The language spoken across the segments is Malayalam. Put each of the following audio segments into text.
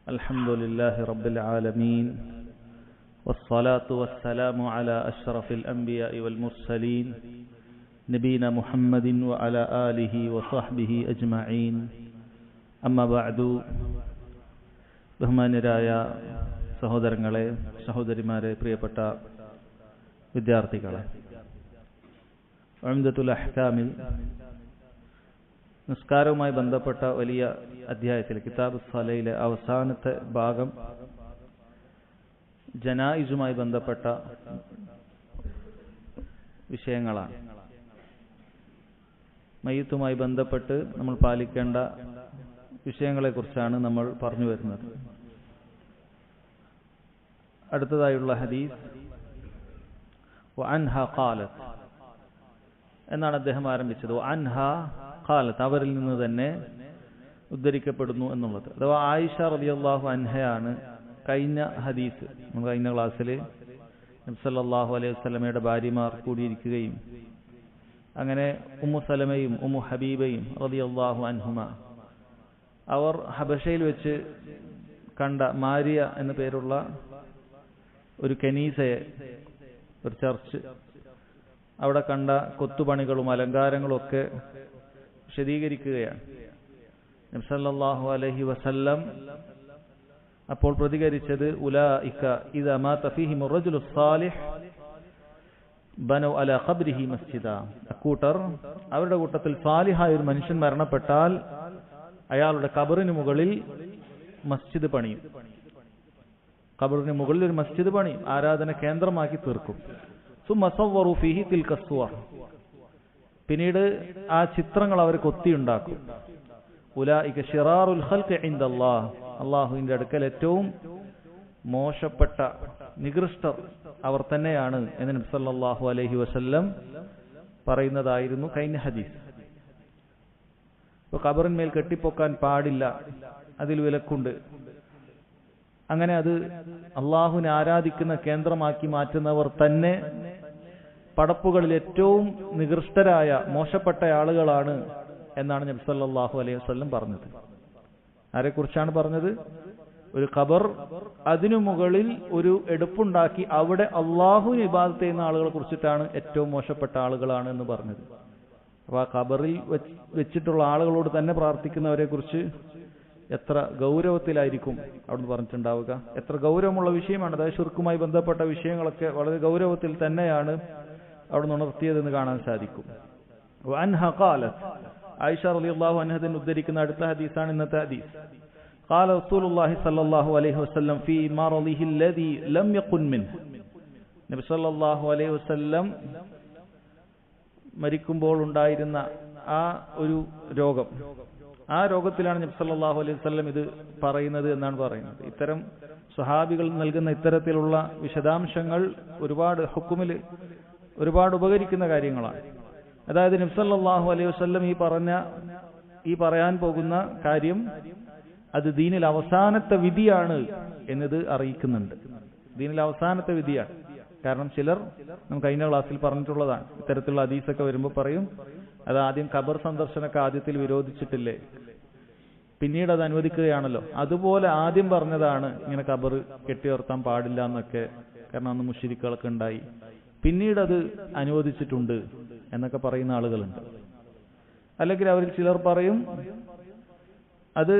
الحمد لله رب العالمين والصلاة والسلام على أشرف الأنبياء والمرسلين نبينا محمد وعلى آله وصحبه أجمعين أما بعد ബഹുമാന്യരായ സഹോദരങ്ങളെ, സഹോദരിമാരെ, പ്രിയപ്പെട്ട വിദ്യാർത്ഥികളെ, ഉംദത്തുൽ അഹ്കാമിൽ നിസ്കാരവുമായി ബന്ധപ്പെട്ട വലിയ അധ്യായത്തിൽ കിതാബ് സ്വലയിലെ അവസാനത്തെ ഭാഗം ജനായിസുമായി ബന്ധപ്പെട്ട വിഷയങ്ങളാണ്. മയ്യിത്തുമായി ബന്ധപ്പെട്ട് നമ്മൾ പാലിക്കേണ്ട വിഷയങ്ങളെക്കുറിച്ചാണ് നമ്മൾ പറഞ്ഞു വരുന്നത്. അടുത്തതായുള്ള ഹദീസ് വഅൻഹ ഖാലത്ത് എന്നാണ് അദ്ദേഹം ആരംഭിച്ചത്. വഅൻഹ ഖാലത്ത്, അവരിൽ നിന്ന് തന്നെ ഉദ്ധരിക്കപ്പെടുന്നു എന്നുള്ളത്. അഥവാ ആയിഷ റളിയല്ലാഹു അൻഹയാണ് കഴിഞ്ഞ ഹദീസ്. നമ്മൾ കഴിഞ്ഞ ക്ലാസ്സിൽ നബി സല്ലല്ലാഹു അലൈഹി വസല്ലമയുടെ ഭാര്യമാർ കൂടിയിരിക്കുകയും അങ്ങനെ ഉമ്മു സലമയും ഉമ്മു ഹബീബയും റളിയല്ലാഹു അൻഹുമ അവർ ഹബശയിൽ വെച്ച് കണ്ട മാരിയ എന്ന പേരുള്ള ഒരു കനീസയെ, ഒരു ചർച്ച്, അവിടെ കണ്ട കൊത്തുപണികളും അലങ്കാരങ്ങളും ഒക്കെ വിശദീകരിക്കുകയാണ്. നബി സല്ലല്ലാഹു അലൈഹി വസല്ലം അപ്പോൾ പ്രതികരിച്ചത്, ഉലൈക ഇദാ മാത ഫീഹിം റജുലു സാലിഹ് ബനൗ അലാ ഖബ്രിഹി മസ്ജിദ. അക്കൂട്ടർ, അവരുടെ കൂട്ടത്തിൽ സാലിഹായ ഒരു മനുഷ്യൻ മരണപ്പെട്ടാൽ അയാളുടെ ഖബറിന് മുകളിൽ മസ്ജിദ് പണിയും. ഖബറിന് മുകളിൽ ഒരു മസ്ജിദ് പണിയും, ആരാധന കേന്ദ്രമാക്കി തീർക്കും. സുമ്മ സവ്വറു ഫീഹി തിൽക സുവർ, പിന്നീട് ആ ചിത്രങ്ങൾ അവർ കൊത്തിയുണ്ടാക്കും. ഉലൈക ശിറാറുൽ ഖൽഖി ഇൻദല്ലാഹ്, അല്ലാഹുവിന്റെ അടുക്കൽ ഏറ്റവും മോശപ്പെട്ട നികൃഷ്ടർ അവർ തന്നെയാണ് എന്ന് നബി സല്ലല്ലാഹു അലൈഹി വസല്ലം പറയുന്നതായിരുന്നു കഴിഞ്ഞ ഹദീസ്. ഇപ്പോൾ ഖബറിന്മേൽ കെട്ടിപ്പൊക്കാൻ പാടില്ല, അതിൽ വിലക്കുണ്ട്. അങ്ങനെ അത് അള്ളാഹുവിനെ ആരാധിക്കുന്ന കേന്ദ്രമാക്കി മാറ്റുന്നവർ തന്നെ പടപ്പുകളിൽ ഏറ്റവും നികൃഷ്ടരായ മോശപ്പെട്ട ആളുകളാണ് എന്നാണ് നബി സല്ലല്ലാഹു അലൈഹി വസല്ലം പറഞ്ഞത്. ആരെക്കുറിച്ചാണ് പറഞ്ഞത്? ഒരു ഖബർ, അതിനു മുകളിൽ ഒരു എടുപ്പുണ്ടാക്കി അവിടെ അള്ളാഹുവിനെ ഇബാദത്ത് ചെയ്യുന്ന ആളുകളെ കുറിച്ചിട്ടാണ് ഏറ്റവും മോശപ്പെട്ട ആളുകളാണ് എന്ന് പറഞ്ഞത്. അപ്പൊ ആ ഖബറിൽ വെച്ചിട്ടുള്ള ആളുകളോട് തന്നെ പ്രാർത്ഥിക്കുന്നവരെ കുറിച്ച് എത്ര ഗൗരവത്തിലായിരിക്കും അവിടുന്ന് പറഞ്ഞിട്ടുണ്ടാവുക. എത്ര ഗൗരവമുള്ള വിഷയമാണ്. അതായത് ശിർക്കുമായി ബന്ധപ്പെട്ട വിഷയങ്ങളൊക്കെ വളരെ ഗൗരവത്തിൽ തന്നെയാണ് അവിടുന്ന് ഉണർത്തിയതെന്ന് കാണാൻ സാധിക്കും. വഅൻഹ ഖാലത്ത്, ആയിഷ റളിയല്ലാഹു അൻഹ ഉദ്ധരിക്കുന്ന അടുത്ത ഹദീസാണ് ഇന്നത്തെ ഹദീസ്. ഖാല റസൂലുള്ളാഹി സ്വല്ലല്ലാഹു അലൈഹി വസല്ലം ഫീ മറളിഹി അല്ലദീ ലം യഖുൻ മിൻഹു. നബി സല്ലല്ലാഹു അലൈഹി വസല്ലം മരിക്കുമ്പോൾ ഉണ്ടായിരുന്ന ആ ഒരു രോഗം, ആ രോഗത്തിലാണ് നബി സല്ലല്ലാഹു അലൈഹി വസല്ലം ഇത് പറയുന്നത് എന്നാണ് പറയുന്നത്. ഇത്തരം സ്വഹാബികൾ നൽകുന്ന ഇത്തരത്തിലുള്ള വിശദാംശങ്ങൾ ഒരുപാട് ഹുക്കുമിൽ ഒരുപാട് ഉപകരിക്കുന്ന കാര്യങ്ങളാണ്. അതായത് നബി സല്ലല്ലാഹു അലൈഹി വസല്ലം ഈ പറയാൻ പോകുന്ന കാര്യം അത് ദീനിൽ അവസാനത്തെ വിധിയാണ് എന്നത് അറിയിക്കുന്നുണ്ട്. ദീനിൽ അവസാനത്തെ വിധിയാണ്. കാരണം ചിലർ, നമുക്ക് കഴിഞ്ഞ ക്ലാസ്സിൽ പറഞ്ഞിട്ടുള്ളതാണ്, ഇത്തരത്തിലുള്ള ഹദീസൊക്കെ വരുമ്പോൾ പറയും, അത് ആദ്യം ഖബർ സന്ദർശനമൊക്കെ ആദ്യത്തിൽ വിരോധിച്ചിട്ടില്ലേ, പിന്നീട് അത് അനുവദിക്കുകയാണല്ലോ. അതുപോലെ ആദ്യം പറഞ്ഞതാണ് ഇങ്ങനെ ഖബർ കെട്ടിയുയർത്താൻ പാടില്ല എന്നൊക്കെ, കാരണം അന്ന് മുശ്രിക്കുകളൊക്കെ ഉണ്ടായി. പിന്നീട് അത് അനുവദിച്ചിട്ടുണ്ട് എന്നൊക്കെ പറയുന്ന ആളുകളുണ്ട്. അല്ലെങ്കിൽ അവരിൽ ചിലർ പറയും അത്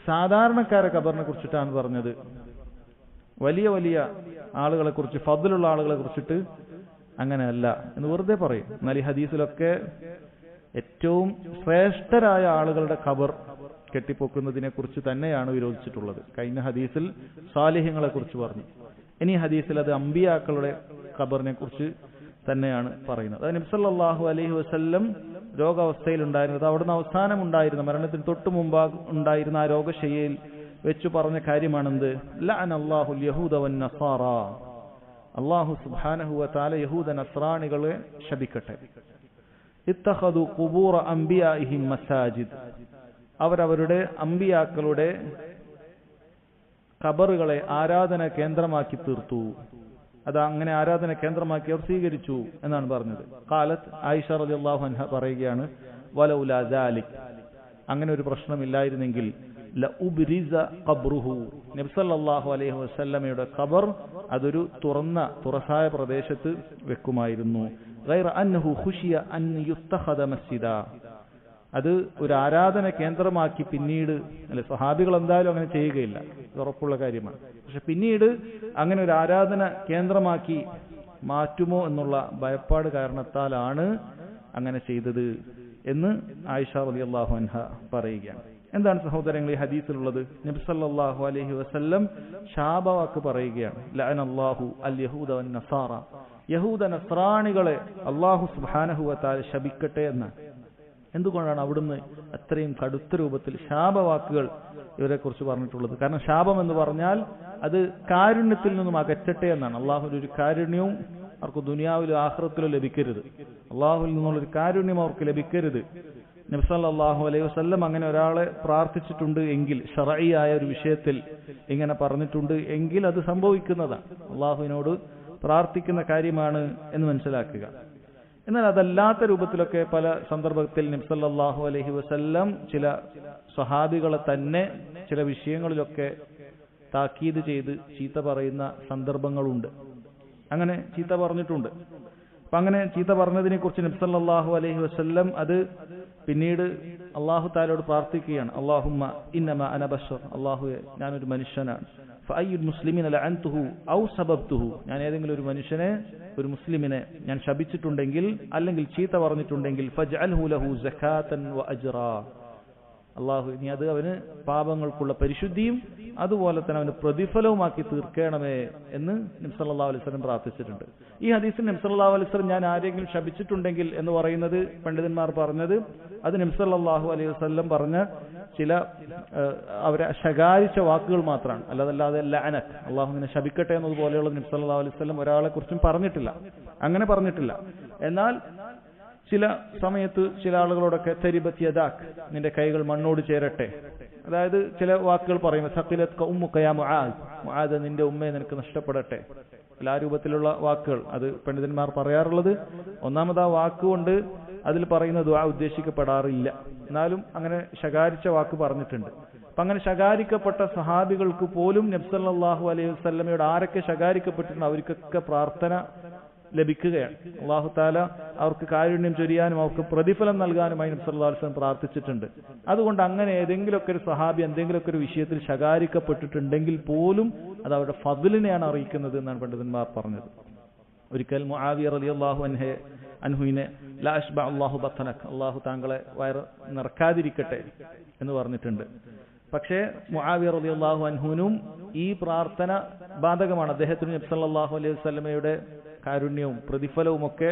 സാധാരണക്കാരെ ഖബറിനെ കുറിച്ചിട്ടാണ് പറഞ്ഞത്, വലിയ വലിയ ആളുകളെ കുറിച്ച്, ഫദ്ലുള്ള ആളുകളെ കുറിച്ചിട്ട് അങ്ങനെയല്ല എന്ന് വെറുതെ പറയും. എന്നാൽ ഈ ഹദീസിലൊക്കെ ഏറ്റവും ശ്രേഷ്ഠരായ ആളുകളുടെ ഖബർ കെട്ടിപ്പൊക്കുന്നതിനെ കുറിച്ച് തന്നെയാണ് വിരോധിച്ചിട്ടുള്ളത്. കഴിഞ്ഞ ഹദീസിൽ സാലിഹ്യങ്ങളെ കുറിച്ച് പറഞ്ഞു. ഇനി ഹദീസിൽ അത് അമ്പിയാക്കളുടെ ഖബറിനെ കുറിച്ച് തന്നെയാണ് പറയുന്നത്. അത് നബി സല്ലല്ലാഹു അലൈഹി വസല്ലം രോഗാവസ്ഥയിൽ ഉണ്ടായിരുന്നത്, അവിടുന്ന് അവസാനം ഉണ്ടായിരുന്ന, മരണത്തിന് തൊട്ടു മുമ്പ് ഉണ്ടായിരുന്ന ആ രോഗശയ്യയിൽ വെച്ചു പറഞ്ഞ കാര്യമാണെന്ത്? ലഅനല്ലാഹുൽ യഹൂദ വന്നസാറ, അല്ലാഹു സുബ്ഹാനഹു വ തആല യഹൂദ നസ്രാണികളെ ശപിക്കട്ടെ. ഇത്തഖദു ഖുബൂറ അംബിയാഇഹിം മസാജിദ്, അവരവരുടെ അമ്പിയാക്കളുടെ ഖബറുകളെ ആരാധന കേന്ദ്രമാക്കി തീർത്തു. അത് അങ്ങനെ ആരാധന കേന്ദ്രമാക്കി അവർ സ്വീകരിച്ചു എന്നാണ് പറഞ്ഞത്. ഖാലത്ത്, ആയിഷ റളിയല്ലാഹു അൻഹ പറയുകയാണ്, വലൗലാ ദാലിക്, അങ്ങനെ ഒരു പ്രശ്നമില്ലായിരുന്നെങ്കിൽ ലഉബ്രിസ ഖബ്റുഹു, നബി സല്ലല്ലാഹു അലൈഹി വസല്ലമയുടെ ഖബർ അതൊരു തുറസായ പ്രദേശത്ത് വെക്കുമായിരുന്നു. ഗൈറ അന്നഹു ഖുശിയ അൻ യുത്തഖദ മസ്ജിദ, അത് ഒരു ആരാധന കേന്ദ്രമാക്കി പിന്നീട്, അല്ലെ സ്വഹാബികൾ എന്തായാലും അങ്ങനെ ചെയ്യുകയില്ല, ഉറപ്പുള്ള കാര്യമാണ്. പക്ഷെ പിന്നീട് അങ്ങനെ ഒരു ആരാധന കേന്ദ്രമാക്കി മാറ്റുമോ എന്നുള്ള ഭയപ്പാട് കാരണത്താലാണ് അങ്ങനെ ചെയ്തത് എന്ന് ആയിഷ റളിയല്ലാഹു അൻഹ പറയുകയാണ്. എന്താണ് സഹോദരങ്ങൾ ഈ ഹദീസിലുള്ളത്? നബി സല്ലല്ലാഹു അലൈഹി വസല്ലം ശാപവാക്ക് പറയുകയാണ്. ലഅനല്ലാഹു അൽ യഹൂദ വൻ നസാറ, യഹൂദ നസ്രാണികളെ അല്ലാഹു സുബ്ഹാനഹു വ തആല ശപിക്കട്ടെ എന്ന്. എന്തുകൊണ്ടാണ് അവിടുന്ന് അത്രയും കടുത്ത രൂപത്തിൽ ശാപവാക്കുകൾ ഇവരെ കുറിച്ച് പറഞ്ഞിട്ടുള്ളത്? കാരണം ശാപം എന്ന് പറഞ്ഞാൽ അത് കാരുണ്യത്തിൽ നിന്നും അകറ്റട്ടെ എന്നാണ്. അള്ളാഹുവിന്റെ ഒരു കാരുണ്യവും അവർക്ക് ദുനിയാവിലോ ആഖിറത്തിലോ ലഭിക്കരുത്. അള്ളാഹുവിൽ നിന്നുള്ളൊരു കാരുണ്യം അവർക്ക് ലഭിക്കരുത്. നബി സല്ലല്ലാഹു അലൈഹി വസല്ലം അങ്ങനെ ഒരാളെ പ്രാർത്ഥിച്ചിട്ടുണ്ട് എങ്കിൽ, ശർഈയായ ഒരു വിഷയത്തിൽ ഇങ്ങനെ പറഞ്ഞിട്ടുണ്ട് എങ്കിൽ അത് സംഭവിക്കുന്നതാണ്. അള്ളാഹുവിനോട് പ്രാർത്ഥിക്കുന്ന കാര്യമാണ് എന്ന് മനസ്സിലാക്കുക. എന്നാൽ അതല്ലാത്ത രൂപത്തിലൊക്കെ പല സന്ദർഭത്തിൽ നബി സല്ലല്ലാഹു അലൈഹി വസല്ലം ചില സ്വഹാബികളെ തന്നെ ചില വിഷയങ്ങളിലൊക്കെ താക്കീത് ചെയ്ത് ചീത്ത പറയുന്ന സന്ദർഭങ്ങളുണ്ട്. അങ്ങനെ ചീത്ത പറഞ്ഞിട്ടുണ്ട്. അപ്പൊ അങ്ങനെ ചീത്ത പറഞ്ഞതിനെ കുറിച്ച് നബി സല്ലല്ലാഹു അലൈഹി വസല്ലം അത് പിന്നീട് അല്ലാഹു തആലയോട് പ്രാർത്ഥിക്കുകയാണ്. അല്ലാഹുമ്മ ഇന്നമാ അന ബശർ, അല്ലാഹുവേ ഞാനൊരു മനുഷ്യനാണ്. ഫഅയ്യുൽ മുസ്ലിമീന ലഅൻതുഹു ഔ സബബ്തുഹു, ഞാൻ ഏതെങ്കിലും ഒരു മനുഷ്യനെ, ഒരു മുസ്ലിമിനെ ഞാൻ ശപിച്ചിട്ടുണ്ടെങ്കിൽ അല്ലെങ്കിൽ ചീത്ത പറഞ്ഞിട്ടുണ്ടെങ്കിൽ ഫജ്അൽഹു ലഹു സകാതൻ വ അജ്റാ, അല്ലാഹു നീ അത് അവന് പാപങ്ങൾക്കുള്ള പരിശുദ്ധിയും അതുപോലെ തന്നെ അവന് പ്രതിഫലവുമാക്കി തീർക്കണമേ എന്ന് നബി സല്ലല്ലാഹു അലൈഹി വസല്ലം പ്രാർത്ഥിച്ചിട്ടുണ്ട്. ഈ ഹദീസിൽ നബി സല്ലല്ലാഹു അലൈഹി വസല്ലം ഞാൻ ആരെങ്കിലും ശപിച്ചിട്ടുണ്ടെങ്കിൽ എന്ന് പറയുന്നത് പണ്ഡിതന്മാർ പറഞ്ഞത് അത് നബി സല്ലല്ലാഹു അലൈഹി വസല്ലം പറഞ്ഞ ചില അവരെ ശകാരിച്ച വാക്കുകൾ മാത്രമാണ്. അല്ലാതെ ലഅനത്ത്, അല്ലാഹു നിന്നെ ശപിക്കട്ടെ എന്നതുപോലെയുള്ള നബി സല്ലല്ലാഹു അലൈഹി വസല്ലം ഒരാളെ കുറിച്ചും പറഞ്ഞിട്ടില്ല, അങ്ങനെ പറഞ്ഞിട്ടില്ല. എന്നാൽ ചില സമയത്ത് ചില ആളുകളോടൊക്കെ തരിബത് യദാക്, നിന്റെ കൈകൾ മണ്ണോട് ചേരട്ടെ, അതായത് ചില വാക്കുകൾ പറയുമ്പോൾ സഖിലത്ക ഉമ്മുക യാ മുആദ്, മുആദ് നിന്റെ ഉമ്മയെ നിനക്ക് നഷ്ടപ്പെടട്ടെ, ആ രൂപത്തിലുള്ള വാക്കുകൾ അത് പണ്ഡിതന്മാർ പറയാറുള്ളത്. ഒന്നാമത് ആ വാക്കുകൊണ്ട് അതിൽ പറയുന്ന ദുആ ഉദ്ദേശിക്കപ്പെടാറില്ല, എന്നാലും അങ്ങനെ ശകാരിച്ച വാക്ക് പറഞ്ഞിട്ടുണ്ട്. അപ്പൊ അങ്ങനെ ശകാരിക്കപ്പെട്ട സഹാബികൾക്ക് പോലും നബി സല്ലല്ലാഹു അലൈഹി വസല്ലമയോട് ആരൊക്കെ ശകാരിക്കപ്പെട്ടിട്ടുണ്ട് അവർക്കൊക്കെ പ്രാർത്ഥന ലഭിക്കുകയാണ്. അല്ലാഹു തആല അവർക്ക് കാരുണ്യം ചൊരിയാനും അവർക്ക് പ്രതിഫലം നൽകാനുമായി നബി സല്ലല്ലാഹു അലൈഹി വസല്ലം പ്രാർത്ഥിച്ചിട്ടുണ്ട്. അതുകൊണ്ട് അങ്ങനെ ഏതെങ്കിലുമൊക്കെ ഒരു സഹാബി എന്തെങ്കിലുമൊക്കെ ഒരു വിഷയത്തിൽ ശകാരിക്കപ്പെട്ടിട്ടുണ്ടെങ്കിൽ പോലും അത് അവരുടെ ഫദ്ലിനെയാണ് അറിയിക്കുന്നത് എന്നാണ് പണ്ഡിതന്മാർ പറഞ്ഞത്. ഒരിക്കൽ മുആവിയ റളിയല്ലാഹു അൻഹുവിനെ ലാ അശ്ബഅ അല്ലാഹു ബത്തനക, അല്ലാഹു താങ്കളെ വയറ് നിറക്കാതിരിക്കട്ടെ എന്ന് പറഞ്ഞിട്ടുണ്ട്. പക്ഷേ മുആവിയ റളിയല്ലാഹു അൻഹുവിനും ഈ പ്രാർത്ഥന ബാധകമാണ്. അദ്ദേഹത്തിന് നബി സല്ലല്ലാഹു അലൈഹി വസല്ലമയുടെ കാരുണ്യവും പ്രതിഫലവും ഒക്കെ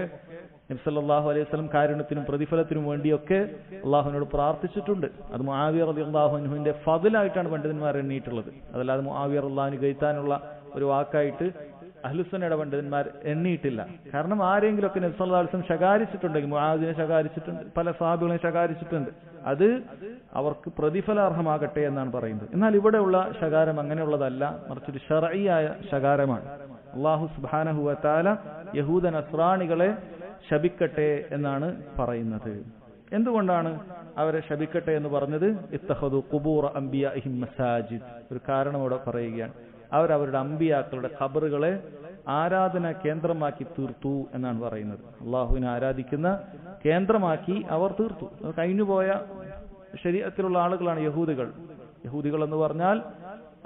നബി സല്ലല്ലാഹു അലൈഹി വസല്ലം കാരുണ്യത്തിനും പ്രതിഫലത്തിനും വേണ്ടിയൊക്കെ അള്ളാഹുവിനോട് പ്രാർത്ഥിച്ചിട്ടുണ്ട്. അത് മുആവിയ റളിയല്ലാഹു അൻഹുവിന്റെ ഫദ്ലായിട്ടാണ് പണ്ഡിതന്മാർ എണ്ണിയിട്ടുള്ളത്. അതല്ലാതെ മുആവിയ റളിയല്ലാഹു ഗൈത്താനുള്ള ഒരു വാക്കായിട്ട് അഹ്ലുസുന്നയുടെ പണ്ഡിതന്മാർ എണ്ണിയിട്ടില്ല. കാരണം ആരെങ്കിലുമൊക്കെ നബി സല്ലല്ലാഹു അലൈഹി വസല്ലം ശകാരിച്ചിട്ടുണ്ടെങ്കിൽ, മുആദിനെ ശകാരിച്ചിട്ടുണ്ട്, പല സഹാബികളെ ശകാരിച്ചിട്ടുണ്ട്, അത് അവർക്ക് പ്രതിഫലാർഹമാകട്ടെ എന്നാണ് പറയുന്നത്. എന്നാൽ ഇവിടെയുള്ള ശകാരം അങ്ങനെയുള്ളതല്ല, മറിച്ചൊരു ശർഈയായ ശകാരമാണ്. അല്ലാഹു സുബ്ഹാനഹു വ തആല യഹൂദ നസ്രാണികളെ ശപിക്കട്ടെ എന്നാണ് പറയുന്നത്. എന്തുകൊണ്ടാണ് അവരെ ശപിക്കട്ടെ എന്ന് പറഞ്ഞത്? ഇത്തഖദു ഖുബൂറ അംബിയാഇഹിം മസാജിദ്, ഒരു കാരണം അവിടെ പറയുകയാണ്. അവരവരുടെ അമ്പിയാക്കളുടെ ഖബറുകളെ ആരാധന കേന്ദ്രമാക്കി തീർത്തു എന്നാണ് പറയുന്നത്. അള്ളാഹുവിനെ ആരാധിക്കുന്ന കേന്ദ്രമാക്കി അവർ തീർത്തു. കഴിഞ്ഞുപോയ ശരീഅത്തിലുള്ള ആളുകളാണ് യഹൂദികൾ. യഹൂദികൾ എന്ന് പറഞ്ഞാൽ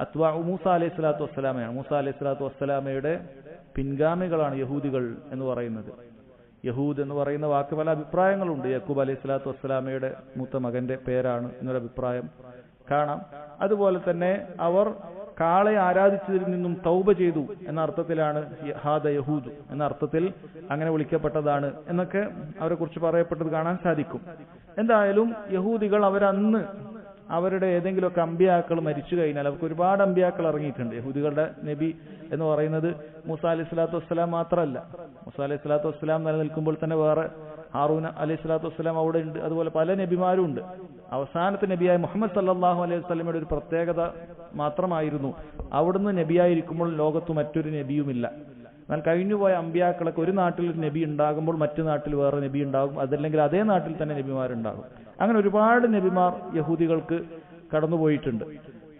അത്വാഉ മൂസ അലൈഹി സ്വലാത്തു വസ്സലാമയാണ്. മൂസ അലൈഹി സ്വലാത്തു വസ്സലാമയുടെ പിൻഗാമികളാണ് യഹൂദികൾ എന്ന് പറയുന്നത്. യഹൂദ് എന്ന് പറയുന്ന വാക്ക് പല അഭിപ്രായങ്ങളുണ്ട്. യക്കൂബ് അലൈഹി സ്വലാത്തു വസ്സലാമയുടെ മൂത്ത മകന്റെ പേരാണ് എന്നൊരു അഭിപ്രായം കാണാം. അതുപോലെ തന്നെ അവർ കാളയെ ആരാധിച്ചതിൽ നിന്നും തൗബ ചെയ്തു എന്ന അർത്ഥത്തിലാണ് ഹാദ യഹൂദ് എന്ന അർത്ഥത്തിൽ അങ്ങനെ വിളിക്കപ്പെട്ടതാണ് എന്നൊക്കെ അവരെ കുറിച്ച് പറയപ്പെട്ടത് കാണാൻ സാധിക്കും. എന്തായാലും യഹൂദികൾ അവരന്ന് അവരുടെ ഏതെങ്കിലുമൊക്കെ അമ്പിയാക്കൾ മരിച്ചു കഴിഞ്ഞാൽ, അവർക്ക് ഒരുപാട് അമ്പിയാക്കൾ ഇറങ്ങിയിട്ടുണ്ട്. യഹൂദികളുടെ നബി എന്ന് പറയുന്നത് മൂസ അലൈഹി സ്വലാത്തു വസ്സലാം മാത്രമല്ല. മൂസ അലൈഹി സ്വലാത്തു വസ്സലാം നിലനിൽക്കുമ്പോൾ തന്നെ വേറെ ഹാറൂന അലൈഹി സ്വലാത്തു വസ്സലാം അവിടെ ഉണ്ട്. അതുപോലെ പല നബിമാരും ഉണ്ട്. അവസാനത്തെ നബിയായ മുഹമ്മദ് സല്ലല്ലാഹു അലൈഹി വസല്ലമയുടെ ഒരു പ്രത്യേകത മാത്രമായിരുന്നു, അവിടുന്ന് നബിയായിരിക്കുമ്പോൾ ലോകത്ത് മറ്റൊരു നബിയുമില്ല. എന്നാൽ കഴിഞ്ഞുപോയ അമ്പിയാക്കളൊക്കെ ഒരു നാട്ടിൽ ഒരു നബി ഉണ്ടാകുമ്പോൾ മറ്റു നാട്ടിൽ വേറെ നബി ഉണ്ടാകും, അതല്ലെങ്കിൽ അതേ നാട്ടിൽ തന്നെ നബിമാരുണ്ടാകും. അങ്ങനെ ഒരുപാട് നബിമാർ യഹൂദികൾക്ക് കടന്നുപോയിട്ടുണ്ട്.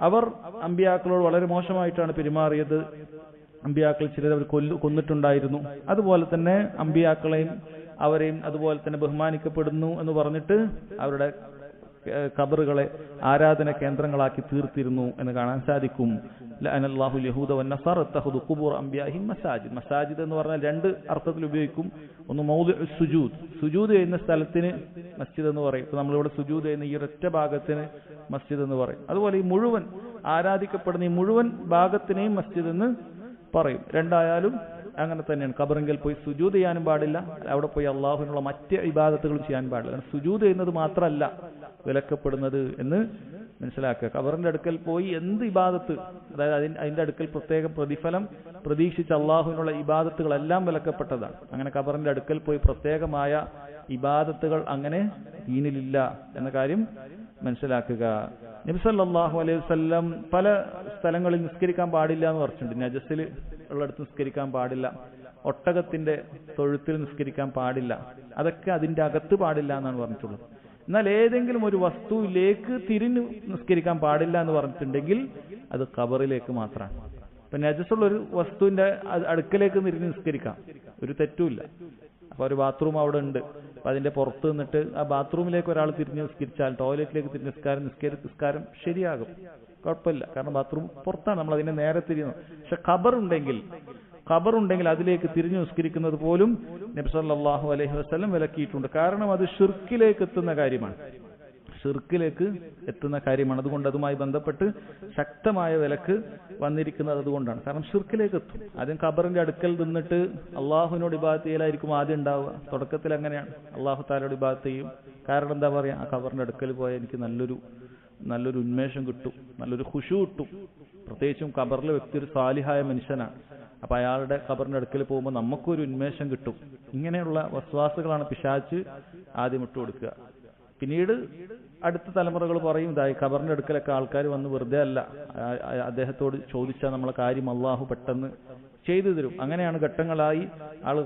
അവർ അമ്പിയാക്കളോട് വളരെ മോശമായിട്ടാണ് പെരുമാറിയത്. അമ്പിയാക്കൾ ചിലർ അവർ കൊന്നിട്ടുണ്ടായിരുന്നു. അതുപോലെ തന്നെ അമ്പിയാക്കളെയും അവരെയും അതുപോലെ തന്നെ ബഹുമാനിക്കപ്പെടുന്നു എന്ന് പറഞ്ഞിട്ട് അവരുടെ ഖബറുകളെ ആരാധന കേന്ദ്രങ്ങളാക്കി തീർത്തിരുന്നു എന്ന് കാണാൻ സാധിക്കും. ലഅനല്ലാഹുൽ യഹൂദ വന്നസാറ തഖദു ഖുബൂർ അംബിയാഹിം മസാജിദ്. മസാജിദ് എന്ന് പറഞ്ഞാൽ രണ്ട് അർത്ഥത്തിൽ ഉപയോഗിക്കും. ഒന്ന് മൗദിഉസ് സുജൂദ്, സുജൂദ് ചെയ്യുന്ന സ്ഥലത്തിന് മസ്ജിദ് എന്ന് പറയും. ഇപ്പോൾ നമ്മളിവിടെ സുജൂദ് ചെയ്യുന്ന ഈ ഒരൊറ്റ ഭാഗത്തിന് മസ്ജിദ് എന്ന് പറയും. അതുപോലെ ഈ മുഴുവൻ ആരാധിക്കപ്പെടുന്ന ഈ മുഴുവൻ ഭാഗത്തിനെയും മസ്ജിദ് എന്ന് പറയും. രണ്ടായാലും അങ്ങനെ തന്നെയാണ്. ഖബറിങ്കിൽ പോയി സുജൂദ് ചെയ്യാനും പാടില്ല, അവിടെ പോയി അള്ളാഹുവിനുള്ള മറ്റ് ഇബാദത്തുകളും ചെയ്യാൻ പാടില്ല. കാരണം സുജൂദ് ചെയ്യുന്നത് മാത്രമല്ല വിലക്കപ്പെടുന്നത് എന്ന് മനസ്സിലാക്കുക. ഖബറിന്റെ അടുക്കൽ പോയി എന്ത് ഇബാദത്ത്, അതായത് അതിന്റെ അടുക്കൽ പ്രത്യേക പ്രതിഫലം പ്രതീക്ഷിച്ച അള്ളാഹുവിനുള്ള ഇബാദത്തുകളെല്ലാം വിലക്കപ്പെട്ടതാണ്. അങ്ങനെ ഖബറിന്റെ അടുക്കൽ പോയി പ്രത്യേകമായ ഇബാദത്തുകൾ അങ്ങനെ ദീനിലില്ല എന്ന കാര്യം മനസ്സിലാക്കുക. നബി സല്ലല്ലാഹു അലൈഹി വസല്ലം പല സ്ഥലങ്ങളിൽ നിസ്കരിക്കാൻ പാടില്ല എന്ന് പറഞ്ഞിട്ടുണ്ട്. നജസിൽ ഉള്ളിടത്ത് നിസ്കരിക്കാൻ പാടില്ല, ഒട്ടകത്തിന്റെ തൊഴുത്തിൽ നിസ്കരിക്കാൻ പാടില്ല, അതൊക്കെ അതിന്റെ അകത്ത് പാടില്ല എന്നാണ് പറഞ്ഞിട്ടുള്ളത്. എന്നാൽ ഏതെങ്കിലും ഒരു വസ്തുവിലേക്ക് തിരിഞ്ഞ് നിസ്കരിക്കാൻ പാടില്ല എന്ന് പറഞ്ഞിട്ടുണ്ടെങ്കിൽ അത് ഖബറിലേക്ക് മാത്രമാണ്. ഇപ്പൊ നജസുള്ള ഒരു വസ്തുവിന്റെ അടുക്കലേക്ക് തിരിഞ്ഞ് നിസ്കരിക്കാം, ഒരു തെറ്റുമില്ല. അപ്പൊ ഒരു ബാത്റൂം അവിടെ ഉണ്ട്, അപ്പൊ അതിന്റെ പുറത്ത് നിന്നിട്ട് ആ ബാത്റൂമിലേക്ക് ഒരാൾ തിരിഞ്ഞ് നിസ്കരിച്ചാൽ ടോയ്ലറ്റിലേക്ക് തിരിഞ്ഞ് നിസ്കാരം ശരിയാകും, കുഴപ്പമില്ല. കാരണം ബാത്റൂം പുറത്താണ്, നമ്മൾ അതിനെ നേരെ തിരിയുന്നു. പക്ഷെ ഖബറുണ്ടെങ്കിൽ അതിലേക്ക് തിരിഞ്ഞു നിസ്കരിക്കുന്നത് പോലും നബി സല്ലല്ലാഹു അലൈഹി വസല്ലം വിലക്കിയിട്ടുണ്ട്. കാരണം അത് ഷിർക്കിലേക്ക് എത്തുന്ന കാര്യമാണ്, അതുകൊണ്ട് അതുമായി ബന്ധപ്പെട്ട് ശക്തമായ വിലക്ക് വന്നിരിക്കുന്നത് അതുകൊണ്ടാണ്. കാരണം ഷിർക്കിലേക്ക് എത്തും. ആദ്യം ഖബറിന്റെ അടുക്കൽ നിന്നിട്ട് അള്ളാഹുവിനോട് ഇബാദത്ത് ചെയ്യലായിരിക്കും ആദ്യം ഉണ്ടാവുക. തുടക്കത്തിൽ അങ്ങനെയാണ്, അള്ളാഹു താലയോട് ഇബാദത്ത് ചെയ്യും. കാരണം എന്താ പറയാ, ആ ഖബറിന്റെ അടുക്കൽ പോയാൽ എനിക്ക് നല്ലൊരു ഉന്മേഷം കിട്ടും, നല്ലൊരു ഖുശൂ കിട്ടും. പ്രത്യേകിച്ചും ഖബറിലെ വ്യക്തി ഒരു സാലിഹായ മനുഷ്യനാണ്, അപ്പൊ അയാളുടെ ഖബറിന്റെ അടുക്കൽ പോകുമ്പോൾ നമുക്കൊരു ഉന്മേഷം കിട്ടും. ഇങ്ങനെയുള്ള വസ്വാസുകളാണ് പിശാച് ആദ്യം ഇട്ട് കൊടുക്കുക. പിന്നീട് അടുത്ത തലമുറകൾ പറയും, ഇതായി ഖബറിന്റെ അടുക്കലൊക്കെ ആൾക്കാർ വന്ന് വെറുതെ അല്ല, അദ്ദേഹത്തോട് ചോദിച്ചാൽ നമ്മളെ കാര്യം അള്ളാഹു പെട്ടെന്ന് ചെയ്തു തരും. അങ്ങനെയാണ് ഘട്ടങ്ങളായി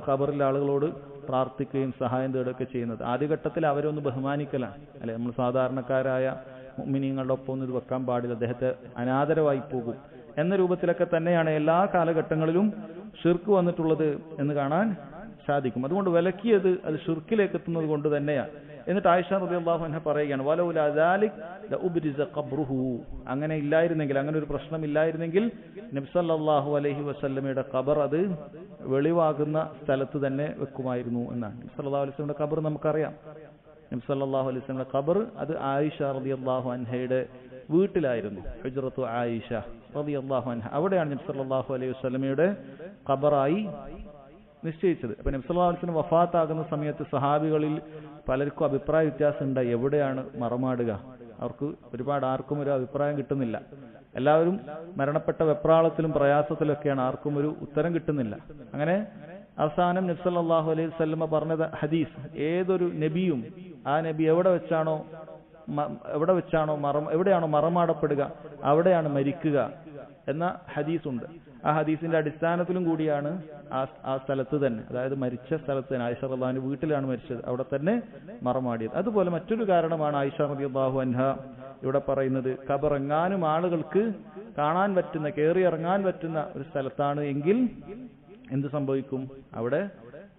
ഖബറിലെ ആളുകളോട് പ്രാർത്ഥിക്കുകയും സഹായം തേടുകയൊക്കെ ചെയ്യുന്നത്. ആദ്യഘട്ടത്തിൽ അവരൊന്ന് ബഹുമാനിക്കലാണ്, അല്ലെ, നമ്മൾ സാധാരണക്കാരായ മുഅ്മിനീങ്ങളുടെ ഒപ്പം ഒന്നും ഇത് വെക്കാൻ പാടില്ല, അദ്ദേഹത്തെ അനാദരവായി പോകും എന്ന രൂപത്തിലൊക്കെ തന്നെയാണ് എല്ലാ കാലഘട്ടങ്ങളിലും ഷിർക്ക് വന്നിട്ടുള്ളത് എന്ന് കാണാൻ സാധിക്കും. അതുകൊണ്ട് വിലക്കിയത് അത് ഷിർക്കിലേക്ക് എത്തുന്നത് കൊണ്ട് തന്നെയാണ്. എന്നിട്ട് ആയിഷ റളിയല്ലാഹു അൻഹ പറയുകയാണ്, വലൗലാ ദാലിക് ലഉബ്രിസ ഖബ്റുഹു, അങ്ങനെ ഇല്ലായിരുന്നെങ്കിൽ, അങ്ങനെ ഒരു പ്രശ്നം ഇല്ലായിരുന്നെങ്കിൽ നബി സല്ലല്ലാഹു അലൈഹി വസല്ലമയുടെ ഖബർ അത് വെളിവാകുന്ന സ്ഥലത്ത് തന്നെ വെക്കുമായിരുന്നു എന്നാണ്. നബി സല്ലല്ലാഹു അലൈഹി വസല്ലമയുടെ ഖബർ നമുക്കറിയാം. നബി സല്ലല്ലാഹു അലൈഹി വസല്ലമയുടെ ഖബർ അത് ആയിഷ റളിയല്ലാഹു അൻഹയുടെ വീട്ടിലായിരുന്നു, ഹുജ്റത്തു ആയിഷ റളിയല്ലാഹു അൻഹ. അവിടെയാണ് നബി സല്ലല്ലാഹു അലൈഹി വസല്ലമയുടെ ഖബറായി നിശ്ചയിച്ചത്. അപ്പൊ നബി സല്ലല്ലാഹു അലൈഹി വസല്ലം വഫാത്താകുന്ന സമയത്ത് സഹാബികളിൽ പലർക്കും അഭിപ്രായ വ്യത്യാസം ഉണ്ടായി, എവിടെയാണ് മറമാടുക. ആർക്കും ഒരു അഭിപ്രായം കിട്ടുന്നില്ല. എല്ലാവരും മരണപ്പെട്ട വെപ്രാളത്തിലും പ്രയാസത്തിലൊക്കെയാണ്, ആർക്കും ഒരു ഉത്തരം കിട്ടുന്നില്ല. അങ്ങനെ അവസാനം നബി സല്ലല്ലാഹു അലൈഹി വസല്ലം പറഞ്ഞ ഹദീസ്, ഏതൊരു നബിയും ആ നബി എവിടെയാണോ എവിടെയാണോ മറമാടപ്പെടുക അവിടെയാണ് മരിക്കുക എന്ന ഹദീസുണ്ട്. ആ ഹദീസിന്റെ അടിസ്ഥാനത്തിലും കൂടിയാണ് ആ സ്ഥലത്ത് തന്നെ, അതായത് മരിച്ച സ്ഥലത്ത് തന്നെ, ആയിഷ റളിയല്ലാഹു അൻഹ വീട്ടിലാണ് മരിച്ചത്, അവിടെ തന്നെ മറമാടിയത്. അതുപോലെ മറ്റൊരു കാരണമാണ് ആയിഷ റളിയല്ലാഹു അൻഹ ഇവിടെ പറയുന്നത്, ഖബറെങ്ങാനും ആളുകൾക്ക് കാണാൻ പറ്റുന്ന, കയറിയിറങ്ങാൻ പറ്റുന്ന ഒരു സ്ഥലത്താണ് എങ്കിൽ എന്ത് സംഭവിക്കും, അവിടെ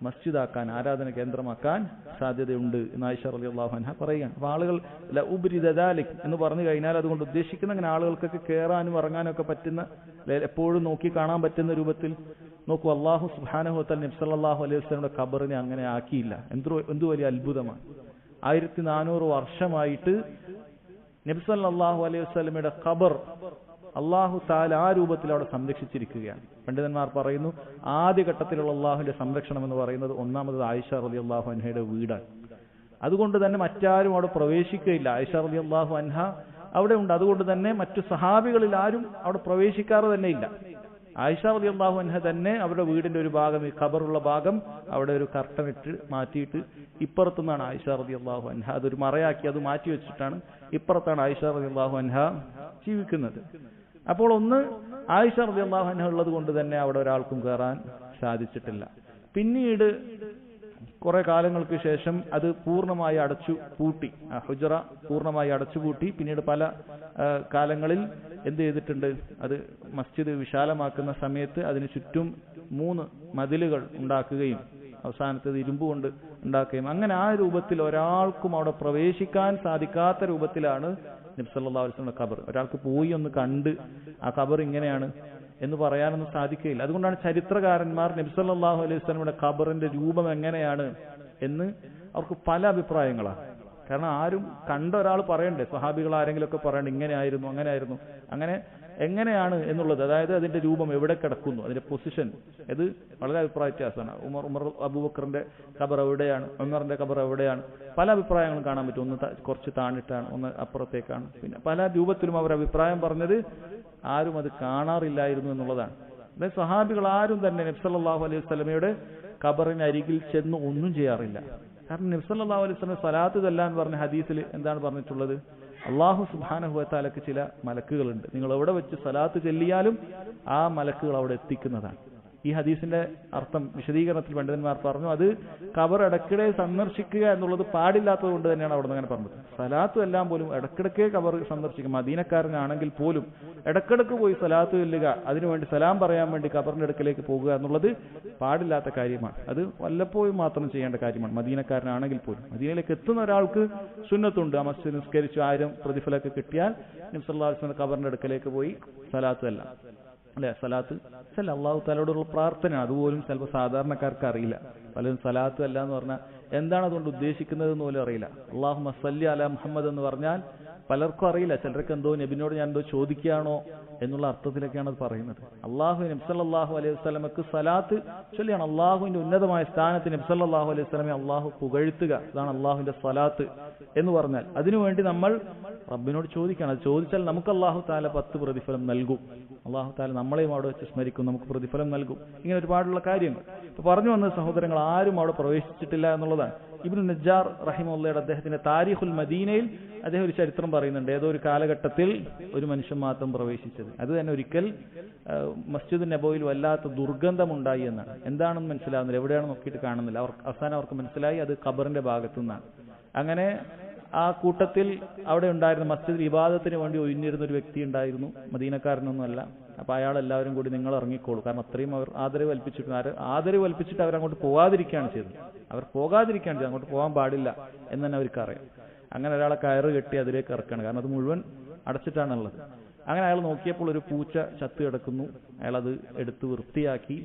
മസ്ജിദാക്കാൻ, ആരാധന കേന്ദ്രമാക്കാൻ സാധ്യതയുണ്ട് എന്ന് ആയിഷ റളിയല്ലാഹു അൻഹ പറയുകയാണ്. അപ്പൊ ആളുകൾ ലഉബ്രിദ ദാലിക് എന്ന് പറഞ്ഞു കഴിഞ്ഞാൽ അതുകൊണ്ട് ഉദ്ദേശിക്കുന്ന അങ്ങനെ ആളുകൾക്കൊക്കെ കയറാനും ഇറങ്ങാനും ഒക്കെ പറ്റുന്ന, എപ്പോഴും നോക്കി കാണാൻ പറ്റുന്ന രൂപത്തിൽ നോക്കൂ. അല്ലാഹു സുബ്ഹാനഹു വ തആല നബി സല്ലല്ലാഹു അലൈഹി വസല്ലമയുടെ ഖബറിനെ അങ്ങനെ ആക്കിയില്ല. എന്ത് വലിയ അത്ഭുതമാണ്. 1400 വർഷമായിട്ട് നബി സല്ലല്ലാഹു അലൈഹി വസല്ലമയുടെ ഖബർ അള്ളാഹു തആല ആ രൂപത്തിൽ അവിടെ സംരക്ഷിച്ചിരിക്കുകയാണ്. പണ്ഡിതന്മാർ പറയുന്നു, ആദ്യഘട്ടത്തിലുള്ള അള്ളാഹുവിന്റെ സംരക്ഷണം എന്ന് പറയുന്നത് ഒന്നാമത് ആയിഷ റളിയല്ലാഹു അൻഹയുടെ വീടാണ്. അതുകൊണ്ട് തന്നെ മറ്റാരും അവിടെ പ്രവേശിക്കുകയില്ല. ആയിഷ റളിയല്ലാഹു അൻഹ അവിടെ ഉണ്ട്. അതുകൊണ്ട് തന്നെ മറ്റു സഹാബികളിൽ ആരും അവിടെ പ്രവേശിക്കാറ് തന്നെ ഇല്ല. ആയിഷ റളിയല്ലാഹു അൻഹ തന്നെ അവരുടെ വീടിന്റെ ഒരു ഭാഗം, ഈ ഖബറുള്ള ഭാഗം, അവിടെ ഒരു കർട്ടൻ ഇട്ട് മാറ്റിയിട്ട് ഇപ്പുറത്തുനിന്നാണ് ആയിഷ റളിയല്ലാഹു അൻഹ അതൊരു മറയാക്കി അത് മാറ്റി വെച്ചിട്ടാണ് ഇപ്പുറത്താണ് ആയിഷ റളിയല്ലാഹു അൻഹ ജീവിക്കുന്നത്. അപ്പോൾ ഒന്ന് ആയിഷ റളിയല്ലാഹു അൻഹ ഉള്ളത് കൊണ്ട് തന്നെ അവിടെ ഒരാൾക്കും കയറാൻ സാധിച്ചിട്ടില്ല. പിന്നീട് കുറെ കാലങ്ങൾക്ക് ശേഷം അത് പൂർണ്ണമായി അടച്ചു പൂട്ടി, ഹുജറ പൂർണ്ണമായി അടച്ചുപൂട്ടി. പിന്നീട് പല കാലങ്ങളിൽ എന്ത് ചെയ്തിട്ടുണ്ട്, അത് മസ്ജിദ് വിശാലമാക്കുന്ന സമയത്ത് അതിന് ചുറ്റും 3 മതിലുകൾ ഉണ്ടാക്കുകയും അവസാനത്തേത് ഇരുമ്പ് കൊണ്ട് ഉണ്ടാക്കുകയും, അങ്ങനെ ആ രൂപത്തിൽ ഒരാൾക്കും അവിടെ പ്രവേശിക്കാൻ സാധിക്കാത്ത രൂപത്തിലാണ് നബി സല്ലല്ലാഹു അലൈഹി വസല്ലം ഖബർ. ഒരാൾക്ക് പോയി ഒന്ന് കണ്ട് ആ ഖബർ ഇങ്ങനെയാണ് എന്ന് പറയാനൊന്നും സാധിക്കുകയില്ല. അതുകൊണ്ടാണ് ചരിത്രകാരന്മാർ നബി സല്ലല്ലാഹു അലൈഹി വസല്ലമയുടെ ഖബറിന്റെ രൂപം എങ്ങനെയാണ് എന്ന് അവർക്ക് പല അഭിപ്രായങ്ങളാണ്. കാരണം ആരും കണ്ട ഒരാൾ പറയണ്ടേ, സ്വഹാബികൾ ആരെങ്കിലും ഒക്കെ പറയണ്ടേ ഇങ്ങനെയായിരുന്നു അങ്ങനെയായിരുന്നു, അങ്ങനെ എങ്ങനെയാണ് എന്നുള്ളത്, അതായത് അതിന്റെ രൂപം എവിടെ കിടക്കുന്നു, അതിന്റെ പൊസിഷൻ, ഇത് വളരെ അഭിപ്രായ വ്യത്യാസമാണ്. ഉമർ അബൂബക്കറിന്റെ ഖബർ എവിടെയാണ്, ഉമറിന്റെ ഖബർ എവിടെയാണ്, പല അഭിപ്രായങ്ങളും കാണാൻ പറ്റും. ഒന്ന് കുറച്ച് താണിട്ടാണ്, ഒന്ന് അപ്പുറത്തേക്കാണ്, പിന്നെ പല രൂപത്തിലും അവർ അഭിപ്രായം പറഞ്ഞത് ആരും അത് കാണാറില്ലായിരുന്നു എന്നുള്ളതാണ്. അതായത് സ്വഹാബികൾ ആരും തന്നെ നബി സല്ലല്ലാഹു അലൈഹി വസല്ലമയുടെ ഖബറിന് അരികിൽ ചെന്ന് ഒന്നും ചെയ്യാറില്ല. കാരണം നബി സല്ലല്ലാഹു അലൈഹി വസല്ലം സ്വലാത്ത് ചൊല്ലാൻ പറഞ്ഞ ഹദീസിൽ എന്താണ് പറഞ്ഞിട്ടുള്ളത്? അല്ലാഹു സുബ്ഹാനഹു വ തആലക്ക് ചില മലക്കുകളുണ്ട്, നിങ്ങൾ എവിടെ വെച്ച് സ്വലാത്ത് ചൊല്ലിയാലും ആ മലക്കുകൾ അവിടെ എത്തിക്കുന്നതാണ്. ഈ ഹദീസിന്റെ അർത്ഥം വിശദീകരണത്തിൽ പണ്ഡിതന്മാർ പറഞ്ഞു, അത് ഖബർ ഇടയ്ക്കിടെ സന്ദർശിക്കുക എന്നുള്ളത് പാടില്ലാത്തത് കൊണ്ട് തന്നെയാണ് അവിടെ നിന്ന് അങ്ങനെ പറഞ്ഞത്. സലാത്ത് എല്ലാം പോലും ഇടയ്ക്കിടയ്ക്ക് ഖബർ സന്ദർശിക്കുക, മദീനക്കാരനാണെങ്കിൽ പോലും ഇടയ്ക്കിടയ്ക്ക് പോയി സലാത്ത് ചൊല്ലുക, അതിനുവേണ്ടി സലാം പറയാൻ വേണ്ടി ഖബറിന്റെ അടുക്കലേക്ക് പോകുക എന്നുള്ളത് പാടില്ലാത്ത കാര്യമാണ്. അത് വല്ലപ്പോഴും മാത്രം ചെയ്യേണ്ട കാര്യമാണ്, മദീനക്കാരനാണെങ്കിൽ പോലും. മദീനയിലേക്ക് എത്തുന്ന ഒരാൾക്ക് സുന്നത്തുണ്ട്, ആ മസ്ജിദ് നിസ്കരിച്ചു 1000 പ്രതിഫലമൊക്കെ കിട്ടിയാൽ നബി സല്ലല്ലാഹു അലൈഹി വസല്ലം ഖബറിന്റെ അടുക്കലേക്ക് പോയി സലാത്ത് അല്ല അല്ലെ, സലാത്ത് അല്ല അള്ളാഹു തആലയോടുള്ള പ്രാർത്ഥന. അതുപോലും ചിലപ്പോൾ സാധാരണക്കാർക്ക് അറിയില്ല. പലരും സലാത്ത് അല്ല എന്ന് പറഞ്ഞാൽ എന്താണ് അതുകൊണ്ട് ഉദ്ദേശിക്കുന്നത് എന്ന് പോലും അറിയില്ല. അല്ലാഹുമ്മ സല്ലി അലാ മുഹമ്മദ് എന്ന് പറഞ്ഞാൽ പലർക്കും അറിയില്ല. ചിലർക്ക് എന്തോ നബിനോട് ഞാൻ എന്തോ ചോദിക്കുകയാണോ എന്നുള്ള അർത്ഥത്തിലൊക്കെയാണ് അത് പറയുന്നത്. നബി സല്ലല്ലാഹു അലൈഹി വസല്ലമക്ക് സലാത്ത് ചൊല്ലിയാണ് അള്ളാഹുവിന്റെ ഉന്നതമായ സ്ഥാനത്ത് നബി സല്ലല്ലാഹു അലൈഹി വസല്ലമയെ അള്ളാഹു പുകഴ്ത്തുക, അതാണ് അള്ളാഹുവിന്റെ സലാത്ത് എന്ന് പറഞ്ഞാൽ. അതിനുവേണ്ടി നമ്മൾ റബ്ബിനോട് ചോദിക്കണം. അത് ചോദിച്ചാൽ നമുക്ക് അള്ളാഹു തആല 10 പ്രതിഫലം നൽകും. അള്ളാഹു തആല നമ്മളെയും അവിടെ വെച്ച് സ്മരിക്കും, നമുക്ക് പ്രതിഫലം നൽകും. ഇങ്ങനെ ഒരുപാടുള്ള കാര്യങ്ങൾ ഇപ്പൊ പറഞ്ഞു വന്ന സഹോദരങ്ങൾ ആരും അവിടെ പ്രവേശിച്ചിട്ടില്ല എന്നുള്ളതാണ്. ഇബ്നു നജ്ജാർ റഹിമഹുള്ളയുടെ അദ്ദേഹത്തിന്റെ താരിഖുൽ മദീനയിൽ അദ്ദേഹം ഒരു ചരിത്രം പറയുന്നുണ്ട്. ഏതോ ഒരു കാലഘട്ടത്തിൽ ഒരു മനുഷ്യൻ മാത്രം പ്രവേശിച്ചത്. അത് തന്നെ ഒരിക്കൽ മസ്ജിദ് നബവിയിൽ വല്ലാത്ത ദുർഗന്ധമുണ്ടായി എന്നാണ്. എന്താണെന്ന് മനസ്സിലാവുന്നില്ല, എവിടെയാണ് നോക്കിയിട്ട് കാണുന്നില്ല. അവസാനം അവർക്ക് മനസ്സിലായി അത് ഖബറിന്റെ ഭാഗത്തു നിന്നാണ്. അങ്ങനെ ആ കൂട്ടത്തിൽ അവിടെ ഉണ്ടായിരുന്ന മസ്ജിദ് ഇബാദത്തിന് വേണ്ടി ഒഴിഞ്ഞിരുന്ന ഒരു വ്യക്തി ഉണ്ടായിരുന്നു, മദീനക്കാരനൊന്നുമല്ല. അപ്പൊ അയാൾ എല്ലാവരും കൂടി നിങ്ങൾ ഇറങ്ങിക്കോളൂ, കാരണം അത്രയും അവർ ആദരവ് കൽപ്പിച്ചിട്ട് അവരങ്ങോട്ട് പോകാതിരിക്കുകയാണ് ചെയ്തത്. അങ്ങോട്ട് പോകാൻ പാടില്ല എന്ന് തന്നെ അവർക്ക് അറിയാം. അങ്ങനെ ഒരാളെ കയറ് കെട്ടി അതിലേക്ക് ഇറക്കണം, കാരണം അത് മുഴുവൻ അടച്ചിട്ടാണുള്ളത്. അങ്ങനെ അയാൾ നോക്കിയപ്പോൾ ഒരു പൂച്ച ചത്ത് കിടക്കുന്നു. അയാൾ അത് എടുത്ത് വൃത്തിയാക്കി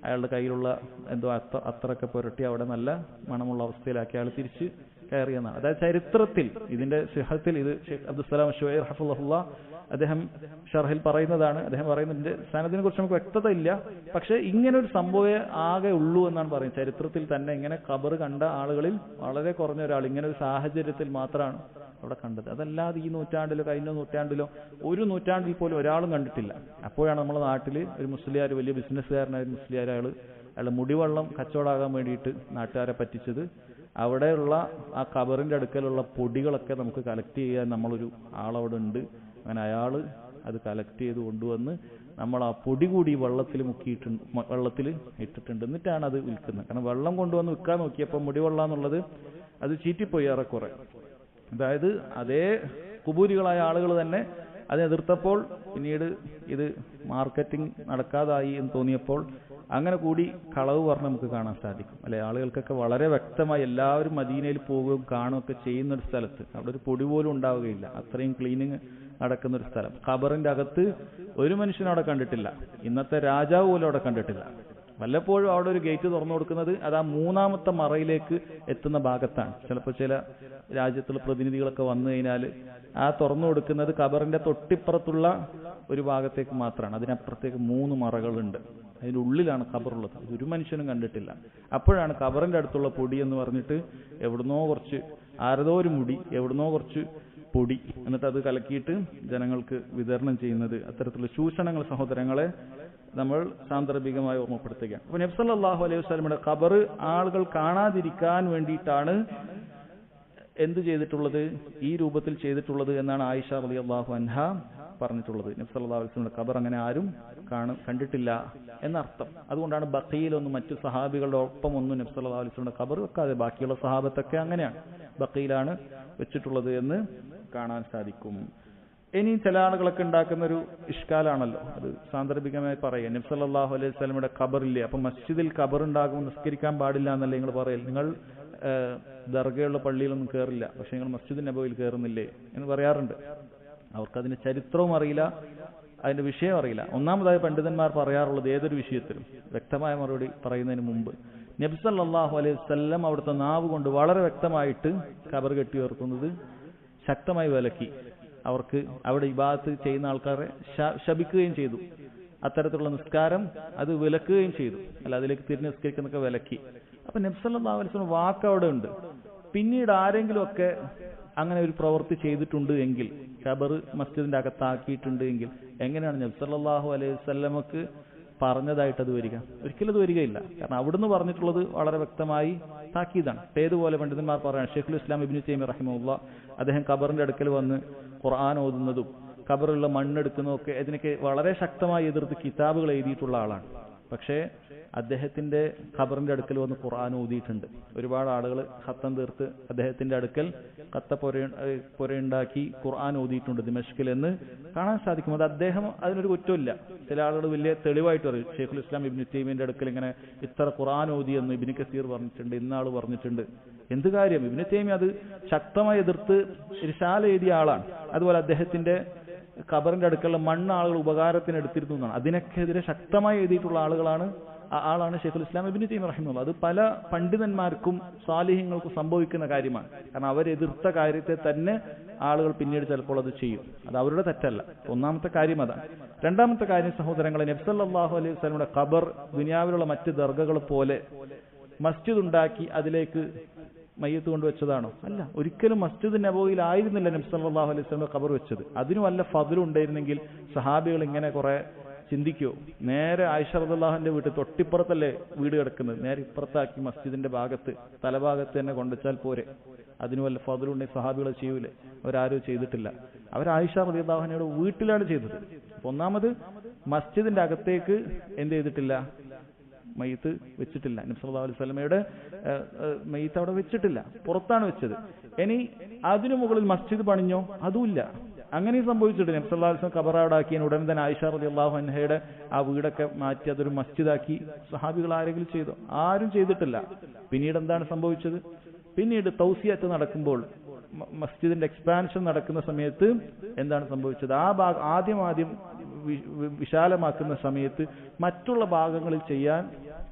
അയാളുടെ കയ്യിലുള്ള എന്തോ അത്രയൊക്കെ പുരട്ടി അവിടെ നല്ല മണമുള്ള അവസ്ഥയിലാക്കി അയാൾ തിരിച്ച് കയറിയെന്നാണ്. അതായത് ചരിത്രത്തിൽ ഇതിന്റെ സിഹത്തിൽ ഇത് ഷെയ്ഖ് അബ്ദുസ്സലാം ശുവൈർ ഹഫിളഹുല്ലാഹ് അദ്ദേഹം ഷർഹിൽ പറയുന്നതാണ്. അദ്ദേഹം പറയുന്നതിന്റെ സനദിനെ കുറിച്ച് നമുക്ക് വ്യക്തത ഇല്ല, പക്ഷെ ഇങ്ങനെ ഒരു സംഭവമേ ആകെ ഉള്ളൂ എന്നാണ് പറയുന്നത്. ചരിത്രത്തിൽ തന്നെ ഇങ്ങനെ ഖബർ കണ്ട ആളുകളിൽ വളരെ കുറഞ്ഞ ഒരാൾ ഇങ്ങനെ ഒരു സാഹചര്യത്തിൽ മാത്രമാണ് അവിടെ കണ്ടത്. അതല്ലാതെ ഈ നൂറ്റാണ്ടിലോ കഴിഞ്ഞ നൂറ്റാണ്ടിലോ ഒരു നൂറ്റാണ്ടിൽ പോലും ഒരാളും കണ്ടിട്ടില്ല. അപ്പോഴാണ് നമ്മുടെ നാട്ടിൽ ഒരു മുസ്ലിയാർ, വലിയ ബിസിനസ്സുകാരനായ ഒരു മുസ്ലിയാർ, അയാൾ മുടിവെള്ളം കച്ചവടമാകാൻ വേണ്ടിയിട്ട് നാട്ടുകാരെ പറ്റിച്ചത്. അവിടെയുള്ള ആ ഖബറിന്റെ അടുക്കലുള്ള പൊടികളൊക്കെ നമുക്ക് കളക്ട് ചെയ്യാൻ നമ്മളൊരു ആളവിടെ ഉണ്ട്. അങ്ങനെ അയാൾ അത് കളക്ട് ചെയ്ത് കൊണ്ടുവന്ന് നമ്മൾ ആ പൊടി കൂടി വെള്ളത്തിൽ ഇട്ടിട്ടുണ്ട്. എന്നിട്ടാണ് അത് വിൽക്കുന്നത്. കാരണം വെള്ളം കൊണ്ടുവന്ന് വിൽക്കാൻ നോക്കിയപ്പോൾ മുടിവെള്ളം എന്നുള്ളത് അത് ചീറ്റിപ്പോയി ഏറെക്കുറെ. അതായത് അതേ കുബൂരികളായ ആളുകൾ തന്നെ അതിനെ എതിർത്തപ്പോൾ പിന്നീട് ഇത് മാർക്കറ്റിംഗ് നടക്കാതായി എന്ന് തോന്നിയപ്പോൾ അങ്ങനെ കൂടി കളവ് പറഞ്ഞ് നമുക്ക് കാണാൻ സാധിക്കും അല്ലെ. ആളുകൾക്കൊക്കെ വളരെ വ്യക്തമായി എല്ലാവരും മദീനയിൽ പോവുകയും കാണുകയൊക്കെ ചെയ്യുന്ന ഒരു സ്ഥലത്ത് അവിടെ ഒരു പൊടി പോലും ഉണ്ടാവുകയില്ല, അത്രയും ക്ലീനിങ് നടക്കുന്ന ഒരു സ്ഥലം. ഖബറിന്റെ അകത്ത് ഒരു മനുഷ്യനും അവിടെ കണ്ടിട്ടില്ല, ഇന്നത്തെ രാജാവ് പോലും അവിടെ കണ്ടിട്ടില്ല. വല്ലപ്പോഴും അവിടെ ഒരു ഗേറ്റ് തുറന്നു കൊടുക്കുന്നത് അത് ആ 3ാമത്തെ മറയിലേക്ക് എത്തുന്ന ഭാഗത്താണ്. ചിലപ്പോൾ ചില രാജ്യത്തുള്ള പ്രതിനിധികളൊക്കെ വന്നു കഴിഞ്ഞാൽ ആ തുറന്നു കൊടുക്കുന്നത് ഖബറിന്റെ തൊട്ടിപ്പുറത്തുള്ള ഒരു ഭാഗത്തേക്ക് മാത്രമാണ്. അതിനപ്പുറത്തേക്ക് 3 മറകളുണ്ട്, അതിന്റെ ഉള്ളിലാണ് ഖബറുള്ളത്. ഒരു മനുഷ്യനും കണ്ടിട്ടില്ല. അപ്പോഴാണ് ഖബറിന്റെ അടുത്തുള്ള പൊടി എന്ന് പറഞ്ഞിട്ട് എവിടുന്നോ കുറച്ച് ആരതോ ഒരു മുടി, എവിടുന്നോ കുറച്ച് പൊടി, എന്നിട്ട് അത് കലക്കിയിട്ട് ജനങ്ങൾക്ക് വിതരണം ചെയ്യുന്നത്. അത്തരത്തിലുള്ള ചൂഷണങ്ങൾ സഹോദരങ്ങളെ നമ്മൾ സാന്ദർഭികമായി ഓർമ്മപ്പെടുത്തുകയാണ്. അപ്പൊ നബി സല്ലല്ലാഹു അലൈഹി വസല്ലമയുടെ ഖബർ ആളുകൾ കാണാതിരിക്കാൻ വേണ്ടിയിട്ടാണ് എന്ത് ചെയ്തിട്ടുള്ളത്, ഈ രൂപത്തിൽ ചെയ്തിട്ടുള്ളത് എന്നാണ് ആയിഷ റളിയല്ലാഹു അൻഹ പറഞ്ഞിട്ടുള്ളത്. നബി സല്ലല്ലാഹു അലൈഹി വസല്ലമയുടെ ഖബർ അങ്ങനെ ആരും കണ്ടിട്ടില്ല എന്നർത്ഥം. അതുകൊണ്ടാണ് ബഖീലൊന്നും മറ്റു സഹാബികളുടെ ഒപ്പം ഒന്നും നബി സല്ലല്ലാഹു അലൈഹി വസല്ലമയുടെ ഖബർ വെക്കാതെ, ബാക്കിയുള്ള സഹാബത്തൊക്കെ അങ്ങനെയാണ് ബഖീലാണ് വെച്ചിട്ടുള്ളത് എന്ന് കാണാൻ സാധിക്കും. ഇനി ചില ആളുകളൊക്കെ ഉണ്ടാക്കുന്ന ഒരു ഇഷ്കാലാണല്ലോ, അത് സാന്ദർഭികമായി പറയാം. നബി സല്ലല്ലാഹു അലൈഹി വസല്ലമയുടെ ഖബറില്ലേ, അപ്പൊ മസ്ജിദിൽ ഖബർ ഉണ്ടാകുമ്പോൾ നിസ്കരിക്കാൻ പാടില്ല എന്നല്ലേ നിങ്ങൾ പറയൽ? നിങ്ങൾ ദർഗയുള്ള പള്ളിയിലൊന്നും കയറില്ല, പക്ഷെ നിങ്ങൾ മസ്ജിദ് നബവിയിൽ കയറുന്നില്ലേ എന്ന് പറയാറുണ്ട്. അവർക്കതിന്റെ ചരിത്രവും അറിയില്ല, അതിന്റെ വിഷയം അറിയില്ല. ഒന്നാമതായി പണ്ഡിതന്മാർ പറയാറുള്ളത് ഏതൊരു വിഷയത്തിലും വ്യക്തമായ മറുപടി പറയുന്നതിന് മുമ്പ് നബി സല്ലല്ലാഹു അലൈഹി വസല്ലം അവിടുത്തെ നാവ് കൊണ്ട് വളരെ വ്യക്തമായിട്ട് ഖബർ കെട്ടി ഉയർത്തുന്നത് ശക്തമായി വിലക്കി. അവർക്ക് അവിടെ ഇബാദത്ത് ചെയ്യുന്ന ആൾക്കാരെ ശപിക്കുകയും ചെയ്തു. അത്തരത്തിലുള്ള നിസ്കാരം അത് വിലക്കുകയും ചെയ്തു. അല്ല, അതിലേക്ക് തിരിഞ്ഞ് നിസ്കരിക്കുന്നൊക്കെ വിലക്കി. അപ്പൊ നബി സല്ലല്ലാഹു അലൈഹി വസല്ലം വാക്ക് അവിടെ ഉണ്ട്. പിന്നീട് ആരെങ്കിലും ഒക്കെ അങ്ങനെ ഒരു പ്രവൃത്തി ചെയ്തിട്ടുണ്ട് എങ്കിൽ, ഖബർ മസ്ജിദിന്റെ അകത്താക്കിയിട്ടുണ്ട് എങ്കിൽ, എങ്ങനെയാണ് നബി സല്ലല്ലാഹു അലൈഹി വസല്ലമക്ക് പറഞ്ഞതായിട്ട് അത് വരിക? ഒരിക്കലും അത് വരികയില്ല. കാരണം അവിടുന്ന് പറഞ്ഞിട്ടുള്ളത് വളരെ വ്യക്തമായി താക്കീതാണ്. ഏതുപോലെ പണ്ഡിതന്മാർ പറയാൻ, ഷെയ്ഖുൽ ഇസ്ലാം ഇബ്നു തൈമിയ്യ റഹിമഹുല്ലാഹ് അദ്ദേഹം ഖബറിന്റെ അടുക്കൽ വന്ന് ഖുർആൻ ഓതുന്നതും ഖബറിലുള്ള മണ്ണെടുക്കുന്നതൊക്കെ ഇതിനൊക്കെ വളരെ ശക്തമായി എതിർത്ത് കിതാബുകൾ എഴുതിയിട്ടുള്ള ആളാണ്. പക്ഷേ അദ്ദേഹത്തിന്റെ ഖബറിന്റെ അടുക്കൽ വന്ന് ഖുർആൻ ഓതിയിട്ടുണ്ട്. ഒരുപാട് ആളുകൾ ഖത്തം തീർത്ത് അദ്ദേഹത്തിന്റെ അടുക്കൽ പുരയുണ്ടാക്കി ഖുർആൻ ഓതിയിട്ടുണ്ട് ദിമഷ്കിൽ എന്ന് കാണാൻ സാധിക്കും. അത് അദ്ദേഹം അതിനൊരു കുറ്റമില്ല. ചില ആളുകൾ വലിയ തെളിവായിട്ട് പറയും, ഷെയ്ഖുൽ ഇസ്ലാം ഇബ്നു തൈമിയ്യയുടെ അടുക്കൽ ഇങ്ങനെ ഇത്ര ഖുർആൻ ഓതിയെന്ന് ഇബ്നു കസീർ പറഞ്ഞിട്ടുണ്ട്, ഇന്നാൾ പറഞ്ഞിട്ടുണ്ട്. എന്ത് കാര്യം? ഇബ്നു തൈമിയ്യ അത് ശക്തമായി എതിർത്ത് റിസാല എഴുതിയ ആളാണ്. അതുപോലെ അദ്ദേഹത്തിന്റെ ഖബറിന്റെ അടുക്കലുള്ള മണ്ണ് ആളുകൾ ഉപകാരത്തിന് എടുത്തിരുന്നു എന്നാണ്. അതിനൊക്കെതിരെ ശക്തമായി എഴുതിയിട്ടുള്ള ആളാണ് ഷെയ്ഖുൽ ഇസ്ലാം ഇബ്നു തൈമിയ്യ റഹിമഹുല്ലാഹ്. അത് പല പണ്ഡിതന്മാർക്കും സാലിഹ്യങ്ങൾക്കും സംഭവിക്കുന്ന കാര്യമാണ്. കാരണം അവരെതിർത്ത കാര്യത്തെ തന്നെ ആളുകൾ പിന്നീട് ചിലപ്പോൾ അത് ചെയ്യും. അത് അവരുടെ തെറ്റല്ല. ഒന്നാമത്തെ കാര്യം അതാണ്. രണ്ടാമത്തെ കാര്യം സഹോദരങ്ങളെ, നബി സല്ലല്ലാഹു അലൈഹി വസല്ലമയുടെ ഖബർ ദുനിയാവിലുള്ള മറ്റ് ദർഗകൾ പോലെ മസ്ജിദ് ഉണ്ടാക്കി അതിലേക്ക് മയ്യത്ത് കൊണ്ടുവച്ചതാണോ? അല്ല, ഒരിക്കലും മസ്ജിദ് നബവിയിൽ ആയിരുന്നില്ല നബി സല്ലല്ലാഹു അലൈഹി വസല്ലം ഖബർ വെച്ചത്. അതിന് വല്ല ഫദ്ലും ഉണ്ടായിരുന്നെങ്കിൽ സഹാബികൾ ഇങ്ങനെ കുറെ ചിന്തിക്കോ? നേരെ ആയിഷ റളിയല്ലാഹുവിന്റെ വീട്ടിൽ തൊട്ടിപ്പുറത്തല്ലേ വീട് കിടക്കുന്നത്, നേരെ ഇപ്പുറത്താക്കി മസ്ജിദിന്റെ ഭാഗത്ത് തലഭാഗത്ത് തന്നെ കൊണ്ടുവച്ചാൽ പോരെ? അതിന് വല്ല ഫദ്ലുണ്ടെങ്കിൽ സഹാബികൾ ചെയ്യൂലേ? അവരാരും ചെയ്തിട്ടില്ല. അവർ ആയിഷ റളിയല്ലാഹുവിനോട് വീട്ടിലാണ് ചെയ്തത്. ഒന്നാമത് മസ്ജിദിന്റെ അകത്തേക്ക് എന്ത് ചെയ്തിട്ടില്ല? മയ്യത്ത് വെച്ചിട്ടില്ല. നബി സല്ലല്ലാഹു അലൈഹി വസല്ലമയുടെ മയ്യത്ത് അവിടെ വെച്ചിട്ടില്ല, പുറത്താണ് വെച്ചത്. ഇനി അതിനു മുകളിൽ മസ്ജിദ് പണിഞ്ഞോ? അതുമില്ല. അങ്ങനെയും സംഭവിച്ചിട്ട് നബി സല്ലല്ലാഹു അലൈഹി വസല്ലം ഖബറാടാക്കിയ ഉടൻ തന്നെ ആയിഷ റളിയല്ലാഹു അൻഹയുടെ ആ വീടൊക്കെ മാറ്റി അതൊരു മസ്ജിദാക്കി സഹാബികൾ ആരെങ്കിലും ചെയ്തോ? ആരും ചെയ്തിട്ടില്ല. പിന്നീട് എന്താണ് സംഭവിച്ചത്? പിന്നീട് തൗസിയത്ത് നടക്കുമ്പോൾ, മസ്ജിദിന്റെ എക്സ്പാൻഷൻ നടക്കുന്ന സമയത്ത് എന്താണ് സംഭവിച്ചത്? ആ ആദ്യം വിശാലമാക്കുന്ന സമയത്ത് മറ്റുള്ള ഭാഗങ്ങളിൽ ചെയ്യാൻ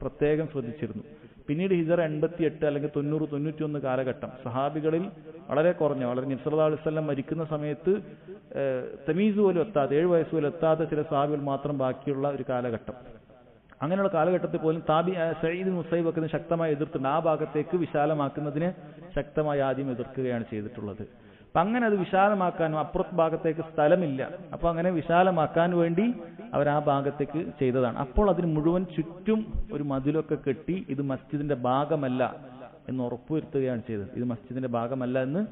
പ്രത്യേകം ശ്രദ്ധിച്ചിരുന്നു. പിന്നീട് ഹിജറ 88 അല്ലെങ്കിൽ 90, 91 കാലഘട്ടം സഹാബികളിൽ വളരെ കുറഞ്ഞ, വളരെ നബി സല്ലല്ലാഹു അലൈഹി വസല്ലം മരിക്കുന്ന സമയത്ത് തമീസ് പോലും എത്താതെ, 7 വയസ്സ് പോലും എത്താത്ത ചില സഹാബികൾ മാത്രം ബാക്കിയുള്ള ഒരു കാലഘട്ടം. അങ്ങനെയുള്ള കാലഘട്ടത്തിൽ പോലും സഈദ് മുസൈബ് ഒക്കെ ശക്തമായി എതിർത്തിട്ടുണ്ട്. ആ ഭാഗത്തേക്ക് വിശാലമാക്കുന്നതിനെ ശക്തമായി ആദ്യം എതിർക്കുകയാണ് ചെയ്തിട്ടുള്ളത്. അപ്പൊ അങ്ങനെ അത് വിശാലമാക്കാനും അപ്പുറത്ത് ഭാഗത്തേക്ക് സ്ഥലമില്ല, അപ്പൊ അങ്ങനെ വിശാലമാക്കാൻ വേണ്ടി അവർ ആ ഭാഗത്തേക്ക് ചെയ്തതാണ്. അപ്പോൾ അതിന് മുഴുവൻ ചുറ്റും ഒരു മതിലൊക്കെ കെട്ടി ഇത് മസ്ജിദിന്റെ ഭാഗമല്ല എന്ന് ഉറപ്പുവരുത്തുകയാണ് ചെയ്തത്. ഇത് മസ്ജിദിന്റെ ഭാഗമല്ല എന്ന്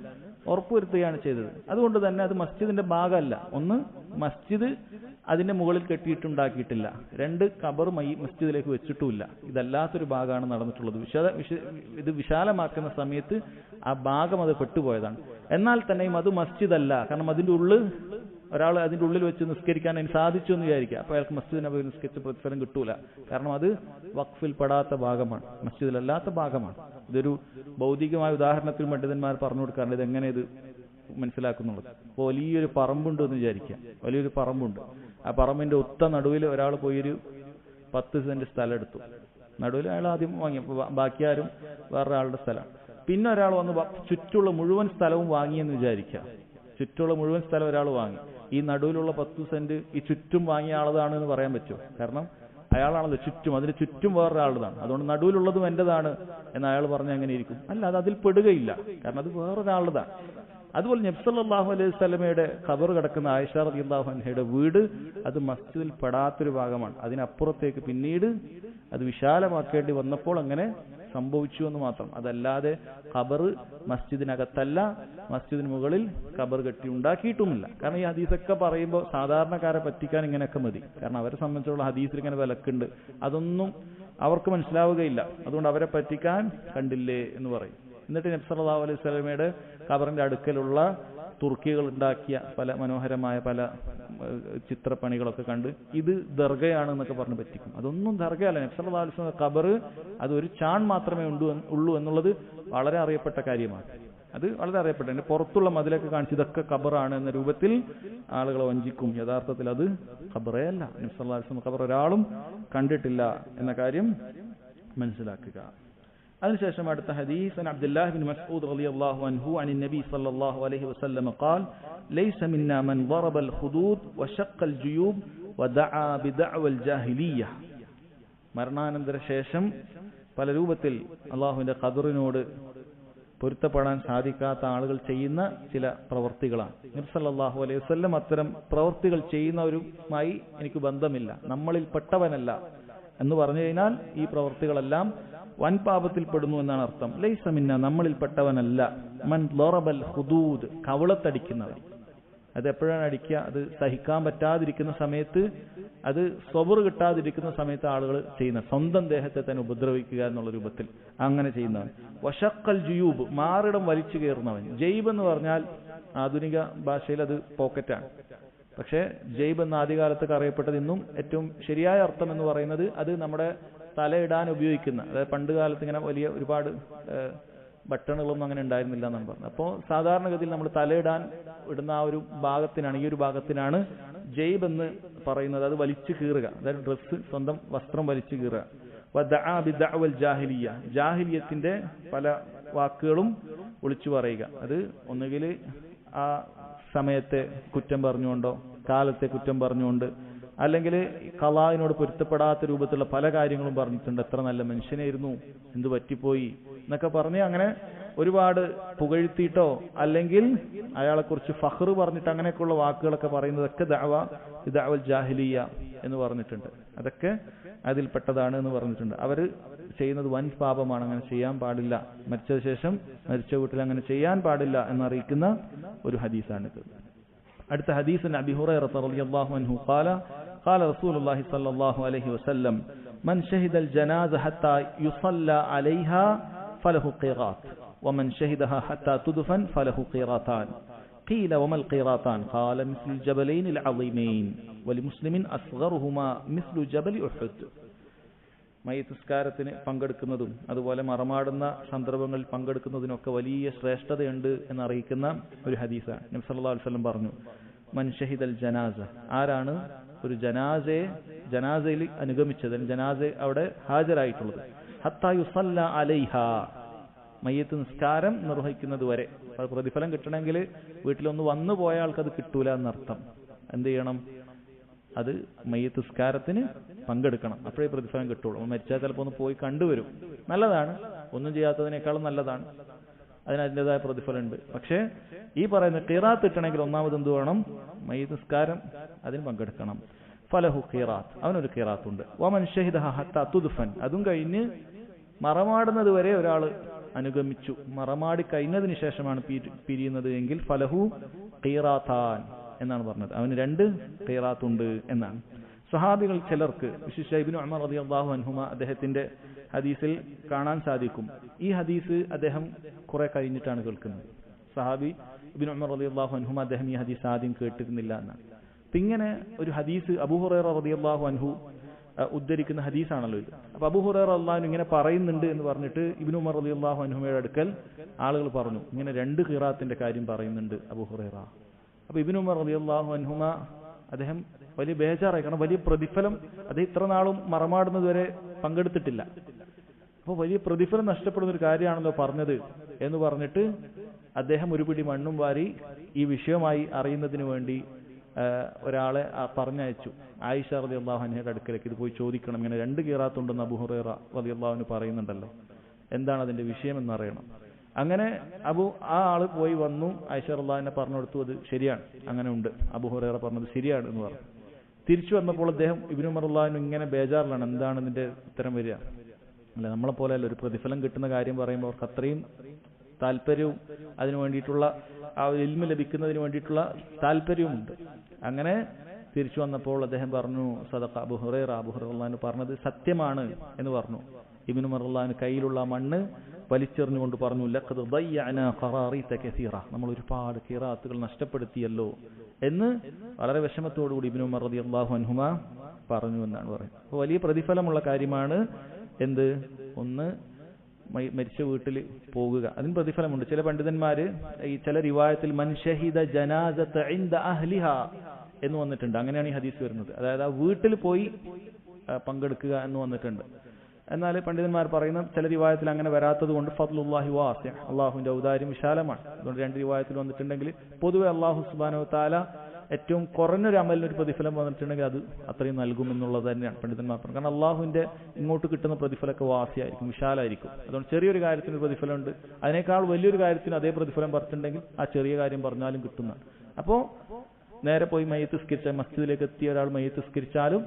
ഉറപ്പുവരുത്തുകയാണ് ചെയ്തത്. അതുകൊണ്ട് തന്നെ അത് മസ്ജിദിന്റെ ഭാഗമല്ല. ഒന്ന്, മസ്ജിദ് അതിന്റെ മുകളിൽ കെട്ടിയിട്ടുണ്ടാക്കിയിട്ടില്ല. 2, ഖബർ മസ്ജിദിലേക്ക് വെച്ചിട്ടുമില്ല. ഇതല്ലാത്തൊരു ഭാഗമാണ് നടന്നിട്ടുള്ളത്. ഇത് വിശാലമാക്കുന്ന സമയത്ത് ആ ഭാഗം അത് പെട്ടുപോയതാണ്. എന്നാൽ തന്നെയും അത് മസ്ജിദ് അല്ല. കാരണം അതിന്റെ ഒരാൾ അതിന്റെ ഉള്ളിൽ വെച്ച് നിസ്കരിക്കാൻ അതിന് സാധിച്ചു എന്ന് വിചാരിക്കുക. അപ്പൊ അയാൾക്ക് മസ്ജിദ് നബവി നിസ്കരിച്ച പ്രതിഫലം കിട്ടൂല. കാരണം അത് വഖഫിൽ പെടാത്ത ഭാഗമാണ്, മസ്ജിദിലല്ലാത്ത ഭാഗമാണ്. ഇതൊരു ഭൗതികമായ ഉദാഹരണത്തിൽ പണ്ഡിതന്മാർ പറഞ്ഞു കൊടുക്കാറുണ്ട് ഇതെങ്ങനെ ഇത് മനസ്സിലാക്കുന്നുള്ളത്. അപ്പോൾ വലിയൊരു പറമ്പുണ്ട് എന്ന് വിചാരിക്കാം. വലിയൊരു പറമ്പുണ്ട്. ആ പറമ്പിന്റെ ഒത്ത നടുവിൽ ഒരാൾ പോയൊരു 10 സെന്റ് സ്ഥലം എടുത്തു. നടുവിൽ അയാൾ ആദ്യം വാങ്ങി, ബാക്കി ആരും വേറൊരാളുടെ സ്ഥലമാണ്. പിന്നെ ഒരാൾ വന്ന് ചുറ്റുള്ള മുഴുവൻ സ്ഥലവും വാങ്ങിയെന്ന് വിചാരിക്കുക. ചുറ്റുള്ള മുഴുവൻ സ്ഥലം ഒരാൾ വാങ്ങി. ഈ നടുവിലുള്ള 10 സെന്റ് ഈ ചുറ്റും വാങ്ങിയ ആളതാണ് എന്ന് പറയാൻ പറ്റുമോ? കാരണം അയാളാണല്ലോ ചുറ്റും, അതിന് ചുറ്റും വേറൊരാളുതാണ്. അതുകൊണ്ട് നടുവിലുള്ളതും എന്റേതാണ് എന്ന് അയാൾ പറഞ്ഞാൽ എങ്ങനെ ഇരിക്കും? അല്ല, അത് അതിൽ പെടുകയില്ല. കാരണം അത് വേറൊരാളുതാണ്. അതുപോലെ നബി സല്ലല്ലാഹു അലൈഹി വസല്ലമയുടെ ഖബർ കിടക്കുന്ന ആയിഷ റളിയല്ലാഹു അൻഹയുടെ വീട് അത് മസ്ജിദിൽ പെടാത്തൊരു ഭാഗമാണ്. അതിനപ്പുറത്തേക്ക് പിന്നീട് അത് വിശാലമാക്കേണ്ടി വന്നപ്പോൾ അങ്ങനെ സംഭവിച്ചു എന്ന് മാത്രം. അതല്ലാതെ ഖബർ മസ്ജിദിനകത്തല്ല, മസ്ജിദിന് മുകളിൽ ഖബർ കെട്ടി ഉണ്ടാക്കിയിട്ടുമില്ല. കാരണം ഈ ഹദീസൊക്കെ പറയുമ്പോൾ സാധാരണക്കാരെ പറ്റിക്കാൻ ഇങ്ങനെയൊക്കെ മതി. കാരണം അവരെ സംബന്ധിച്ചുള്ള ഹദീസിൽ ഇങ്ങനെ വിലക്കുണ്ട്, അതൊന്നും അവർക്ക് മനസ്സിലാവുകയില്ല. അതുകൊണ്ട് അവരെ പറ്റിക്കാൻ കണ്ടില്ലേ എന്ന് പറയും. എന്നിട്ട് നബി സല്ലല്ലാഹു അലൈഹി വസല്ലമയുടെ ഖബറിന്റെ അടുക്കലുള്ള തുർക്കികൾ ഉണ്ടാക്കിയ പല മനോഹരമായ പല ചിത്രപ്പണികളൊക്കെ കണ്ട് ഇത് ദർഗയാണ് എന്നൊക്കെ പറഞ്ഞ് പറ്റിക്കും. അതൊന്നും ദർഗയല്ല. നബി സല്ലല്ലാഹു അലൈഹി വസല്ലം ഖബർ അത് ഒരു ചാൺ മാത്രമേ ഉള്ളൂ എന്നുള്ളത് വളരെ അറിയപ്പെട്ട കാര്യമാണ്. അത് വളരെ അറിയപ്പെട്ട, പുറത്തുള്ള മതിലൊക്കെ കാണിച്ച് ഇതൊക്കെ ഖബറാണ് എന്ന രൂപത്തിൽ ആളുകളെ വഞ്ചിക്കും. യഥാർത്ഥത്തിൽ അത് ഖബറേ അല്ല. നബി സല്ലല്ലാഹു അലൈഹി വസല്ലം ഖബർ ഒരാളും കണ്ടിട്ടില്ല എന്ന കാര്യം മനസ്സിലാക്കുക. അതിനുശേഷം അടുത്ത ഹദീസ് അബ്ദുല്ലാഹി ബിൻ മസ്ഊദ് റളിയല്ലാഹു അൻഹു അൻ നബി സല്ലല്ലാഹു അലൈഹി വസല്ലം ഖാൽ ലൈസ മിന്നാ മൻ ضرب الخدود وشق الجيوب ودعا بدعوى الجاهليه. മരണാനന്തര ശേഷം പല രൂപത്തിൽ അല്ലാഹുവിന്റെ ഖദറിനോട് പൊരുത്തപ്പെടാൻ സാധിക്കാത്ത ആളുകൾ ചെയ്യുന്ന ചില പ്രവൃത്തികളാണ്. നബി സല്ലല്ലാഹു അലൈഹി വസല്ലം അത്തരം പ്രവൃത്തികൾ ചെയ്യുന്നവരുമായി എനിക്ക് ബന്ധമില്ല, നമ്മളിൽ പെട്ടവനല്ല എന്ന് പറഞ്ഞു കഴിഞ്ഞാൽ ഈ പ്രവൃത്തികളെല്ലാം വൻ പാപത്തിൽപ്പെടുന്നു എന്നാണ് അർത്ഥം. ലൈസ മിന്ന, നമ്മളിൽപ്പെട്ടവനല്ല. മൻ ളറബൽ ഹുദൂദ്, കവളത്തടിക്കുന്നവൻ. അത് എപ്പോഴാണ് അടിക്കുക? അത് സഹിക്കാൻ പറ്റാതിരിക്കുന്ന സമയത്ത്, അത് സ്വബർ കിട്ടാതിരിക്കുന്ന സമയത്ത് ആളുകൾ ചെയ്യുന്ന, സ്വന്തം ദേഹത്തെ തന്നെ ഉപദ്രവിക്കുക എന്നുള്ള രൂപത്തിൽ അങ്ങനെ ചെയ്യുന്നവൻ. വശക്കൽ ജുയൂബ്, മാറിടം വലിച്ചു കയറുന്നവൻ. ജയ്ബ് എന്ന് പറഞ്ഞാൽ ആധുനിക ഭാഷയിൽ അത് പോക്കറ്റാണ്. പക്ഷേ ജയ്ബ് എന്ന ആദ്യകാലത്തൊക്കെ അറിയപ്പെട്ടത് ഇന്നും ഏറ്റവും ശരിയായ അർത്ഥം എന്ന് പറയുന്നത് അത് നമ്മുടെ തലയിടാൻ ഉപയോഗിക്കുന്ന, അതായത് പണ്ട് കാലത്ത് ഇങ്ങനെ വലിയ ഒരുപാട് ബട്ടണുകളൊന്നും അങ്ങനെ ഉണ്ടായിരുന്നില്ല എന്നാണ് പറഞ്ഞത്. അപ്പോൾ സാധാരണഗതിയിൽ നമ്മൾ തലയിടാൻ ഇടുന്ന ആ ഒരു ഭാഗത്തിനാണ്, ഈ ഒരു ഭാഗത്തിനാണ് ജയ്ബ് എന്ന് പറയുന്നത്. അത് വലിച്ചു കീറുക, അതായത് ഡ്രസ്സ്, സ്വന്തം വസ്ത്രം വലിച്ചു കീറുക. വദഅ ബിദഅവൽ ജാഹിലിയ്യ, ജാഹിലിയത്തിന്റെ പല വാക്കുകളും വിളിച്ചു പറയുക. അത് ഒന്നുകിൽ ആ സമയത്തെ കുറ്റം പറഞ്ഞുകൊണ്ടോ കാലത്തെ കുറ്റം പറഞ്ഞുകൊണ്ട്, അല്ലെങ്കിൽ ഖളാഇനോട് പൊരുത്തപ്പെടാത്ത രൂപത്തിലുള്ള പല കാര്യങ്ങളും പറഞ്ഞിട്ടുണ്ട്. എത്ര നല്ല മനുഷ്യനായിരുന്നു, എന്ത് പറ്റിപ്പോയി എന്നൊക്കെ പറഞ്ഞ് അങ്ങനെ ഒരുപാട് പുകഴ്ത്തിയിട്ടോ അല്ലെങ്കിൽ അയാളെക്കുറിച്ച് ഫഖ്റ് പറഞ്ഞിട്ട് അങ്ങനെയൊക്കെയുള്ള വാക്കുകളൊക്കെ പറയുന്നതൊക്കെ ദഅവൽ ജാഹിലിയ്യ എന്ന് പറഞ്ഞിട്ടുണ്ട്. അതൊക്കെ അതിൽപ്പെട്ടതാണ് എന്ന് പറഞ്ഞിട്ടുണ്ട്. അവർ ചെയ്യുന്നത് വൻ പാപമാണ്, അങ്ങനെ ചെയ്യാൻ പാടില്ല. മരിച്ച ശേഷം മരിച്ച വീട്ടിൽ അങ്ങനെ ചെയ്യാൻ പാടില്ല എന്നറിയിക്കുന്ന ഒരു ഹദീസാണിത്. അടുത്ത ഹദീസ് അബീ ഹുറൈറ റളിയല്ലാഹു അൻഹു ഖാല ഖാല റസൂലുള്ളാഹി സ്വല്ലല്ലാഹു അലൈഹി വസല്ലം മൻ ഷഹിദൽ ജനാസ ഹത്താ യുസല്ല അലൈഹാ ഫലഹു ഖിറാത്ത് വമൻ ഷഹിദഹാ ഹത്താ തുദ്ഫൻ ഫലഹു ഖിറാത്താൻ ഖീല വമൽ ഖിറാത്താൻ ഖാല മിസ്ലു ജബലൈനിൽ അളീമൈൻ വലിമുസ്ലിമിൻ അസ്ഗറുഹുമാ മിസ്ലു ജബലി ഉഹുദ്. മയ്യിത്ത് പങ്കെടുക്കുന്നതും അതുപോലെ മറമാടുന്ന സന്ദർഭങ്ങളിൽ പങ്കെടുക്കുന്നതിനൊക്കെ വലിയ ശ്രേഷ്ഠതയുണ്ട് എന്നറിയിക്കുന്ന ഒരു ഹദീസാണ്. നബി സല്ലല്ലാഹു അലൈഹി വസല്ലം പറഞ്ഞു, മൻ ഷഹിദൽ ജനാസ, ആരാണ് ഒരു ജനാസയിൽ അനുഗമിച്ചത്, ജനാസ അവിടെ ഹാജരായിട്ടുള്ളത്, ഹത്താ യുസല്ല അലൈഹാ, മയ്യിത്ത് നിസ്കാരം നിർവഹിക്കുന്നത് വരെ. പ്രതിഫലം കിട്ടണമെങ്കിൽ വീട്ടിലൊന്ന് വന്നു പോയ ആൾക്കത് കിട്ടൂല എന്നർത്ഥം. എന്ത് ചെയ്യണം? അത് മയ്യിത്ത് നിസ്കാരത്തിന് പങ്കെടുക്കണം, അപ്പോഴേ പ്രതിഫലം കിട്ടുള്ളൂ. മരിച്ചാൽ ചിലപ്പോൾ ഒന്ന് പോയി കണ്ടുവരും, നല്ലതാണ്, ഒന്നും ചെയ്യാത്തതിനേക്കാളും നല്ലതാണ്, അതിനതിൻ്റെതായ പ്രതിഫലം ഉണ്ട്. പക്ഷേ ഈ പറയുന്ന ഖിറാത്ത് കിട്ടണമെങ്കിൽ ഒന്നാമത് എന്ത് വേണം? മയ്യിത്ത് നിസ്കാരം അതിന് പങ്കെടുക്കണം. ഫലഹു ഖിറാത്ത്, അവനൊരു ഖിറാത്തുണ്ട്. വമൻ ഷഹിദഹാ ഹത്താ തുദ്ഫൻ, അതും കഴിഞ്ഞ് മറമാടുന്നത് വരെ ഒരാൾ അനുഗമിച്ചു, മറമാടി കഴിഞ്ഞതിന് ശേഷമാണ് പിരിയുന്നത് എങ്കിൽ ഫലഹു ഖിറാത്താൻ എന്നാണ് പറഞ്ഞത്, അവന് 2 ഖിറാത്തുണ്ട് എന്നാണ്. സ്വഹാബികൾ ചിലർക്ക്, വിശേഷ ഇബ്നു ഉമർ റളിയല്ലാഹു അൻഹുമ, അദ്ദേഹത്തിന്റെ ഹദീസിൽ കാണാൻ സാധിക്കും, ഈ ഹദീസ് അദ്ദേഹം കുറെ കഴിഞ്ഞിട്ടാണ് കേൾക്കുന്നത്. സഹാബി ഇബ്നു ഉമർ റളിയല്ലാഹു അൻഹുമ അദ്ദേഹം ഈ ഹദീസ് ആദ്യം കേട്ടിരുന്നില്ല എന്നാണ്. അപ്പൊ ഇങ്ങനെ ഒരു ഹദീസ് അബൂ ഹുറൈറ റളിയല്ലാഹു അൻഹു ഉദ്ധരിക്കുന്ന ഹദീസാണല്ലോ ഇത്. അപ്പൊ അബൂ ഹുറൈറ റളിയല്ലാഹു അൻഹു ഇങ്ങനെ പറയുന്നുണ്ട് എന്ന് പറഞ്ഞിട്ട് ഇബ്നു ഉമർ റളിയല്ലാഹു അൻഹുമയുടെ അടുക്കൽ ആളുകൾ പറഞ്ഞു, ഇങ്ങനെ 2 ഖിറാത്തിന്റെ കാര്യം പറയുന്നുണ്ട് അബൂ ഹുറൈറ. അപ്പൊ ഇബ്നു ഉമർ റളിയല്ലാഹു അൻഹുമ അദ്ദേഹം വലിയ ബേജാറായി, കാരണം വലിയ പ്രതിഫലം, അത് ഇത്ര നാളും മറമാടുന്നത് വരെ പങ്കെടുത്തിട്ടില്ല, അപ്പോൾ വലിയ പ്രതിഫലം നഷ്ടപ്പെടുന്ന ഒരു കാര്യമാണല്ലോ പറഞ്ഞത് എന്ന് പറഞ്ഞിട്ട് അദ്ദേഹം ഒരു പിടി മണ്ണും വാരി ഈ വിഷയമായി അറിയുന്നതിന് വേണ്ടി ഒരാളെ പറഞ്ഞയച്ചു. ആയിഷ റളിയല്ലാഹു അൻഹയുടെ അടുക്കലേക്ക് ഇത് പോയി ചോദിക്കണം, ഇങ്ങനെ 2 ഖിറാത്തുണ്ടെന്ന് അബൂ ഹുറൈറ റളിയല്ലാഹു അൻഹു പറയുന്നുണ്ടല്ലോ, എന്താണ് അതിന്റെ വിഷയം എന്നറിയണം. അങ്ങനെ ആ ആള് പോയി വന്നു, ആയിഷ റളിയല്ലാഹു അൻഹ പറഞ്ഞു കൊടുത്തു, അത് ശരിയാണ്, അങ്ങനെ ഉണ്ട്, അബൂ ഹുറൈറ പറഞ്ഞത് ശരിയാണ് എന്ന് പറഞ്ഞു. തിരിച്ചു വന്നപ്പോൾ അദ്ദേഹം ഇബ്നു ഉമർ റളിയല്ലാഹു അൻഹു ഇങ്ങനെ ബേജാറിലാണ്, എന്താണ് ഇതിന്റെ ഉത്തരം വരിക. അല്ല, നമ്മളെപ്പോലെയല്ല, ഒരു പ്രതിഫലം കിട്ടുന്ന കാര്യം പറയുമ്പോൾ അവർക്ക് അത്രയും താല്പര്യവും അതിനു വേണ്ടിയിട്ടുള്ള ആ ഇൽമ ലഭിക്കുന്നതിന് വേണ്ടിയിട്ടുള്ള താല്പര്യവുമുണ്ട്. അങ്ങനെ തിരിച്ചു വന്നപ്പോൾ അദ്ദേഹം പറഞ്ഞു, സദഖ അബൂ ഹുറൈറ പറഞ്ഞത് സത്യമാണ് എന്ന് പറഞ്ഞു. ഇബ്നു ഉമർ റളിയല്ലാഹു കയ്യിലുള്ള മണ്ണ് വലിച്ചെറിഞ്ഞുകൊണ്ട് പറഞ്ഞു, ലഖദ് ദയ്യഅനാ ഖറാറീത കസീറ, നമ്മൾ ഒരുപാട് ഖിറാത്തുകൾ നഷ്ടപ്പെടുത്തിയല്ലോ എന്ന് വളരെ വിഷമത്തോടുകൂടി ഇബ്നു ഉമർ റളിയല്ലാഹു അൻഹുമാ പറഞ്ഞു എന്നാണ് പറയുന്നത്. അപ്പോൾ വലിയ പ്രതിഫലമുള്ള കാര്യമാണ് എന്ത്? ഒന്ന്, മരിച്ച വീട്ടിൽ പോകുക, അതിന് പ്രതിഫലമുണ്ട്. ചില പണ്ഡിതന്മാര് ഈ ചില റിവായത്തിൽ മൻ ഷഹിദ ജനാസത ഇൻദ അഹ്ലിഹാ എന്ന് വന്നിട്ടുണ്ട്. അങ്ങനെയാണ് ഈ ഹദീസ് വരുന്നത്. അതായത് ആ വീട്ടിൽ പോയി പങ്കെടുക്കുക എന്ന് വന്നിട്ടുണ്ട്. എന്നാൽ പണ്ഡിതന്മാർ പറയുന്ന ചില റിവായത്തിൽ അങ്ങനെ വരാത്തത് കൊണ്ട് ഫദ്ലുല്ലാഹി വാസിഅ, അള്ളാഹുവിന്റെ ഔദാര്യം വിശാലമാണ്. അതുകൊണ്ട് രണ്ട് റിവായത്തിൽ വന്നിട്ടുണ്ടെങ്കിൽ പൊതുവെ അള്ളാഹു സുബ്ഹാനഹു വ തആല ഏറ്റവും കുറഞ്ഞൊരു അമലിനൊരു പ്രതിഫലം വന്നിട്ടുണ്ടെങ്കിൽ അത് അത്രയും നൽകും എന്നുള്ളത് തന്നെയാണ് പണ്ഡിതന്മാർ പറഞ്ഞത്. കാരണം അള്ളാഹുവിന്റെ ഇങ്ങോട്ട് കിട്ടുന്ന പ്രതിഫലമൊക്കെ വാസിയായിരിക്കും, വിശാലായിരിക്കും. അതുകൊണ്ട് ചെറിയൊരു കാര്യത്തിന് പ്രതിഫലമുണ്ട്, അതിനേക്കാൾ വലിയൊരു കാര്യത്തിന് അതേ പ്രതിഫലം പറഞ്ഞിട്ടുണ്ടെങ്കിൽ ആ ചെറിയ കാര്യം പറഞ്ഞാലും കിട്ടുന്നതാണ്. അപ്പോൾ നേരെ പോയി മയ്യത്ത് നിസ്കരിച്ച മസ്ജിദിലേക്ക് എത്തിയ ഒരാൾ മയ്യത്ത് നിസ്കരിച്ചാലും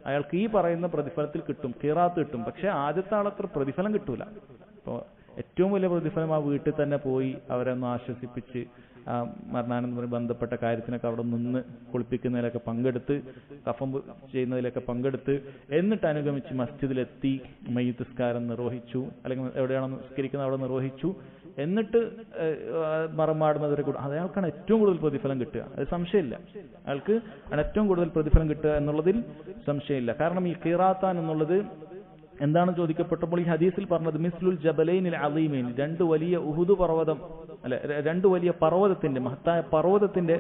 അയാൾക്ക് ഈ പറയുന്ന പ്രതിഫലത്തിൽ കിട്ടും, ഖിറാത്ത് കിട്ടും. പക്ഷെ ആദ്യത്തെ ആളത്ര പ്രതിഫലം കിട്ടൂല. അപ്പോൾ ഏറ്റവും വലിയ പ്രതിഫലം ആ വീട്ടിൽ തന്നെ പോയി അവരെ ഒന്ന് ആശ്വസിപ്പിച്ച് ആ മരണാനന്തരം ബന്ധപ്പെട്ട കാര്യത്തിനൊക്കെ അവിടെ നിന്ന് കുളിപ്പിക്കുന്നതിലൊക്കെ പങ്കെടുത്ത്, കഫം ചെയ്യുന്നതിലൊക്കെ പങ്കെടുത്ത്, എന്നിട്ട് അനുഗമിച്ച് മസ്ജിദിലെത്തി മയ്യിത്ത് നിസ്കാരം നിർവഹിച്ചു, അല്ലെങ്കിൽ എവിടെയാണോ നിസ്കരിക്കുന്നത് അവിടെ നിർവഹിച്ചു, എന്നിട്ട് മറമാടുന്നവരെ കൂടെ അയാൾക്കാണ് ഏറ്റവും കൂടുതൽ പ്രതിഫലം കിട്ടുക. അത് സംശയമില്ല, അയാൾക്ക് ആണ് ഏറ്റവും കൂടുതൽ പ്രതിഫലം കിട്ടുക എന്നുള്ളതിൽ സംശയമില്ല. കാരണം ഈ ഖിറാത്താൻ എന്നുള്ളത് എന്താണ് ചോദിക്കപ്പെട്ടപ്പോൾ ഈ ഹദീസിൽ പറഞ്ഞത് മിസ്ലുൽ ജബലൈനിൽ അളീമൈൻ, രണ്ട് വലിയ ഉഹുദ് പർവ്വതം, അല്ലെ, രണ്ട് വലിയ പർവ്വതത്തിന്റെ, മഹത്തായ പർവ്വതത്തിന്റെ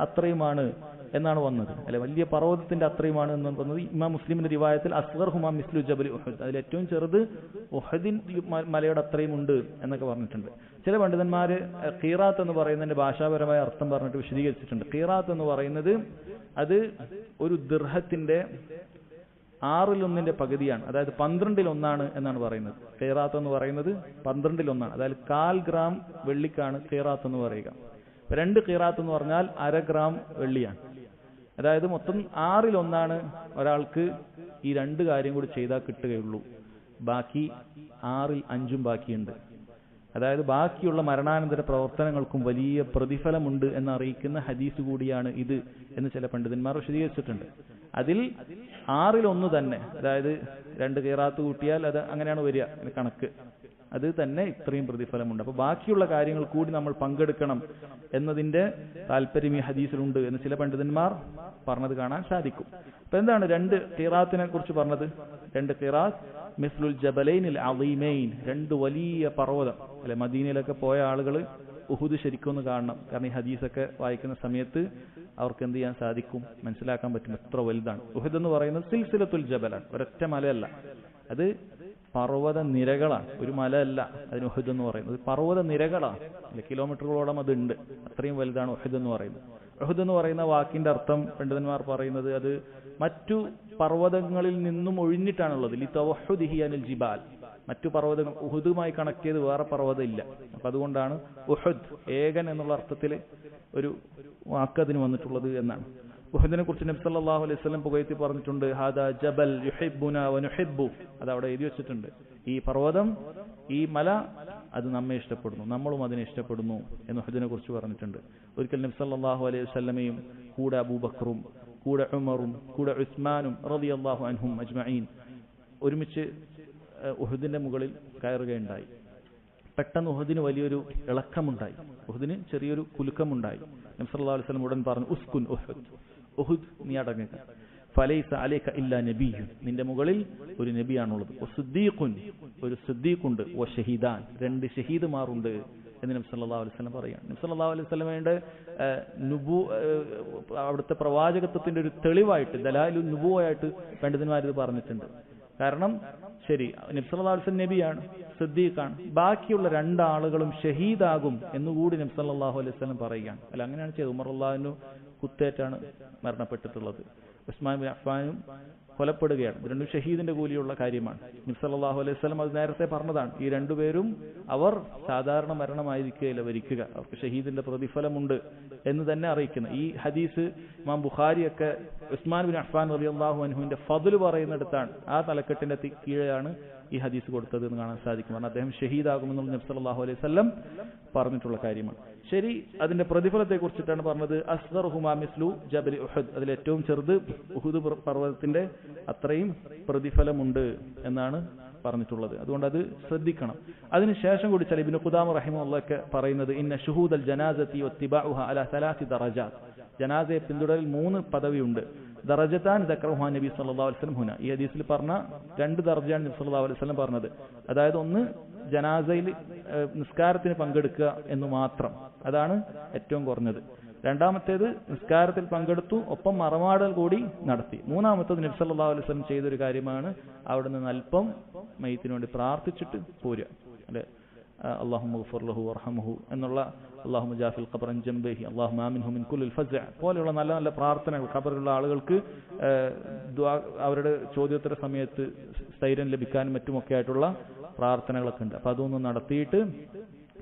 അത്രയുമാണ് എന്നാണ് വന്നത്, അല്ലെ, വലിയ പർവ്വതത്തിന്റെ അത്രയുമാണ് എന്ന് പറഞ്ഞത്. ഇമാം മുസ്ലിമിന്റെ റിവായത്തിൽ അസ്ഗർ ഹുമാ മിസ്ലു ജബൽ ഉഹദ്, അതിൽ ഏറ്റവും ചെറുത് ഉഹദിൻ മലയുടെ അത്രയും ഉണ്ട് എന്നൊക്കെ പറഞ്ഞിട്ടുണ്ട്. ചില പണ്ഡിതന്മാര് ഖീറാത്ത് എന്ന് പറയുന്നതിന്റെ ഭാഷാപരമായ അർത്ഥം പറഞ്ഞിട്ട് വിശദീകരിച്ചിട്ടുണ്ട്. ഖീറാത്ത് എന്ന് പറയുന്നത് അത് ഒരു ദിർഹത്തിന്റെ 1/6 പകുതിയാണ്, അതായത് 12/1 എന്നാണ് പറയുന്നത്. ഖീറാത്ത് എന്ന് പറയുന്നത് 12/1, അതായത് 1/4 ഗ്രാം വെള്ളിക്കാണ് ഖീറാത്ത് എന്ന് പറയുക. 2 ഖീറാത്ത് എന്ന് പറഞ്ഞാൽ 1/2 ഗ്രാം വെള്ളിയാണ്. അതായത് മൊത്തം 1/6 ഒരാൾക്ക് ഈ 2 കാര്യം കൂടി ചെയ്താൽ കിട്ടുകയുള്ളൂ. ബാക്കി 5 ബാക്കിയുണ്ട്. അതായത് ബാക്കിയുള്ള മരണാനന്തര പ്രവർത്തനങ്ങൾക്കും വലിയ പ്രതിഫലമുണ്ട് എന്നറിയിക്കുന്ന ഹദീസ് കൂടിയാണ് ഇത് എന്ന് ചില പണ്ഡിതന്മാർ വിശദീകരിച്ചിട്ടുണ്ട്. അതിൽ 1/6 തന്നെ, അതായത് 2 ഖിറാത്ത് കൂട്ടിയാൽ അത് അങ്ങനെയാണ് വരിക കണക്ക്, അത് തന്നെ ഇത്രയും പ്രതിഫലമുണ്ട്. അപ്പൊ ബാക്കിയുള്ള കാര്യങ്ങൾ കൂടി നമ്മൾ പങ്കെടുക്കണം എന്നതിന്റെ താല്പര്യം ഈ ഹദീസിലുണ്ട് എന്ന് ചില പണ്ഡിതന്മാർ പറഞ്ഞത് കാണാൻ സാധിക്കും. അപ്പൊ എന്താണ് 2 ഖിറാത്തിനെ കുറിച്ച് പറഞ്ഞത്? 2 ഖിറാത്ത് മിസ്ലുൽ ജബലൈനിൽ അളീമൈൻ, 2 വലിയ പർവ്വതം, അല്ലെ. മദീനയിലൊക്കെ പോയ ആളുകൾ ഉഹുദ് ശരിക്കും ഒന്ന് കാണണം. കാരണം ഈ ഹദീസൊക്കെ വായിക്കുന്ന സമയത്ത് അവർക്ക് എന്ത് ചെയ്യാൻ സാധിക്കും, മനസ്സിലാക്കാൻ പറ്റും എത്ര വലുതാണ്. ഉഹുദ് എന്ന് പറയുന്നത് സിൽസിലത്തുൽ ജബലാണ്, ഒരൊറ്റ മലയല്ല, അത് പർവ്വത നിരകളാണ്, ഒരു മല അല്ല. അതിന് ഉഹുദ് എന്ന് പറയുന്നത് പർവ്വത നിരകളാണ്, അല്ലെ, കിലോമീറ്ററുകളോളം അതുണ്ട്. അത്രയും വലുതാണ് ഉഹുദ് എന്ന് പറയുന്നത്. ഉഹുദ് എന്ന് പറയുന്ന വാക്കിന്റെ അർത്ഥം പണ്ഡിതന്മാർ പറയുന്നത് അത് മറ്റു പർവ്വതങ്ങളിൽ നിന്നും ഒഴിഞ്ഞിട്ടാണുള്ളത്. ലിതവഹുദിഹി അനിൽ ജിബാൽ, മറ്റു പർവ്വതങ്ങൾ ഉഹുദുമായി കണക്ട് ചെയ്ത് വേറെ പർവ്വതം ഇല്ല. അപ്പൊ അതുകൊണ്ടാണ് ഉഹുദ് ഏകൻ എന്നുള്ള അർത്ഥത്തിൽ ഒരു വാക്കതിന് വന്നിട്ടുള്ളത് എന്നാണ്. ഉഹുദിനെ കുറിച്ച് നബി സല്ലല്ലാഹു അലൈഹി വസല്ലം പുകഴ്ത്തി പറഞ്ഞിട്ടുണ്ട്, ഹാദാ ജബൽ യുഹിബ്ബുനാ വനുഹിബ്ബു, അത് അവിടെ എഴുതി വെച്ചിട്ടുണ്ട്. ഈ പർവ്വതം, ഈ മല, അത് നമ്മെ ഇഷ്ടപ്പെടുന്നു, നമ്മളും അതിനെ ഇഷ്ടപ്പെടുന്നു എന്ന് ഉഹുദിനെ കുറിച്ച് പറഞ്ഞിട്ടുണ്ട്. ഒരിക്കൽ നബി സല്ലല്ലാഹു അലൈഹി വസല്ലമയും കൂടെ അബൂബക്കറും കൂടെ ഉമറും കൂടെ ഉസ്മാനും റളിയല്ലാഹു അൻഹും അജ്മഈൻ ഒരുമിച്ച് ഉഹുദിന്റെ മുകളിൽ കയറുകയുണ്ടായി. പെട്ടെന്ന് ഉഹുദിന് വലിയൊരു ഇളക്കമുണ്ടായി, ഉഹുദിന് ചെറിയൊരു കുലുക്കമുണ്ടായി. നബി സല്ലല്ലാഹു അലൈഹി വസല്ലം ഉടൻ പറഞ്ഞു, ഉസ്കുൻ ഉഹുദ്, ഉഹുദ് നീ അടങ്ങുക. ഫലൈസ അലൈക ഇല്ലാ നബിയ്യുൻ, നിന്റെ മുകളിൽ ഒരു നബിയാണുള്ളത്. വസിദ്ദീഖുൻ, ഒരു സിദ്ദീഖുണ്ട്. വശഹീദാൻ, 2 ഷഹീദുമാരുണ്ട് എന്ന് നബി സല്ലല്ലാഹു അലൈഹി വസല്ലം പറയുകയാണ്. നബി സല്ലല്ലാഹു അലൈഹി വസല്ലമയുടെ അവിടുത്തെ പ്രവാചകത്വത്തിന്റെ ഒരു തെളിവായിട്ട്, ദലാലുൻ നുബുവയായിട്ട് പണ്ഡിതന്മാർ ഇത് പറഞ്ഞിട്ടുണ്ട്. കാരണം ശരി, നബി സല്ലല്ലാഹു അലൈഹി വസല്ലം നബിയാണ്, സിദ്ദീഖാണ്, ബാക്കിയുള്ള 2 ആളുകളും ഷഹീദാകും എന്നുകൂടി നബി സല്ലല്ലാഹു അലൈഹി വസല്ലം പറയുകയാണ്. അല്ല, അങ്ങനെയാണ് ചെയ്തത്. ഉമർ റളിയല്ലാഹു അൻഹു കുത്തേറ്റാണ് മരണപ്പെട്ടിട്ടുള്ളത്. ഉസ്മാൻ ബിൻ അഫ്ഫാനും കൊലപ്പെടുകയാണ്. ഇത് രണ്ടും ഷഹീദിന്റെ കൂലിയുള്ള കാര്യമാണ്. നബി സല്ലല്ലാഹു അലൈഹി വസല്ലം അത് നേരത്തെ പറഞ്ഞതാണ്. ഈ രണ്ടുപേരും അവർ സാധാരണ മരണമായിരിക്കുകയില്ല വരിക്കുക, അവർക്ക് ഷഹീദിന്റെ പ്രതിഫലമുണ്ട് എന്ന് തന്നെ അറിയിക്കുന്നു. ഈ ഹദീസ് ഇമാം ബുഖാരിയൊക്കെ ഉസ്മാൻ ബിൻ അഫ്ഫാൻ റളിയല്ലാഹു അൻഹുവിന്റെ ഫദ്ൽ പറയുന്നിടത്താണ്, ആ തലക്കെട്ടിന്റെ കീഴെയാണ് ഈ ഹദീസ് കൊടുത്തത് എന്ന് കാണാൻ സാധിക്കും. കാരണം അദ്ദേഹം ഷഹീദാകുമെന്നുള്ള നബി സല്ലല്ലാഹു അലൈഹി വസല്ലം പറഞ്ഞിട്ടുള്ള കാര്യമാണ്. ശരി, അതിന്റെ പ്രതിഫലത്തെ കുറിച്ചിട്ടാണ് പറഞ്ഞത്. അസ്ഗറുഹുമാ മിസ്ലു ജബൽ ഉഹദ്, അതിൽ ഏറ്റവും ചെറുത് ഉഹുദ് പർവ്വതത്തിന്റെ അത്രയും പ്രതിഫലമുണ്ട് എന്നാണ് പറഞ്ഞിട്ടുള്ളത്. അതുകൊണ്ട് അത് ശ്രദ്ധിക്കണം. അതിനുശേഷം കൂടി ചില ഇബ്നു ഖുദാമ റഹിമഹുള്ളാഹ് പറയുന്നത് ഇന്ന ഷുഹൂദൽ ജനാസത്തി വത്തിബാഉഹ അലാ സലാസി ദറജാത്ത്, ജനാസയെ പിന്തുടരൽ 3 പദവിയുണ്ട്. ദറജത്താൻ ദക്റഹുഹാ നബി സല്ലല്ലാഹു അലൈഹി വസല്ലം ഹുന, ഈ ഹദീസിൽ പറഞ്ഞ 2 ദർജയാണ് നബി സല്ലല്ലാഹു അലൈഹി വസല്ലം പറഞ്ഞത്. അതായത് ഒന്ന് ജനാസയിൽ നിസ്കാരത്തിന് പങ്കെടുക്കുക എന്ന് മാത്രം, അതാണ് ഏറ്റവും കുറഞ്ഞത്. രണ്ടാമത്തേത് നിസ്കാരത്തിൽ പങ്കെടുത്തു, ഒപ്പം മറമാടൽ കൂടി നടത്തി. മൂന്നാമത്തേത് നബി സല്ലല്ലാഹു അലൈഹി വസല്ലം ചെയ്തൊരു കാര്യമാണ് അവിടെ നിന്ന് അല്പം മയ്യിത്തിന് വേണ്ടി പ്രാർത്ഥിച്ചിട്ട് പോരുക. അല്ലെ, അല്ലാഹുമ്മ ഗ്ഫിർ ലഹു വർഹംഹു എന്നുള്ള അല്ലാഹുമ്മ ജാഫിൽ ഖബറൻ ജംബഹി അല്ലാഹുമ്മ ആമിൻഹു മിൻ കുല്ലിൽ ഫസ്അ പോലെയുള്ള നല്ല നല്ല പ്രാർത്ഥനകൾ ഖബറിലുള്ള ആളുകൾക്ക് അവരുടെ ചോദ്യോത്തര സമയത്ത് സ്ഥൈര്യം ലഭിക്കാനും മറ്റുമൊക്കെ ആയിട്ടുള്ള പ്രാർത്ഥനകളൊക്കെ ഉണ്ട്. അപ്പൊ അതൊന്നും നടത്തിയിട്ട്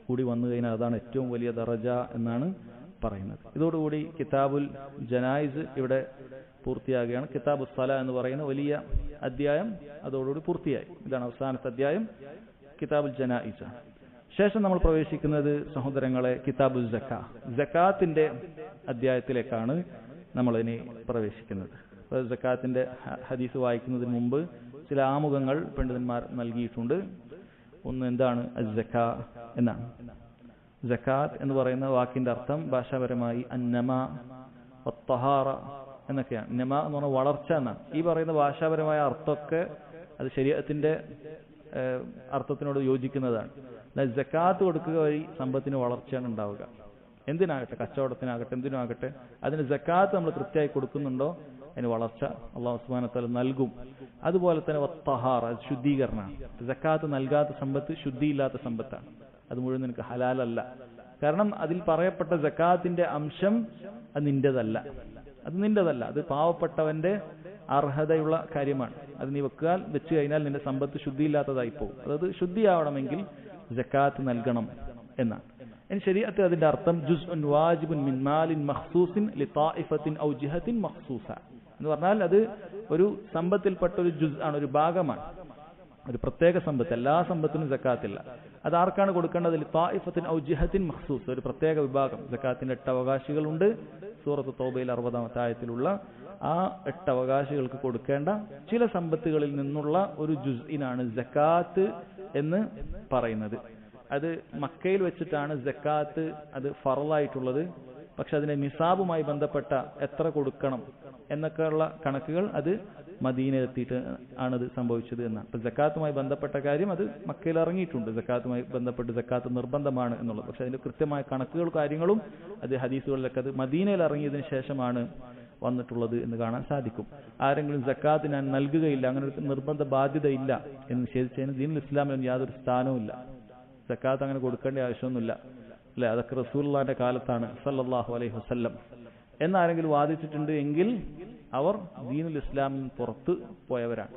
കൂടി വന്നു കഴിഞ്ഞാൽ അതാണ് ഏറ്റവും വലിയ ദറജ എന്നാണ് പറയുന്നത്. ഇതോടുകൂടി കിതാബുൽ ജനായിസ് ഇവിടെ പൂർത്തിയാകുകയാണ്. കിതാബു സല എന്ന് പറയുന്ന വലിയ അധ്യായം അതോടുകൂടി പൂർത്തിയായി. ഇതാണ് അവസാനത്തെ അധ്യായം, കിതാബുൽ ജനായിസ്. ശേഷം നമ്മൾ പ്രവേശിക്കുന്നത് സഹോദരങ്ങളെ കിതാബുൽ സക്കാ, സക്കാത്തിന്റെ അധ്യായത്തിലേക്കാണ് നമ്മൾ ഇനി പ്രവേശിക്കുന്നത്. സക്കാത്തിന്റെ ഹദീസ് വായിക്കുന്നതിന് മുമ്പ് ചില ആമുഖങ്ങൾ പണ്ഡിതന്മാർ നൽകിയിട്ടുണ്ട്. ഒന്ന് എന്താണ് അസ്സക്കാ എന്നാണ്. സക്കാത്ത് എന്ന് പറയുന്ന വാക്കിന്റെ അർത്ഥം ഭാഷാപരമായി അന്നമാ വത്തഹാറ എന്നൊക്കെയാണ്. നമ എന്ന് പറഞ്ഞാൽ വളർച്ച എന്നാണ്. ഈ പറയുന്ന ഭാഷാപരമായ അർത്ഥമൊക്കെ അത് ശരീഅത്തിന്റെ അർത്ഥത്തിനോട് യോജിക്കുന്നതാണ്. സക്കാത്ത് കൊടുക്കുക വഴി സമ്പത്തിന് വളർച്ചയാണ് ഉണ്ടാവുക. എന്തിനാകട്ടെ, കച്ചവടത്തിനാകട്ടെ, എന്തിനാകട്ടെ, അതിന് സക്കാത്ത് നമ്മൾ കൃത്യമായി കൊടുക്കുന്നുണ്ടോ അതിന് വളർച്ച അല്ലാഹു സുബ്ഹാനഹു വ തആല നൽകും. അതുപോലെ തന്നെ വത്തഹാറ, ശുദ്ധീകരണമാണ്. സക്കാത്ത് നൽകാത്ത സമ്പത്ത് ശുദ്ധിയില്ലാത്ത സമ്പത്താണ്, അത് മുഴുവൻ നിനക്ക് ഹലാലല്ല. കാരണം അതിൽ പറയപ്പെട്ട സക്കാത്തിന്റെ അംശം അത് നിന്റേതല്ല, അത് പാവപ്പെട്ടവന്റെ അർഹതയുള്ള കാര്യമാണ്. അത് നീ വെച്ച് കഴിഞ്ഞാൽ നിന്റെ സമ്പത്ത് ശുദ്ധിയില്ലാത്തതായി പോകും. അതായത് ശുദ്ധിയാവണമെങ്കിൽ സക്കാത്ത് നൽകണം എന്നാണ്. ഇനി ശരീഅത്ത് അതിന്റെ അർത്ഥം ജുസ്ഉൻ വാജിബുൻ മിൻ മാലിൻ മഖ്സൂസിൻ ലിതാഇഫത്തിൻ ഔ ജിഹത്തിൻ മഖ്സൂസ എന്ന് പറഞ്ഞാൽ അത് ഒരു സമ്പത്തിൽപ്പെട്ട ഒരു ജുസ് ആണ്, ഒരു ഭാഗമാണ്, ഒരു പ്രത്യേക സമ്പത്ത്. എല്ലാ സമ്പത്തിനും സക്കാത്തില്ല. അത് ആർക്കാണ് കൊടുക്കേണ്ടത്? ലിതാഇഫത്തിൻ ഔ ജിഹത്തിൻ മഖ്സൂസ, ഒരു പ്രത്യേക വിഭാഗം. സക്കാത്തിന്റെ 8 അവകാശികളുണ്ട്. സൂറത്ത് തൗബയിൽ 60-ാമത്തെ ആയത്തിലുള്ള ആ 8 അവകാശികൾക്ക് കൊടുക്കേണ്ട ചില സമ്പത്തുകളിൽ നിന്നുള്ള ഒരു ജുസ്ഇനാണ് സക്കാത്ത് എന്ന് പറയുന്നത്. അത് മക്കയിൽ വെച്ചിട്ടാണ് സക്കാത്ത് അത് ഫറളായിട്ടുള്ളത്. പക്ഷെ അതിന്റെ നിസാബുമായി ബന്ധപ്പെട്ട എത്ര കൊടുക്കണം എന്നൊക്കെയുള്ള കണക്കുകൾ അത് മദീനയിലെത്തിയിട്ട് ആണത് സംഭവിച്ചത് എന്നാണ്. അപ്പൊ സക്കാത്തുമായി ബന്ധപ്പെട്ട കാര്യം അത് മക്കയിൽ ഇറങ്ങിയിട്ടുണ്ട്. സക്കാത്തുമായി ബന്ധപ്പെട്ട് സക്കാത്ത് നിർബന്ധമാണ് എന്നുള്ളത്. പക്ഷെ അതിന്റെ കൃത്യമായ കണക്കുകളും കാര്യങ്ങളും അത് ഹദീസുകളിലൊക്കെ അത് മദീനയിൽ ഇറങ്ങിയതിനു ശേഷമാണ് വന്നിട്ടുള്ളത് എന്ന് കാണാൻ സാധിക്കും. ആരെങ്കിലും സക്കാത്ത് ഞാൻ നൽകുകയില്ല, അങ്ങനെ ഒരു നിർബന്ധ ബാധ്യത ഇല്ല എന്ന് നിഷേധിച്ചതിന് ദീനുൽ ഇസ്ലാമിൽ യാതൊരു സ്ഥാനവും ഇല്ല. സക്കാത്ത് അങ്ങനെ കൊടുക്കേണ്ട ആവശ്യമൊന്നുമില്ല, അല്ലെ? അതൊക്കെ റസൂലുള്ളാഹിന്റെ കാലത്താണ് സല്ലല്ലാഹു അലൈഹി വസല്ലം എന്നാരെങ്കിലും വാദിച്ചിട്ടുണ്ട് എങ്കിൽ അവർ ദീനുൽ ഇസ്ലാമിൽ പുറത്ത് പോയവരാണ്.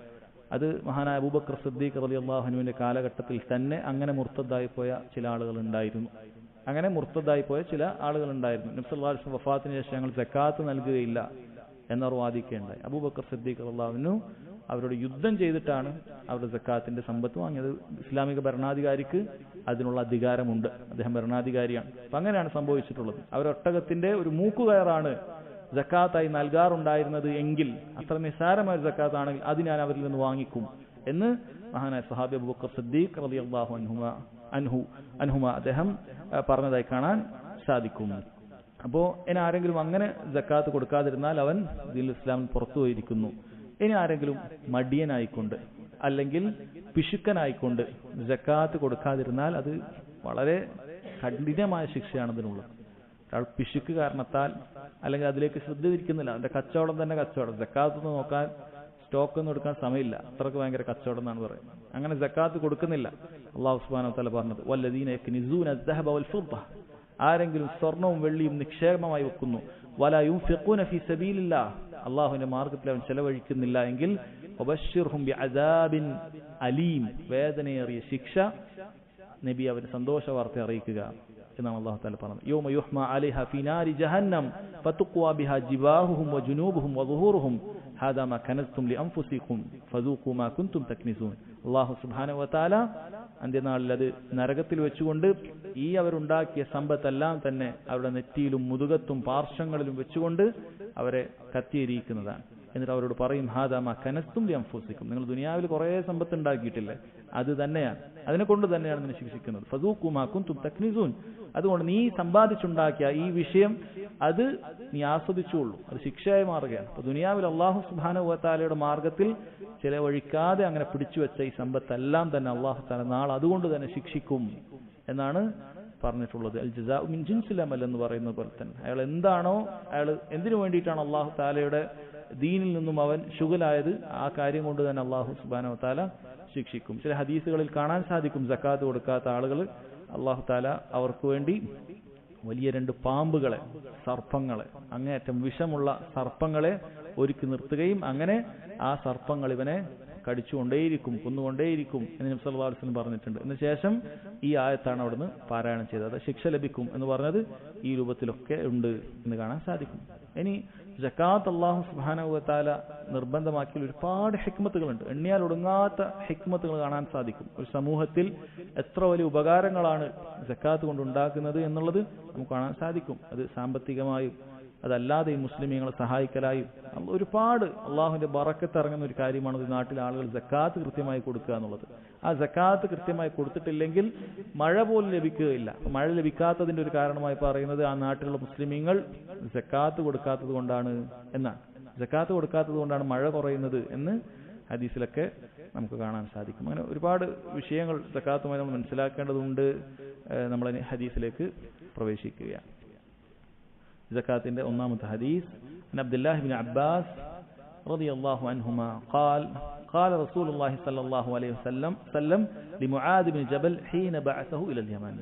അത് മഹാനായ അബൂബക്കർ സിദ്ദീഖ് റളിയല്ലാഹു അൻഹുവിന്റെ കാലഘട്ടത്തിൽ തന്നെ അങ്ങനെ മുർത്തദ്ദായി പോയ ചില ആളുകൾ ഉണ്ടായിരുന്നു. നബി സല്ലല്ലാഹു അലൈഹി വസല്ലം വഫാത്തിന് ശേഷം ഞങ്ങൾ സക്കാത്ത് നൽകുകയില്ല എന്നവർ വാദിക്കുകയുണ്ടായി. അബൂബക്കർ സിദ്ദീഖ് റളിയല്ലാഹു അൻഹു അവരോട് യുദ്ധം ചെയ്തിട്ടാണ് അവരുടെ സക്കാത്തിന്റെ സമ്പത്ത് വാങ്ങിയത്. ഇസ്ലാമിക ഭരണാധികാരിക്ക് അതിനുള്ള അധികാരമുണ്ട്, അദ്ദേഹം ഭരണാധികാരിയാണ്. അപ്പൊ അങ്ങനെയാണ് സംഭവിച്ചിട്ടുള്ളത്. അവരൊട്ടകത്തിന്റെ ഒരു മൂക്കുകയറാണ് സക്കാത്തായി നൽകാറുണ്ടായിരുന്നത് എങ്കിൽ, അത്ര നിസ്സാരമായ സക്കാത്താണെങ്കിൽ അത് ഞാൻ അവരിൽ നിന്ന് വാങ്ങിക്കും എന്ന് മഹാനായ സഹാബി അബൂബക്കർ സിദ്ദീഖ് റളിയല്ലാഹു അൻഹുമ അദ്ദേഹം പറഞ്ഞതായി കാണാൻ സാധിക്കും. അപ്പോ ഇനി ആരെങ്കിലും അങ്ങനെ സക്കാത്ത് കൊടുക്കാതിരുന്നാൽ അവൻ ദീനുൽ ഇസ്ലാമിൽ പുറത്തു പോയിരിക്കുന്നു. ഇനി ആരെങ്കിലും മടിയനായിക്കൊണ്ട് അല്ലെങ്കിൽ പിശുക്കനായിക്കൊണ്ട് സക്കാത്ത് കൊടുക്കാതിരുന്നാൽ അത് വളരെ കഠിനമായ ശിക്ഷയാണ് അതിനുള്ളത്. ഒരാൾ പിശുക്ക് കാരണത്താൽ അല്ലെങ്കിൽ അതിലേക്ക് ശ്രദ്ധ തിരിക്കുന്നില്ല, അതിന്റെ കച്ചവടം തന്നെ കച്ചവടം, സക്കാത്തൊന്നും നോക്കാൻ സ്റ്റോക്ക് ഒന്നും എടുക്കാൻ സമയമില്ല, അത്രക്ക് ഭയങ്കര കച്ചവടം എന്നാണ് പറയുന്നത്. അങ്ങനെ സക്കാത്ത് കൊടുക്കുന്നില്ല. അല്ലാഹു സുബ്ഹാനഹു വ തആല പറഞ്ഞത് വല്ലദീന യക്നിസൂന അസ്സഹബ വൽ ഫിദ്ദ, ആരെങ്കിലും സ്വർണവും വെള്ളിയും നിക്ഷേപമായി വെക്കുന്നു, വലാ യുൻഫിഖൂന ഫീ സബീലില്ലാഹ്, അള്ളാഹുവിന്റെ മാർഗത്തിൽ അവൻ ചെലവഴിക്കുന്നില്ല എങ്കിൽ വബശ്ശിർഹും ബിഅദാബിൻ അലീം, വേദനയേറിയ ശിക്ഷ നബി അവന് സന്തോഷ വാർത്ത അറിയിക്കുക എന്നാണ് അല്ലാഹു തആല പറഞ്ഞത്. യൗമ യുഹ്മാ അലൈഹാ ഫീ നാരി ജഹന്നം ഫതുഖ്വാ ബിഹാ ജിബാഹുഹും വജുനൂബുഹും വദുഹൂറുഹും ഹാദാ മാ കനസ്തും ലിഅൻഫുസികും ഫദൂഖൂ മാ കുൻതും തക്നിസൂൻ. അല്ലാഹു സുബ്ഹാനഹു വ തആല അന്ത്യനാളിൽ അത് നരകത്തിൽ വെച്ചുകൊണ്ട് ഈ അവരുണ്ടാക്കിയ സമ്പത്തെല്ലാം തന്നെ അവരുടെ നെറ്റിയിലും മുതുകത്തും പാർശ്വങ്ങളിലും വെച്ചുകൊണ്ട് അവരെ കത്തിയിരിക്കുന്നതാണ്. എന്നിട്ട് അവരോട് പറയും ഹാദാ മാ കനസ്തും ലിഅൻഫുസികും, നിങ്ങൾ ദുനിയാവിൽ കുറേ സമ്പത്ത് ഉണ്ടാക്കിയിട്ടില്ലേ, അത് തന്നെയാണ്, അതിനെ കൊണ്ട് തന്നെയാണ് നിന്നെ ശിക്ഷിക്കുന്നത്. ഫദൂഖൂ മാ കുൻതും തക്നിസൂൻ, അതുകൊണ്ട് നീ സമ്പാദിച്ചുണ്ടാക്കിയ ഈ വിഷയം അത് നീ ആസ്വദിച്ചുള്ളൂ, അത് ശിക്ഷയായി മാറുകയാണ്. അപ്പൊ ദുനിയാവിൽ അല്ലാഹു സുബ്ഹാനഹു വ തആലയുടെ മാർഗത്തിൽ ചിലവഴിക്കാതെ അങ്ങനെ പിടിച്ചുവെച്ച ഈ സമ്പത്തെല്ലാം തന്നെ അല്ലാഹു തആല നാളെ അതുകൊണ്ട് തന്നെ ശിക്ഷിക്കും എന്നാണ് പറഞ്ഞിട്ടുള്ളത്. അൽ ജസാഉ മിൻ ജിൻസിൽ അമൽ എന്ന് പറയുന്ന പോലെ തന്നെ അയാൾ എന്താണോ, അയാൾ എന്തിനു വേണ്ടിയിട്ടാണ് അല്ലാഹു തആലയുടെ ദീനിൽ നിന്നും അവൻ ശുഗലായത്, ആ കാര്യം കൊണ്ട് തന്നെ അല്ലാഹു സുബ്ഹാനഹു വ തആല ശിക്ഷിക്കും. ചില ഹദീസുകളിൽ കാണാൻ സാധിക്കും സക്കാത്ത് കൊടുക്കാത്ത ആളുകൾ അല്ലാഹു തആല അവർക്ക് വേണ്ടി വലിയ 2 പാമ്പുകളെ, സർപ്പങ്ങളെ, അങ്ങേയറ്റം വിഷമുള്ള സർപ്പങ്ങളെ ഒരുക്കി നിർത്തുകയും അങ്ങനെ ആ സർപ്പങ്ങൾ ഇവനെ കടിച്ചുകൊണ്ടേയിരിക്കും, കൊന്നുകൊണ്ടേയിരിക്കും എന്ന് നബി സല്ലല്ലാഹു അലൈഹി വസല്ലം പറഞ്ഞിട്ടുണ്ട്. ഇതിന് ശേഷം ഈ ആയത്താണ് അവിടുന്ന് പാരായണം ചെയ്തത്. ശിക്ഷ ലഭിക്കും എന്ന് പറഞ്ഞത് ഈ രൂപത്തിലൊക്കെ ഉണ്ട് എന്ന് കാണാൻ സാധിക്കും. ഇനി സക്കാത്ത് അല്ലാഹു സുബ്ഹാനഹു വ തആല നിർബന്ധമാക്കിയ ഒരുപാട് ഹിക്മത്തുകളുണ്ട്, എണ്ണിയാൽ ഒടുങ്ങാത്ത ഹിക്മത്തുകൾ കാണാൻ സാധിക്കും. ഒരു സമൂഹത്തിൽ എത്ര വലിയ ഉപകാരങ്ങളാണ് സക്കാത്ത് കൊണ്ടുണ്ടാക്കുന്നത് എന്നുള്ളത് നമുക്ക് കാണാൻ സാധിക്കും. അത് സാമ്പത്തികമായും അതല്ലാതെയും മുസ്ലിമീങ്ങളെ സഹായിക്കലായും ഒരുപാട് അള്ളാഹുവിന്റെ ബറക്കത്ത് ഇറങ്ങുന്ന ഒരു കാര്യമാണ് ഈ നാട്ടിലെ ആളുകൾ സക്കാത്ത് കൃത്യമായി കൊടുക്കുക എന്നുള്ളത്. ആ സക്കാത്ത് കൃത്യമായി കൊടുത്തിട്ടില്ലെങ്കിൽ മഴ പോലും ലഭിക്കുകയില്ല. മഴ ലഭിക്കാത്തതിന്റെ ഒരു കാരണമായി പറയുന്നത് ആ നാട്ടിലുള്ള മുസ്ലിമീങ്ങൾ സക്കാത്ത് കൊടുക്കാത്തത് കൊണ്ടാണ് എന്നാണ്. സക്കാത്ത് കൊടുക്കാത്തത് കൊണ്ടാണ് മഴ കുറയുന്നത് എന്ന് ഹദീസിലൊക്കെ നമുക്ക് കാണാൻ സാധിക്കും. അങ്ങനെ ഒരുപാട് വിഷയങ്ങൾ സക്കാത്തുമായി നമ്മൾ മനസ്സിലാക്കേണ്ടതുണ്ട്. നമ്മൾ ഹദീസിലേക്ക് പ്രവേശിക്കുകയാണ്. സക്കാത്തിന്റെ ഒന്നാമത്തെ ഹദീസ് عن عبد الله بن عباس رضي الله عنهما قال قال رسول الله صلى الله عليه وسلم لمعاذ بن جبل حين بعثه الى اليمن.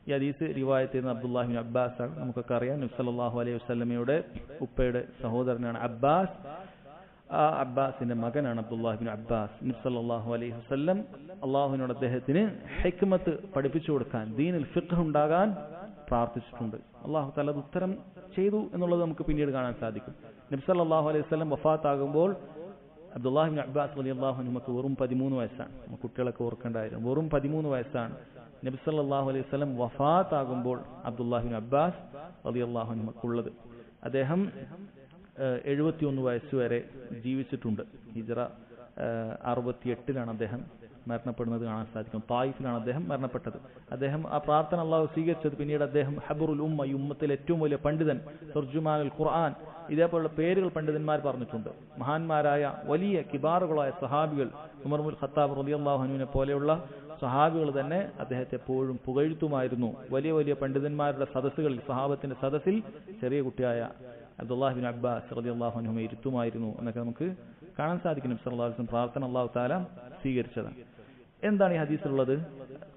ഈ ഹദീസ് റിവായത്ത് ചെയ്യുന്ന അബ്ദുല്ലാഹി ബിൻ അബ്ബാസ് ആണ്. നമുക്കൊക്കെ അറിയാം നബി സല്ലല്ലാഹു അലൈഹി വസല്ലമയുടെ ഉപ്പയുടെ സഹോദരനാണ് അബ്ബാസ്. ആ അബ്ബാസിന്റെ മകനാണ് അബ്ദുല്ലാഹി ബിൻ അബ്ബാസ്. നബി സല്ലല്ലാഹു അലൈഹി വസല്ലം അല്ലാഹുവിനോട് അദ്ദേഹത്തിന് ഹിക്മത്ത് പഠിപ്പിച്ചു കൊടുക്കാൻ, ദീനിൽ ഫിഖ് ഉണ്ടാകാൻ പ്രാർത്ഥിച്ചിട്ടുണ്ട്. അല്ലാഹു തആല അത് ഉത്തരം ചെയ്തു എന്നുള്ളത് നമുക്ക് പിന്നീട് കാണാൻ സാധിക്കും. നബി സല്ലല്ലാഹു അലൈഹി വസല്ലം വഫാത്താകുമ്പോൾ അബ്ദുല്ലാഹി ബിൻ അബ്ബാസ് റളിയല്ലാഹു അൻഹുക്ക് വെറും 13 വയസ്സാണ്. കുട്ടികളൊക്കെ ഓർക്കേണ്ടായിരുന്നു, വെറും 13 വയസ്സാണ്. നബി സല്ലല്ലാഹു അലൈഹി വസല്ലം വഫാത്താകുമ്പോൾ അബ്ദുല്ലാഹി ബിൻ അബ്ബാസ് റളിയല്ലാഹു അൻഹുക്കുള്ളത്. അദ്ദേഹം 71 വയസ്സുവരെ ജീവിച്ചിട്ടുണ്ട്. ഹിജ്റ 68 അദ്ദേഹം മരണപ്പെടുന്നത് കാണാൻ സാധിക്കും. തായിഫിലാണ് അദ്ദേഹം മരണപ്പെട്ടത്. അദ്ദേഹം ആ പ്രാർത്ഥന അല്ലാഹു സ്വീകരിച്ചത്. പിന്നീട് അദ്ദേഹം ഹബ്റുൽ ഉമ്മ, ഈ ഉമ്മത്തിലെ ഏറ്റവും വലിയ പണ്ഡിതൻ, തർജുമാനുൽ ഖുർആൻ, ഇതേപോലുള്ള പേരുകൾ പണ്ഡിതന്മാർ പറഞ്ഞിട്ടുണ്ട്. മഹാന്മാരായ വലിയ കിബാറുകളായ സഹാബികൾ, ഉമർ ഇബ്നുൽ ഖത്താബ് റളിയല്ലാഹു അൻഹുവിനെ പോലെയുള്ള സഹാബികൾ തന്നെ അദ്ദേഹത്തെ എപ്പോഴും പുകഴ്ത്തുമായിരുന്നു. വലിയ വലിയ പണ്ഡിതന്മാരുടെ സദസ്സുകളിൽ, സഹാബത്തിന്റെ സദസ്സിൽ ചെറിയ കുട്ടിയായ അബ്ദുല്ലാഹി ബിൻ അബ്ബാസ് റളിയല്ലാഹു അൻഹുമെ ഇരുത്തുമായിരുന്നു എന്നൊക്കെ നമുക്ക് കാണാൻ സാധിക്കും. നബി സല്ലല്ലാഹു അലൈഹി വസല്ലം പ്രാർത്ഥന അല്ലാഹു തആല സ്വീകരിച്ചതാണ്. എന്താണ് ഈ ഹദീസിലുള്ളത്?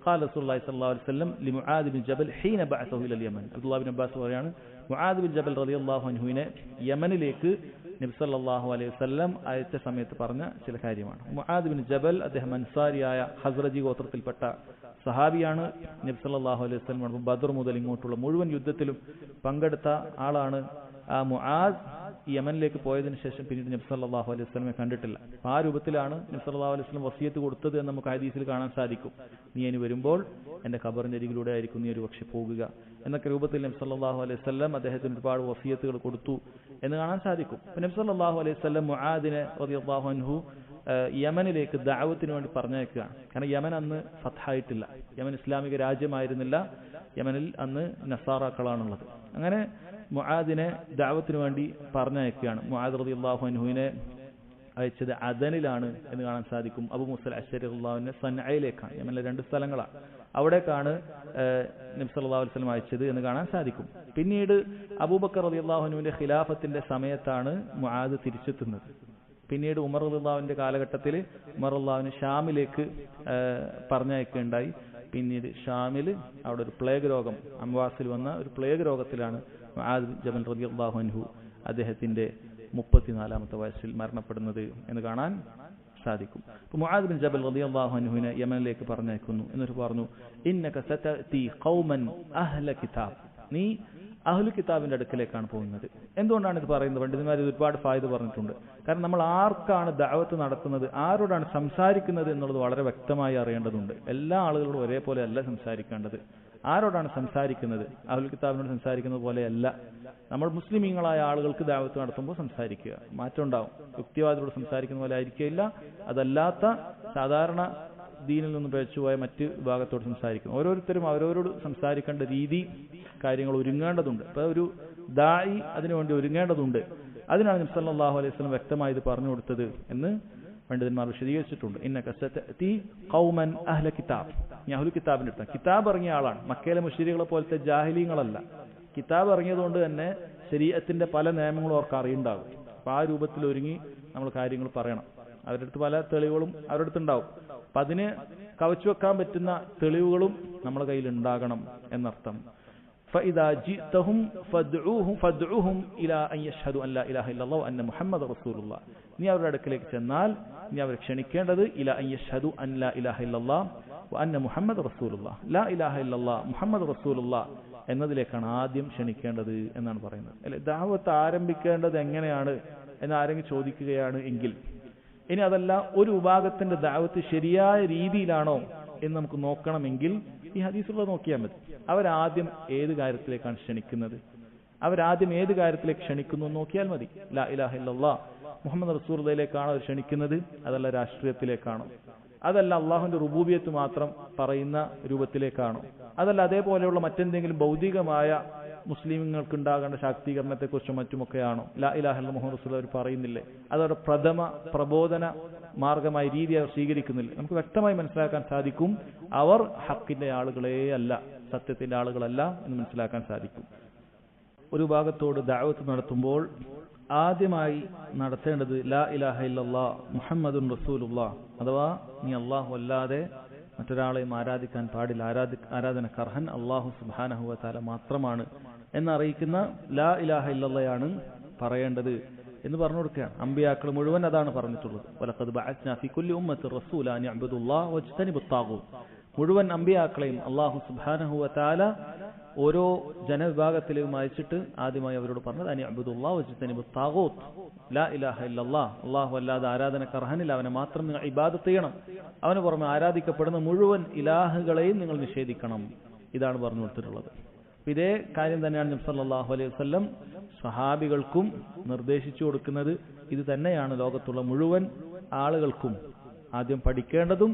ഖാല റസൂലുള്ളാഹി സ്വല്ലല്ലാഹു അലൈഹി വസല്ലം ലിമുആദ് ബിൻ ജബൽ ഹീന ബഅസഹു ഇലൽ യമൻ. അബ്ദുല്ലാഹി ബിൻ അബ്ബാസ് പറയാണ്, മുആദ് ബിൻ ജബൽ റളിയല്ലാഹു അൻഹുവിനെ യമനിലേക്ക് നബി സല്ലല്ലാഹു അലൈഹി വസല്ലം അയച്ച സമയത്ത് പറഞ്ഞ ചില കാര്യമാണ്. മുആദ് ബിൻ ജബൽ അദ്ദേഹം അൻസാരിയായ ഖസ്റജി ഗോത്രത്തിൽപ്പെട്ട സഹാബിയാണ്. നബി സല്ലല്ലാഹു അലൈഹി വസല്ലം ബദർ മുതൽ ഇങ്ങോട്ടുള്ള മുഴുവൻ യുദ്ധത്തിലും പങ്കെടുത്ത ആളാണ്. ആ മുആദ് യമനിലേക്ക് പോയതിനു ശേഷം പിന്നീട് നബി സല്ലല്ലാഹു അലൈഹി വസല്ലമയെ കണ്ടിട്ടില്ല. ആ രൂപത്തിലാണ് നബി സല്ലല്ലാഹു അലൈഹി വസല്ലം വസിയത്ത് കൊടുത്തത് എന്ന് നമുക്ക് ഹദീസിൽ കാണാൻ സാധിക്കും. നീ ഇനി വരുമ്പോൾ എന്റെ ഖബറിന്റെ അരികിലൂടെ ആയിരിക്കും നീ ഒരു പക്ഷെ പോകുക എന്നൊക്കെ രൂപത്തിൽ നബി സല്ലല്ലാഹു അലൈഹി വസല്ലം അദ്ദേഹത്തിന് ഒരുപാട് വസിയത്തുകൾ കൊടുത്തു എന്ന് കാണാൻ സാധിക്കും. നബി സല്ലല്ലാഹു അലൈഹി വസല്ലം മുആദിനെ റളിയല്ലാഹു അൻഹു യമനിലേക്ക് ദഅവത്തിന് വേണ്ടി പറഞ്ഞയക്കുകയാണ്. കാരണം യമൻ അന്ന് ഫത്ഹായിട്ടില്ല, യമൻ ഇസ്ലാമിക രാജ്യമായിരുന്നില്ല, യമനിൽ അന്ന് നസാറാക്കളാണുള്ളത്. അങ്ങനെ മുആദിനെ ദഅവത്തിന് വേണ്ടി പറഞ്ഞയക്കുകയാണ്. മുആദ് റളിയല്ലാഹു അൻഹുവിനെ അയച്ചത് അദനിലാണ് എന്ന് കാണാൻ സാധിക്കും. അബൂ മൂസൽ അശ്അരി റളിയല്ലാഹു അൻഹു സൻഅയിലേക്കാണ്. യമനിലെ 2 സ്ഥലങ്ങളാണ്. അവിടേക്കാണ് നബി സല്ലല്ലാഹു അലൈഹി വസല്ലം അയച്ചത് എന്ന് കാണാൻ സാധിക്കും. പിന്നീട് അബൂബക്കർ റളിയല്ലാഹു അൻഹുവിന്റെ ഖിലാഫത്തിന്റെ സമയത്താണ് മുആദ് തിരിച്ചെത്തുന്നത്. പിന്നീട് ഉമർ റളിയല്ലാഹുവിന്റെ കാലഘട്ടത്തിൽ ഉമർ റളിയല്ലാഹുവിനെ ഷാമിലേക്ക് പറഞ്ഞയക്കുകയുണ്ടായി. പിന്നീട് ഷാമിൽ അവിടെ ഒരു പ്ലേഗ് രോഗം, അംവാസിൽ വന്ന ഒരു പ്ലേഗ് രോഗത്തിലാണ് മുആദ് ബിൻ ജബൽ റളിയല്ലാഹു അൻഹു അദ്ദേഹത്തിന്റെ 34-ാമത്തെ വയസ്സിൽ മരണപ്പെടുന്നത് എന്ന് കാണാൻ സാധിക്കും. ഇപ്പോൾ മുആദ് ബിൻ ജബൽ റളിയല്ലാഹു അൻഹുവിനെ യമനിലേക്ക് പറഞ്ഞയക്കുന്നു. എന്നിട്ട് പറഞ്ഞു, ഇന്നക സതഅതി ഖൗമൻ അഹ്ല കിതാബ്, നീ അഹ്ലു കിതാബിന്റെ അടുക്കലേക്കാണ് പോകുന്നത്. എന്തുകൊണ്ടാണ് ഇത് പറയുന്നത്? പണ്ഡിതന്മാർ ഇത് ഒരുപാട് ഫായിദ പറഞ്ഞിട്ടുണ്ട്. കാരണം നമ്മൾ ആർക്കാണ് ദഅവത്ത് നടത്തുന്നത്, ആരോടാണ് സംസാരിക്കുന്നത് എന്നുള്ളത് വളരെ വ്യക്തമായി അറിയേണ്ടതുണ്ട്. എല്ലാ ആളുകളോടും ഒരേപോലെ അല്ല സംസാരിക്കേണ്ടത്. ആരോടാണ് സംസാരിക്കുന്നത്? അഹ്ലുൽ കിതാബിനോട് സംസാരിക്കുന്നത് പോലെയല്ല. നമ്മൾ മുസ്ലിമീങ്ങളായ ആളുകൾക്ക് ദഅവത്ത് നടത്തുമ്പോൾ സംസാരിക്കുക, മാറ്റം ഉണ്ടാവും. യുക്തിവാദികളോട് സംസാരിക്കുന്ന പോലെ ആയിരിക്കില്ല. അതല്ലാത്ത സാധാരണ ദീനിൽ നിന്ന് പിഴച്ചുപോയ മറ്റ് വിഭാഗത്തോട് സംസാരിക്കുന്നു. ഓരോരുത്തരും അവരോട് സംസാരിക്കേണ്ട രീതി, കാര്യങ്ങൾ ഒരുങ്ങേണ്ടതുണ്ട്. ഇപ്പൊ ഒരു ദായി അതിനുവേണ്ടി ഒരുങ്ങേണ്ടതുണ്ട്. അതിനാണ് നബി സല്ലല്ലാഹു അലൈഹി വസല്ലം വ്യക്തമായി ഇത് പറഞ്ഞു കൊടുത്തത് എന്ന് പണ്ഡിതന്മാർ വിശദീകരിച്ചിട്ടുണ്ട്. ഇന്നക സതഅതി ഖൗമൻ അഹ്ല കിതാബ്, നീ അഹ്ലു കിതാബിന്റെ അടുത്ത്. കിതാബ് ഇറങ്ങിയ ആളാണ്, മക്കയിലെ മുശ്രിക്കുകളെ പോലത്തെ ജാഹിലീങ്ങളല്ല. കിതാബ് ഇറങ്ങിയതുകൊണ്ട് തന്നെ ശരീഅത്തിന്റെ പല നിയമങ്ങളും അവർക്ക് അറിയുണ്ടാകും. അപ്പൊ ആ രൂപത്തിൽ ഒരുങ്ങി നമ്മൾ കാര്യങ്ങൾ പറയണം. അവരുടെ അടുത്ത് പല തെളിവുകളും അവരുടെ അടുത്തുണ്ടാവും. അപ്പൊ അതിന് കവച്ചു വെക്കാൻ പറ്റുന്ന തെളിവുകളും നമ്മുടെ കയ്യിൽ ഉണ്ടാകണം എന്നർത്ഥം. فإذا جئتهم فادعوهم إلى أن يشهدوا أن لا إله إلا الله وأن محمد رسول الله. നീ അവരുടെ അടുക്കലേക്ക് ചെന്നാൽ നീ അവരെ ക്ഷണിക്കേണ്ടത് ഇലാ അൻ യശ്ഹദു അൻ ലാ ഇലാഹ ഇല്ലല്ലാഹ് വഅന്ന മുഹമ്മദ് റസൂലുള്ളാഹ്, ലാ ഇലാഹ ഇല്ലല്ലാഹ് മുഹമ്മദ് റസൂലുള്ളാഹ് എന്നതിലേക്കാണ് ആദ്യം ക്ഷണിക്കേണ്ടത് എന്നാണ് പറയുന്നത്. അല്ലെ, ദഅവത്ത് ആരംഭിക്കേണ്ടത് എങ്ങനെയാണ് എന്ന് ആരെങ്കിലും ചോദിക്കുകയാണ് എങ്കിൽ, ഇനി അതല്ല ഒരു വിഭാഗത്തിന്റെ ദഅവത്ത് ശരിയായ രീതിയിലാണോ എന്ന് നമുക്ക് നോക്കണമെങ്കിൽ ഈ ഹദീസുള്ള നോക്കിയാൽ മതി. അവരാദ്യം ഏത് കാര്യത്തിലേക്കാണ് ക്ഷണിക്കുന്നത്, അവരാദ്യം ഏത് കാര്യത്തിലേക്ക് ക്ഷണിക്കുന്നു നോക്കിയാൽ മതി. ലാ ഇലാഹ ഇല്ലല്ലാഹ് മുഹമ്മദ് റസൂലുള്ളാഹിലേക്കാണോ അവർ ക്ഷണിക്കുന്നത്, അതല്ല രാഷ്ട്രീയത്തിലേക്കാണോ, അതല്ല അള്ളാഹുവിന്റെ റുബൂബിയത്ത് മാത്രം പറയുന്ന രൂപത്തിലേക്കാണോ, അതല്ല അതേപോലെയുള്ള മറ്റെന്തെങ്കിലും ഭൗതികമായ മുസ്ലിങ്ങൾക്ക് ഉണ്ടാകേണ്ട ശാക്തീകരണത്തെക്കുറിച്ചും മറ്റുമൊക്കെയാണോ ലാ ഇലാഹ ഇല്ലല്ലാഹ് മുഹമ്മദ് റസൂലുള്ളാഹി അവർ പറയുന്നില്ലേ, അതവരുടെ പ്രഥമ പ്രബോധന മാർഗമായ രീതി അവർ സ്വീകരിക്കുന്നില്ല. നമുക്ക് വ്യക്തമായി മനസ്സിലാക്കാൻ സാധിക്കും അവർ ഹക്കിന്റെ ആളുകളേ അല്ല, സത്യത്തിന്റെ ആളുകളല്ല എന്ന് മനസ്സിലാക്കാൻ സാധിക്കും. ഒരു ഭാഗത്തോട് ദഅവത്ത് നടത്തുമ്പോൾ ആദ്യമായി നടത്തേണ്ടത് ലാ ഇലാഹ ഇല്ലല്ലാഹ് മുഹമ്മദുൻ റസൂലുള്ളാഹ്, അഥവാ നീ അല്ലാഹു അല്ലാതെ മറ്റൊരാളെയും ആരാധിക്കാൻ പാടില്ല, ആരാധനക്ക് അർഹൻ അല്ലാഹു സുബ്ഹാനഹു വ തആല മാത്രമാണ് എന്നറിയിക്കുന്ന ലാ ഇലാഹ ഇല്ലല്ലാഹയാണ് പറയേണ്ടത് എന്ന് പറഞ്ഞു കൊടുക്കുകയാണ്. അമ്പിയാക്കൾ മുഴുവൻ അതാണ് പറഞ്ഞിട്ടുള്ളത്. വലഖദ് ബഅസ്നാ ഫീ കുല്ലി ഉമ്മത്തിൻ റസൂലാ അൻ യഅ്ബുദുല്ലാഹ വജ്തനിബുത് താഗൂത്ത്. മുഴുവൻ അമ്പിയാക്കളെയും അല്ലാഹു സുബ്ഹാനഹു വ തആല ഓരോ ജനവിഭാഗത്തിലേക്കും അയച്ചിട്ട് ആദ്യമായി അവരോട് പറഞ്ഞത് അൻ യഅ്ബുദുല്ലാഹ വജ്തനിബുത് താഗൂത്ത്, ലാ ഇലാഹ ഇല്ലല്ലാഹ്, അല്ലാഹു അല്ലാതെ ആരാധനക്ക് അർഹനില്ല, അവനെ മാത്രം നിങ്ങൾ ഇബാദത്ത് ചെയ്യണം, അവന് പുറമെ ആരാധിക്കപ്പെടുന്ന മുഴുവൻ ഇലാഹുകളെയും നിങ്ങൾ നിഷേധിക്കണം. ഇതാണ് പറഞ്ഞു കൊടുത്തിട്ടുള്ളത്. ഇതേ കാര്യം തന്നെയാണ് നബി സല്ലല്ലാഹു അലൈഹി വസല്ലം സ്വഹാബികൾക്കും നിർദ്ദേശിച്ചു കൊടുക്കുന്നത്. ഇത് തന്നെയാണ് ലോകത്തുള്ള മുഴുവൻ ആളുകൾക്കും ആദ്യം പഠിക്കേണ്ടതും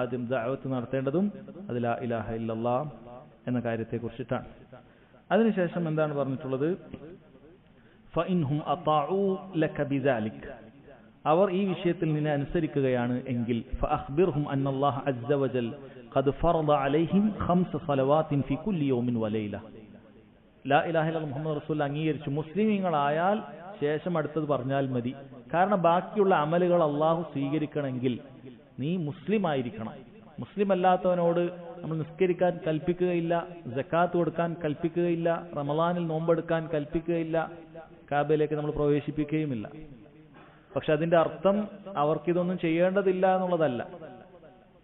ആദ്യം ദഅവത്ത് നടത്തേണ്ടതും അത് ലാ ഇലാഹ ഇല്ലല്ലാഹ് എന്ന കാര്യത്തെ കുറിച്ചിട്ടാണ്. അതിനുശേഷം എന്താണ് പറഞ്ഞിട്ടുള്ളത്? ഫഇൻഹും അതാഉ ലക ബിദാലിക്, അവർ ഈ വിഷയത്തിൽ നിന്നെ അനുസരിക്കുകയാണ് എങ്കിൽ ഫഅഖ്ബിർഹും അന്നല്ലാഹ അസ്സ വജൽ ഖദ് ഫറദ അലൈഹിം 5 സ്വലവാത്തിൻ ഫി കുല്ലി യൗമിൻ വലൈല. ലാ ഇലാഹ ഇല്ലല്ലാഹ് മുഹമ്മദ് റസൂലുള്ളാഹി അംഗീകരിച്ചു മുസ്ലിമീങ്ങളായാൽ ശേഷം അടുത്തത് പറഞ്ഞാൽ മതി. കാരണം ബാക്കിയുള്ള അമലുകൾ അള്ളാഹു സ്വീകരിക്കണമെങ്കിൽ നീ മുസ്ലിം ആയിരിക്കണം. മുസ്ലിം അല്ലാത്തവനോട് നമ്മൾ നിസ്കരിക്കാൻ കൽപ്പിക്കുകയില്ല, സക്കാത്ത് കൊടുക്കാൻ കൽപ്പിക്കുകയില്ല, റമളാനിൽ നോമ്പെടുക്കാൻ കൽപ്പിക്കുകയില്ല, കാബയിലേക്ക് നമ്മൾ പ്രവേശിപ്പിക്കുകയുമില്ല. പക്ഷെ അതിന്റെ അർത്ഥം അവർക്കിതൊന്നും ചെയ്യേണ്ടതില്ല എന്നുള്ളതല്ല,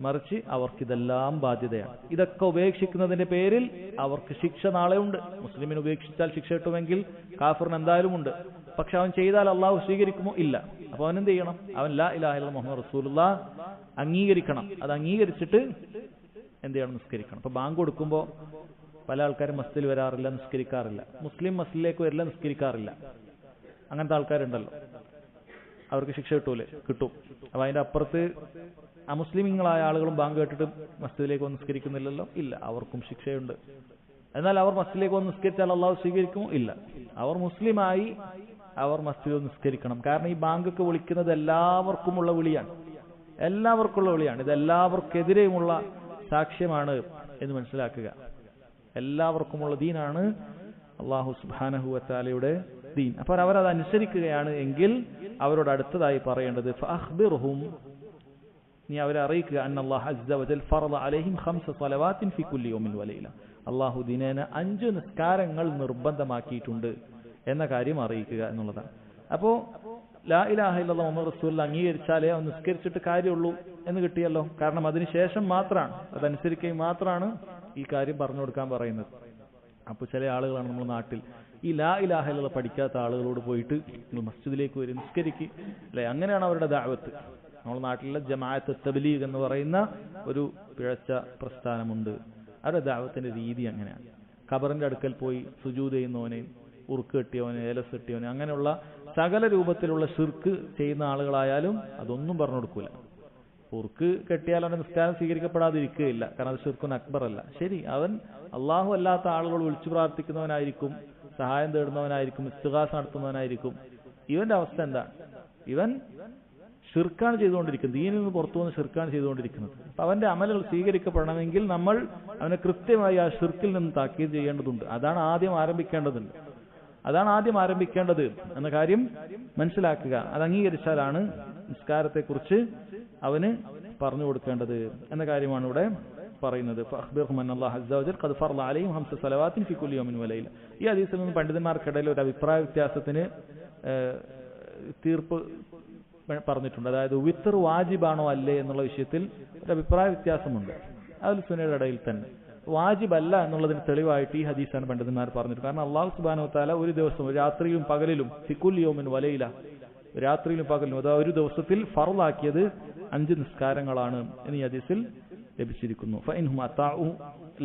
മറിച്ച് അവർക്കിതെല്ലാം ബാധ്യതയാണ്. ഇതൊക്കെ ഉപേക്ഷിക്കുന്നതിന്റെ പേരിൽ അവർക്ക് ശിക്ഷ നാളെ ഉണ്ട്. മുസ്ലിമിന് ഉപേക്ഷിച്ചാൽ ശിക്ഷ കിട്ടുമെങ്കിൽ കാഫിറിന് എന്തായാലും ഉണ്ട്. പക്ഷെ അവൻ ചെയ്താൽ അള്ളാഹു സ്വീകരിക്കുമോ? ഇല്ല. അപ്പൊ അവൻ എന്ത് ചെയ്യണം? അവൻ ലാ ഇലാഹ ഇല്ലല്ലാഹ് മുഹമ്മദ് റസൂലുള്ളാഹ് അംഗീകരിക്കണം. അത് അംഗീകരിച്ചിട്ട് എന്ത് ചെയ്യണം? നിസ്കരിക്കണം. അപ്പൊ ബാങ്ക് കൊടുക്കുമ്പോൾ പല ആൾക്കാരും മസ്ജിദിൽ വരാറില്ല, നിസ്കരിക്കാറില്ല. മുസ്ലിം മസ്ജിദിലേക്ക് വരില്ല, നിസ്കരിക്കാറില്ല. അങ്ങനത്തെ ആൾക്കാരുണ്ടല്ലോ, അവർക്ക് ശിക്ഷ കിട്ടൂലേ? കിട്ടും. അപ്പൊ അതിന്റെ അപ്പുറത്ത് അമുസ്ലിമീങ്ങളായ ആളുകളും ബാങ്ക് കേട്ടിട്ട് മസ്ജിദിലേക്ക് വന്ന് നിസ്കരിക്കുന്നില്ലല്ലോ? ഇല്ല, അവർക്കും ശിക്ഷയുണ്ട്. എന്നാൽ അവർ മസ്ജിദിലേക്ക് വന്ന് നിസ്കരിച്ചാൽ അള്ളാഹു സ്വീകരിക്കുമോ? ഇല്ല. അവർ മുസ്ലിമായി അവർ മസ്ജിദിൽ നിസ്കരിക്കണം. കാരണം ഈ ബാങ്കൊക്കെ വിളിക്കുന്നത് എല്ലാവർക്കുമുള്ള വിളിയാണ്, എല്ലാവർക്കുള്ള വിളിയാണ്. ഇത് എല്ലാവർക്കെതിരെയുമുള്ള സാക്ഷ്യമാണ് എന്ന് മനസ്സിലാക്കുക. എല്ലാവർക്കുമുള്ള ദീനാണ് അല്ലാഹു സുബ്ഹാനഹു വ തആലയുടെ ദീൻ. അപ്പോൾ അവരത് അനുസരിക്കുകയാണ് എങ്കിൽ അവരോട് അടുത്തതായി പറയേണ്ടത് ഫഅഖ്ബിർഹും, നീ അവരെ അറിയിക്കുക, അന്നല്ലാഹു അസ്സ വജൽ ഫറദ അലൈഹിം 5 സ്വലവാത്തിൻ ഫി കുല്ലി യൗമിൻ വലൈല, അല്ലാഹു ദിനേന 5 നിസ്കാരങ്ങൾ നിർബന്ധമാക്കിയിട്ടുണ്ട് എന്ന കാര്യം അറിയിക്കുക എന്നുള്ളതാണ്. അപ്പോ ലാ ഇലാഹ ഇല്ലല്ലാഹ് മുഹമ്മദ് റസൂലുള്ളാഹി അംഗീകരിച്ചാലേ അവൻ നിസ്കരിച്ചിട്ട് കാര്യമുള്ളൂ എന്ന് കിട്ടിയല്ലോ. കാരണം അതിനുശേഷം മാത്രമാണ്, അതനുസരിക്കുകയും മാത്രമാണ് ഈ കാര്യം പറഞ്ഞു കൊടുക്കാൻ പറയുന്നത്. അപ്പോൾ ചില ആളുകളാണ് നമ്മുടെ നാട്ടിൽ ഈ ലാ ഇലാഹ ഇല്ലല്ലാഹ് പഠിക്കാത്ത ആളുകളോട് പോയിട്ട് നിങ്ങൾ മസ്ജിദിലേക്ക് വരും, നിസ്കരിക്കുക അല്ലെ, അങ്ങനെയാണ് അവരുടെ ദഅവത്ത്. നമ്മുടെ നാട്ടിലെ ജമാഅത്ത് തബ്ലീഗ് എന്ന് പറയുന്ന ഒരു പിഴച്ച പ്രസ്ഥാനമുണ്ട്. അവരുടെ ദഅവത്തിന്റെ രീതി അങ്ങനെയാണ്. ഖബറിന്റെ അടുക്കൽ പോയി സുജൂദ് ചെയ്യുന്നവനെ, ഉറുക്ക് കെട്ടിയവനെ, ഏലസ് കെട്ടിയവനെ, അങ്ങനെയുള്ള സകല രൂപത്തിലുള്ള ശിർക്ക് ചെയ്യുന്ന ആളുകളായാലും അതൊന്നും പറഞ്ഞു കൊടുക്കൂല. ഉറുക്ക് കെട്ടിയാൽ അവന്റെ നിസ്കാരം സ്വീകരിക്കപ്പെടാതിരിക്കുകയില്ല, കാരണം അത് ശിർക്കുൻ അക്ബർ അല്ല. ശരി, അവൻ അള്ളാഹു അല്ലാത്ത ആളുകൾ വിളിച്ചു പ്രാർത്ഥിക്കുന്നവനായിരിക്കും, സഹായം തേടുന്നവനായിരിക്കും, ഇസ്തിഗാസ നടത്തുന്നവനായിരിക്കും. ഇവന്റെ അവസ്ഥ എന്താണ്? ഇവൻ ഷിർക്കാണ് ചെയ്തുകൊണ്ടിരിക്കുന്നത്, ദീനിൽ നിന്ന് പുറത്തു വന്ന് ഷിർക്കാണ് ചെയ്തുകൊണ്ടിരിക്കുന്നത്. അപ്പൊ അവന്റെ അമലുകൾ സ്വീകരിക്കപ്പെടണമെങ്കിൽ നമ്മൾ അവനെ കൃത്യമായി ആ ഷിർക്കിൽ നിന്ന് താക്കീത് ചെയ്യേണ്ടതുണ്ട്. അതാണ് ആദ്യം ആരംഭിക്കേണ്ടത് എന്ന കാര്യം മനസ്സിലാക്കുക. അത് അംഗീകരിച്ചാലാണ് നിസ്കാരത്തെക്കുറിച്ച് അവന് പറഞ്ഞു കൊടുക്കേണ്ടത് എന്ന കാര്യമാണ് ഇവിടെ പറയുന്നത്. ഈ ഹദീസിൽ നിന്ന് പണ്ഡിതന്മാർക്കിടയിൽ ഒരു അഭിപ്രായ വ്യത്യാസത്തിന് തീർപ്പ് പറഞ്ഞിട്ടുണ്ട്. അതായത് വിത്തർ വാജിബാണോ അല്ലേ എന്നുള്ള വിഷയത്തിൽ ഒരു അഭിപ്രായ വ്യത്യാസമുണ്ട് അതിൽ സുന്നയുടെ ഇടയിൽ തന്നെ. വാജിബല്ല എന്നുള്ളതിന് തെളിവായിട്ട് ഈ ഹദീസാണ് പണ്ഡിതന്മാർ പറഞ്ഞിട്ട്. കാരണം അല്ലാഹു സുബ്ഹാനഹു വ തആല ഒരു ദിവസം രാത്രിയിലും പകലിലും ഫികുൽ യൗമിൻ വലൈല, രാത്രിയിലും പകലിലും അഥവാ ഒരു ദിവസത്തിൽ ഫർളാക്കിയത് 5 നിസ്കാരങ്ങളാണ് എന്ന് ഈ ഹദീസിൽ ലഭിച്ചിരിക്കുന്നു. ഫഇൻഹും അതാഉ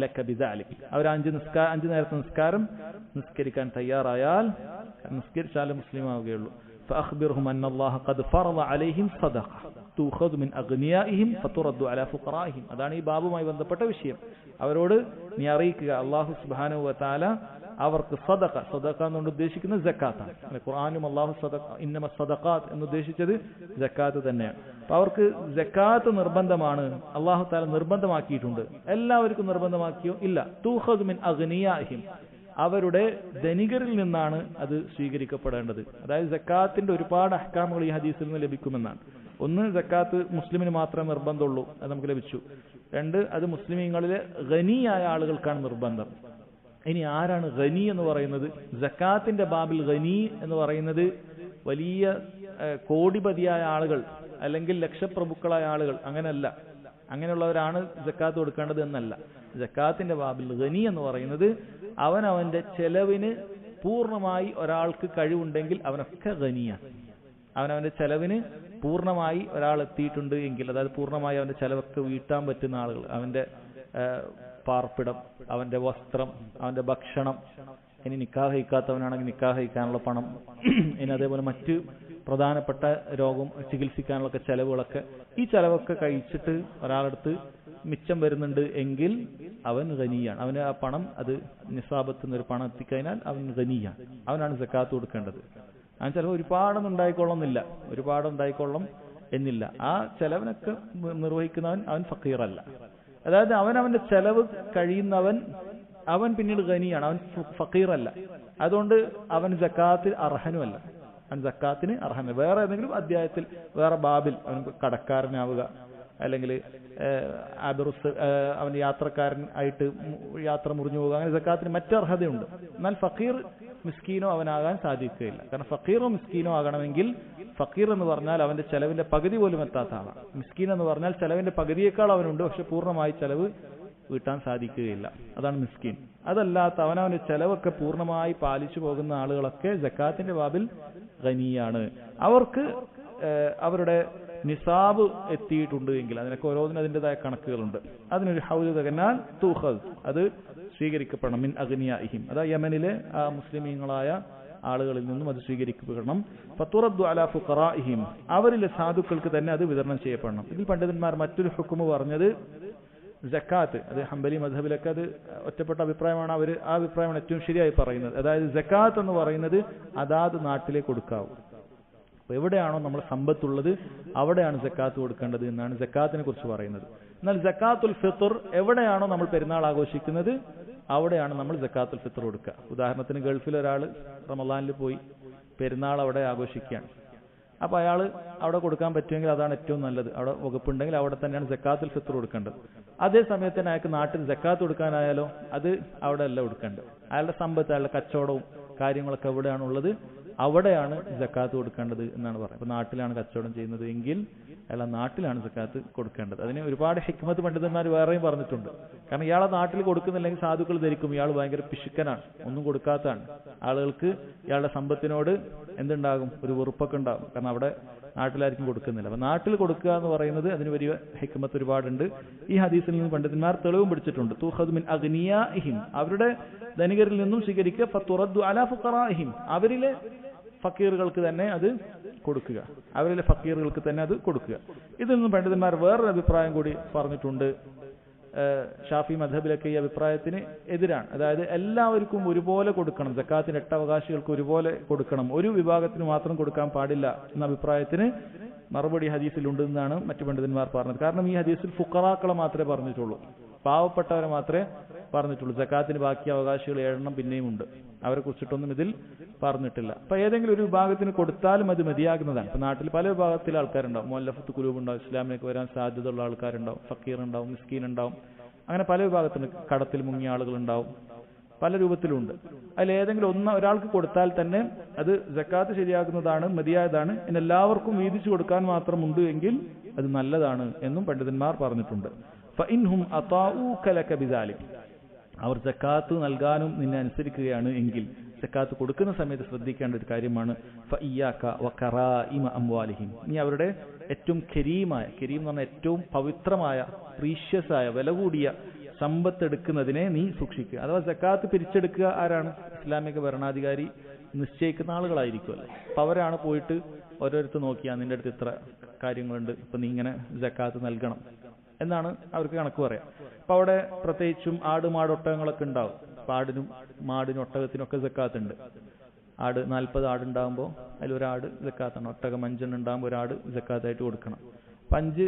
ലക ബിദാലിക്, അവർ 5 നേരത്തെ നിസ്കാരം നിസ്കരിക്കാൻ തയ്യാറായാൽ നിസ്കരിച്ചാലേ മുസ്ലിം ആവുകയുള്ളൂ. فأخبرهم أن الله قد فرض عليهم صدقة تؤخذ من أغنيائهم فترد على فقرائهم. അതാണ് ഈ ബാബുമായി ബന്ധപ്പെട്ട വിഷയം. അവരോട് നീ അറിയിക്കുക, അല്ലാഹു സുബ്ഹാനഹു വ തആല അവർക്ക് സദഖ എന്നുകൊണ്ട് ഉദ്ദേശിക്കുന്നത് സക്കാത്താണ്. ഖുർആനിലും അല്ലാഹു സദഖ ഇന്നമ സദഖാത്ത് എന്ന് ഉദ്ദേശിച്ചത് സക്കാത്ത് തന്നെയാണ്. അപ്പോൾ അവർക്ക് സക്കാത്ത് നിർബന്ധമാണ്, അല്ലാഹു തആല നിർബന്ധമാക്കിയിട്ടുണ്ട്. എല്ലാവർക്കും നിർബന്ധമാക്കിയോ? ഇല്ല. തൂഖദ് മിൻ അഗ്നിയാഹിം, അവരുടെ ധനികരിൽ നിന്നാണ് അത് സ്വീകരിക്കപ്പെടേണ്ടത്. അതായത് സക്കാത്തിന്റെ ഒരുപാട് അഹ്കാമുകൾ ഈ ഹദീസിൽ നിന്ന് ലഭിക്കുമെന്നാണ്. ഒന്ന്, സക്കാത്ത് മുസ്ലിമിന് മാത്രമേ നിർബന്ധമുള്ളൂ, അത് നമുക്ക് ലഭിച്ചു. 2, അത് മുസ്ലിമീങ്ങളിലെ ഗനിയായ ആളുകൾക്കാണ് നിർബന്ധം. ഇനി ആരാണ് ഗനി എന്ന് പറയുന്നത്? സക്കാത്തിന്റെ ബാബിൽ ഗനി എന്ന് പറയുന്നത് വലിയ കോടിപതിയായ ആളുകൾ അല്ലെങ്കിൽ ലക്ഷപ്രഭുക്കളായ ആളുകൾ, അങ്ങനെയല്ല. അങ്ങനെയുള്ളവരാണ് സക്കാത്ത് കൊടുക്കേണ്ടത് എന്നല്ല. സക്കാത്തിന്റെ ബാബിൽ ഗനി എന്ന് പറയുന്നത് അവനവന്റെ ചെലവിന് പൂർണ്ണമായി ഒരാൾക്ക് കഴിവുണ്ടെങ്കിൽ അവനൊക്കെ ഗനിയാണ്. അവനവന്റെ ചെലവിന് പൂർണ്ണമായി ഒരാൾ എത്തിയിട്ടുണ്ട് എങ്കിൽ, അതായത് പൂർണ്ണമായി അവന്റെ ചെലവൊക്കെ വീട്ടാൻ പറ്റുന്ന ആളുകൾ, അവന്റെ പാർപ്പിടം, അവന്റെ വസ്ത്രം, അവന്റെ ഭക്ഷണം, ഇനി നിക്കാഹ് കഴിക്കാത്തവനാണെങ്കിൽ നിക്കാഹ് കഴിക്കാനുള്ള പണം, ഇനി അതേപോലെ മറ്റ് പ്രധാനപ്പെട്ട രോഗം ചികിത്സിക്കാനുള്ള ചെലവുകളൊക്കെ, ഈ ചെലവൊക്കെ കഴിച്ചിട്ട് ഒരാളടുത്ത് മിച്ചം വരുന്നുണ്ട് എങ്കിൽ അവൻ ഗനിയാണ്. അവന് ആ പണം, അത് നിസാബത്ത് എന്നൊരു പണം എത്തിക്കഴിഞ്ഞാൽ അവൻ ഗനിയാണ്. അവനാണ് സക്കാത്ത് കൊടുക്കേണ്ടത്. അവൻ ചിലപ്പോൾ ഒരുപാടൊന്നും ഉണ്ടായിക്കൊള്ളും എന്നില്ല. ആ ചെലവിനൊക്കെ നിർവഹിക്കുന്നവൻ അവൻ ഫക്കീറല്ല. അതായത് അവന്റെ ചെലവ് കഴിയുന്നവൻ അവൻ പിന്നീട് ഗനിയാണ്, അവൻ ഫക്കീറല്ല. അതുകൊണ്ട് അവൻ സക്കാത്തിൽ അർഹനുമല്ല. അവൻ സക്കാത്തിന് അർഹന. വേറെ ഏതെങ്കിലും അധ്യായത്തിൽ വേറെ ബാബിൽ അവൻ കടക്കാരനാവുക, അല്ലെങ്കിൽ അവൻ യാത്രക്കാരൻ ആയിട്ട് യാത്ര മുറിഞ്ഞു പോകുക, അങ്ങനെ സക്കാത്തിന് മറ്റു അർഹതയുണ്ട്. എന്നാൽ ഫക്കീർ മിസ്കീനോ അവനാകാൻ സാധിക്കുകയില്ല. കാരണം ഫക്കീറോ മിസ്കീനോ ആകണമെങ്കിൽ, ഫക്കീർ എന്ന് പറഞ്ഞാൽ അവന്റെ ചെലവിന്റെ പകുതി പോലും എത്താത്ത ആളാണ്. മിസ്കീൻ എന്ന് പറഞ്ഞാൽ ചെലവിന്റെ പകുതിയേക്കാൾ അവനുണ്ട്, പക്ഷെ പൂർണ്ണമായി ചെലവ് വീട്ടാൻ സാധിക്കുകയില്ല. അതാണ് മിസ്കീൻ. അതല്ലാത്ത അവനവന്റെ ചെലവൊക്കെ പൂർണ്ണമായി പാലിച്ചു പോകുന്ന ആളുകളൊക്കെ സക്കാത്തിന്റെ ബാബിൽ ഗനിയാണ്. അവർക്ക് അവരുടെ നിസാബ് എത്തിയിട്ടുണ്ട് എങ്കിൽ, അതിനൊക്കെ ഓരോന്നിനും അതിൻ്റെതായ കണക്കുകളുണ്ട്. അതിനൊരു ഹൗദ് തകന്നാൽ തൂഖദ്, അത് സ്വീകരിക്കപ്പെടണം. മിൻ അഗ്നിയാഹിം, അതാ യമനിലെ ആ മുസ്ലിമീങ്ങളായ ആളുകളിൽ നിന്നും അത് സ്വീകരിക്കപ്പെടണം. ഫതുറദ്ദു അലാ ഫുഖറാഇഹിം, അവരിലെ സാധുക്കൾക്ക് തന്നെ അത് വിതരണം ചെയ്യപ്പെടണം. ഇതിൽ പണ്ഡിതന്മാർ മറ്റൊരു ഹുക്മ് പറഞ്ഞത് സക്കാത്ത്, അത് ഹംബലി മദ്ഹബിലൊക്കെ അത് ഒറ്റപ്പെട്ട അഭിപ്രായമാണ്. അവർ ആ അഭിപ്രായമാണ് ഏറ്റവും ശരിയായി പറയുന്നത്. അതായത് സക്കാത്ത് എന്ന് പറയുന്നത് അതാത് നാട്ടിലേക്ക് കൊടുക്കാവൂ. അപ്പൊ എവിടെയാണോ നമ്മൾ സമ്പത്തുള്ളത് അവിടെയാണ് സക്കാത്ത് കൊടുക്കേണ്ടത് എന്നാണ് സക്കാത്തിനെ കുറിച്ച് പറയുന്നത്. എന്നാൽ സക്കാത്തുൽ ഫിത്ർ, എവിടെയാണോ നമ്മൾ പെരുന്നാൾ ആഘോഷിക്കുന്നത് അവിടെയാണ് നമ്മൾ സക്കാത്തുൽ ഫിത്ർ കൊടുക്കുക. ഉദാഹരണത്തിന് ഗൾഫിൽ ഒരാൾ റമളാനിൽ പോയി പെരുന്നാൾ അവിടെ ആഘോഷിക്കുകയാണ്. അപ്പൊ അയാൾ അവിടെ കൊടുക്കാൻ പറ്റുമെങ്കിൽ അതാണ് ഏറ്റവും നല്ലത്. അവിടെ വകുപ്പുണ്ടെങ്കിൽ അവിടെ തന്നെയാണ് സക്കാത്തുൽ ഫിത്ർ കൊടുക്കേണ്ടത്. അതേ സമയത്തിന് അയാൾക്ക് നാട്ടിൽ സക്കാത്ത് കൊടുക്കാനായാലോ അത് അവിടെ അല്ല കൊടുക്കേണ്ടത്. അയാളുടെ സമ്പത്ത്, അയാളുടെ കച്ചവടവും കാര്യങ്ങളൊക്കെ എവിടെയാണുള്ളത് അവിടെയാണ് സക്കാത്ത് കൊടുക്കേണ്ടത് എന്നാണ് പറയുന്നത്. ഇപ്പൊ നാട്ടിലാണ് കച്ചവടം ചെയ്യുന്നത് എങ്കിൽ അയാൾ നാട്ടിലാണ് സക്കാത്ത് കൊടുക്കേണ്ടത്. അതിന് ഒരുപാട് ഹിക്മത്ത് പണ്ഡിതന്മാർ വേറെയും പറഞ്ഞിട്ടുണ്ട്. കാരണം ഇയാളെ നാട്ടിൽ കൊടുക്കുന്നില്ലെങ്കിൽ സാധുക്കൾ ധരിക്കും ഇയാൾ ഭയങ്കര പിശുക്കനാണ്, ഒന്നും കൊടുക്കാത്തതാണ്. ആളുകൾക്ക് ഇയാളുടെ സമ്പത്തിനോട് എന്തുണ്ടാകും, ഒരു വെറുപ്പൊക്കെ ഉണ്ടാകും. കാരണം അവിടെ നാട്ടിലായിരിക്കും കൊടുക്കുന്നില്ല. അപ്പൊ നാട്ടിൽ കൊടുക്കുക എന്ന് പറയുന്നത് അതിന് വലിയ ഹിക്മത്ത് ഒരുപാടുണ്ട്. ഈ ഹദീസിൽ നിന്ന് പണ്ഡിതന്മാർ തെളിവും പിടിച്ചിട്ടുണ്ട്. തൂഖദ് മിൻ അഗ്നിയാഇഹിം, അവരുടെ ധനികരിൽ നിന്നും സ്വീകരിക്കുക. ഫതുറദ്ദു അലാ ഫുഖറാഇഹിം, അവരിലെ ഫക്കീറുകൾക്ക് തന്നെ അത് കൊടുക്കുക, അവരിലെ ഫക്കീറുകൾക്ക് തന്നെ അത് കൊടുക്കുക. ഇതിൽ നിന്നും പണ്ഡിതന്മാർ വേറൊരു അഭിപ്രായം കൂടി പറഞ്ഞിട്ടുണ്ട്. ഷാഫി മദ്ഹബിലൊക്കെ ഈ അഭിപ്രായത്തിന് എതിരാണ്. അതായത് എല്ലാവർക്കും ഒരുപോലെ കൊടുക്കണം, സക്കാത്തിന്റെ 8 അവകാശികൾക്ക് ഒരുപോലെ കൊടുക്കണം, ഒരു വിഭാഗത്തിന് മാത്രം കൊടുക്കാൻ പാടില്ല എന്ന അഭിപ്രായത്തിന് മറുപടി ഹദീസിലുണ്ട് എന്നാണ് മറ്റു പണ്ഡിതന്മാർ പറഞ്ഞത്. കാരണം ഈ ഹദീസിൽ ഫുഖറാക്കളെ മാത്രമേ പറഞ്ഞിട്ടുള്ളൂ, പാവപ്പെട്ടവരെ മാത്രമേ പറഞ്ഞിട്ടുള്ളൂ. സക്കാത്തിന് ബാക്കി അവകാശികൾ 7 പിന്നെയും ഉണ്ട്, അവരെ കുറിച്ചിട്ടൊന്നും ഇതിൽ പറഞ്ഞിട്ടില്ല. അപ്പൊ ഏതെങ്കിലും ഒരു വിഭാഗത്തിന് കൊടുത്താലും അത് മതിയാകുന്നതാണ്. ഇപ്പൊ നാട്ടിൽ പല വിഭാഗത്തിലെ ആൾക്കാരുണ്ടാവും, മുഅല്ലഫത്ത് ഖുലൂബ് ഉണ്ടാവും, ഇസ്ലാമിലേക്ക് വരാൻ സാധ്യതയുള്ള ആൾക്കാരുണ്ടാവും, ഫക്കീർ ഉണ്ടാവും, മിസ്കീൻ ഉണ്ടാവും, അങ്ങനെ പല വിഭാഗത്തിന്, കടത്തിൽ മുങ്ങിയ ആളുകൾ ഉണ്ടാവും, പല രൂപത്തിലുണ്ട്. അതിൽ ഏതെങ്കിലും ഒരാൾക്ക് കൊടുത്താൽ തന്നെ അത് സക്കാത്ത് ശരിയാകുന്നതാണ്, മതിയായതാണ്. ഇനി എല്ലാവർക്കും വീതിച്ചു കൊടുക്കാൻ മാത്രമുണ്ട് എങ്കിൽ അത് നല്ലതാണ് എന്നും പണ്ഡിതന്മാർ പറഞ്ഞിട്ടുണ്ട്. ഫഇൻഹും അതാഊക ലക ബിദാലിക്, അവർ സക്കാത്ത് നൽകാനും നിന്നെ അനുസരിക്കുകയാണ് എങ്കിൽ സക്കാത്ത് കൊടുക്കുന്ന സമയത്ത് ശ്രദ്ധിക്കേണ്ട ഒരു കാര്യമാണ് ഫഇയ്യാക വകറായിമ അംവാലിഹിം, നീ അവരുടെ ഏറ്റവും കരീമായ, കരീം എന്ന് പറഞ്ഞാൽ ഏറ്റവും പവിത്രമായ, പ്രീഷ്യസ് ആയ, വില കൂടിയ സമ്പത്ത് എടുക്കുന്നതിനെ നീ സൂക്ഷിക്കുക. അഥവാ സക്കാത്ത് പിരിച്ചെടുക്കുക ആരാണ്? ഇസ്ലാമിക ഭരണാധികാരി നിശ്ചയിക്കുന്ന ആളുകളായിരിക്കുമല്ലോ. അപ്പൊ അവരാണ് പോയിട്ട് ഓരോരുത്തർ നോക്കിയാൽ നിന്റെ അടുത്ത് ഇത്ര കാര്യങ്ങളുണ്ട്, ഇപ്പൊ നീ ഇങ്ങനെ സക്കാത്ത് നൽകണം എന്നാണ് അവർക്ക് കണക്ക് പറയാം. അപ്പൊ അവിടെ പ്രത്യേകിച്ചും ആട്, മാട്, ഒട്ടകങ്ങളൊക്കെ ഉണ്ടാവും. ആടിനും മാടിനും ഒട്ടകത്തിനൊക്കെ സക്കാത്ത് ഉണ്ട്. ആട് 40 ആടുണ്ടാകുമ്പോൾ അതിലൊരാട് സക്കാത്താണ്. ഒട്ടകം 5 ഉണ്ടാകുമ്പോൾ ഒരാട് സക്കാത്തായിട്ട് കൊടുക്കണം. 5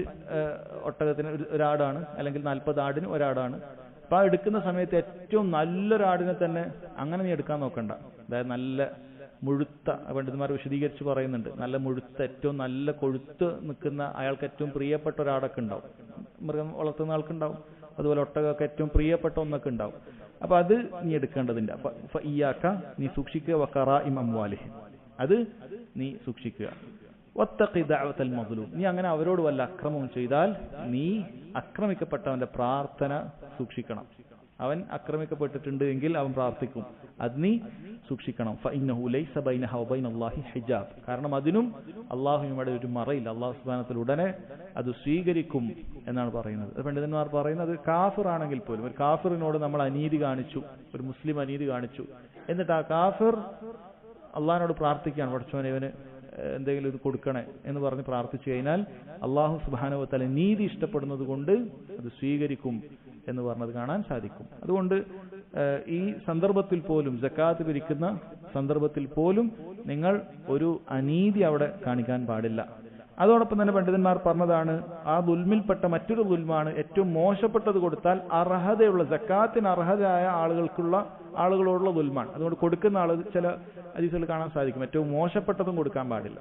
ഒട്ടകത്തിന് ഒരാടാണ്, അല്ലെങ്കിൽ 40 ആടിന് ഒരാടാണ്. അപ്പൊ ആ എടുക്കുന്ന സമയത്ത് ഏറ്റവും നല്ലൊരാടിനെ തന്നെ അങ്ങനെ നീ എടുക്കാൻ നോക്കണ്ട. അതായത് നല്ല മുഴുത്ത, പണ്ഡിതന്മാർ വിശദീകരിച്ച് പറയുന്നുണ്ട്, നല്ല മുഴുത്ത, ഏറ്റവും നല്ല കൊഴുത്ത് നിൽക്കുന്ന, അയാൾക്ക് ഏറ്റവും പ്രിയപ്പെട്ട ഒരാടൊക്കെ ഉണ്ടാവും, മൃഗം വളർത്തുന്ന ആൾക്കുണ്ടാവും. അതുപോലെ ഒട്ടകമൊക്കെ ഏറ്റവും പ്രിയപ്പെട്ട ഒന്നൊക്കെ ഉണ്ടാവും. അപ്പൊ അത് നീ എടുക്കേണ്ടതില്ല. ഫഇയ്യാക, നീ സൂക്ഷിക്കുക. വഖറായിമ അംവാലിഹിം, അത് നീ സൂക്ഷിക്കുക. വത്തഖി ദഅവത്തൽ മദ്ലൂം, നീ അങ്ങനെ അവരോട് വല്ല അക്രമവും ചെയ്താൽ നീ ആക്രമിക്കപ്പെട്ടവന്റെ പ്രാർത്ഥന സൂക്ഷിക്കണം. അവൻ ആക്രമിക്കപ്പെട്ടിട്ടുണ്ട് എങ്കിൽ അവൻ പ്രാർത്ഥിക്കും, അത് നീ സൂക്ഷിക്കണം. ഫഇന്നഹു ലൈസ ബൈനഹ വബൈനല്ലാഹി ഹിജാബ്, കാരണം അതിനും അല്ലാഹുവിനുമിടെ ഒരു മറയില്ല. അല്ലാഹു സുബ്ഹാനഹു വ തആല ഉടനെ അത് സ്വീകരിക്കും എന്നാണ് പറയുന്നത്. പണ്ഡിതന്മാർ പറയുന്നത് കാഫിർ ആണെങ്കിൽ പോലും, ഒരു കാഫിറിനോട് നമ്മൾ അനീതി കാണിച്ചു, ഒരു മുസ്ലിം അനീതി കാണിച്ചു, എന്നിട്ട് ആ കാഫിർ അള്ളാഹിനോട് പ്രാർത്ഥിക്കുകയാണ്, പഠിച്ചവനെ ഇവന് എന്തെങ്കിലും ഇത് കൊടുക്കണേ എന്ന് പറഞ്ഞ് പ്രാർത്ഥിച്ചു കഴിഞ്ഞാൽ അല്ലാഹു സുബ്ഹാനഹു വ തആല നീതി ഇഷ്ടപ്പെടുന്നത് കൊണ്ട് അത് സ്വീകരിക്കും എന്ന് പറഞ്ഞത് കാണാൻ സാധിക്കും. അതുകൊണ്ട് ഈ സന്ദർഭത്തിൽ പോലും, സക്കാത്ത് പിരിക്കുന്ന സന്ദർഭത്തിൽ പോലും നിങ്ങൾ ഒരു അനീതി അവിടെ കാണിക്കാൻ പാടില്ല. അതോടൊപ്പം തന്നെ പണ്ഡിതന്മാർ പറഞ്ഞതാണ്, ആ ദുൽമിൽപ്പെട്ട മറ്റൊരു ദുൽമാണ് ഏറ്റവും മോശപ്പെട്ടത് കൊടുത്താൽ അർഹതയുള്ള, സക്കാത്തിന് അർഹതയായ ആളുകളോടുള്ള ദുൽമാണ്. അതുകൊണ്ട് കൊടുക്കുന്ന ആൾ, ചില ഹദീസുകൾ കാണാൻ സാധിക്കും, ഏറ്റവും മോശപ്പെട്ടതും കൊടുക്കാൻ പാടില്ല.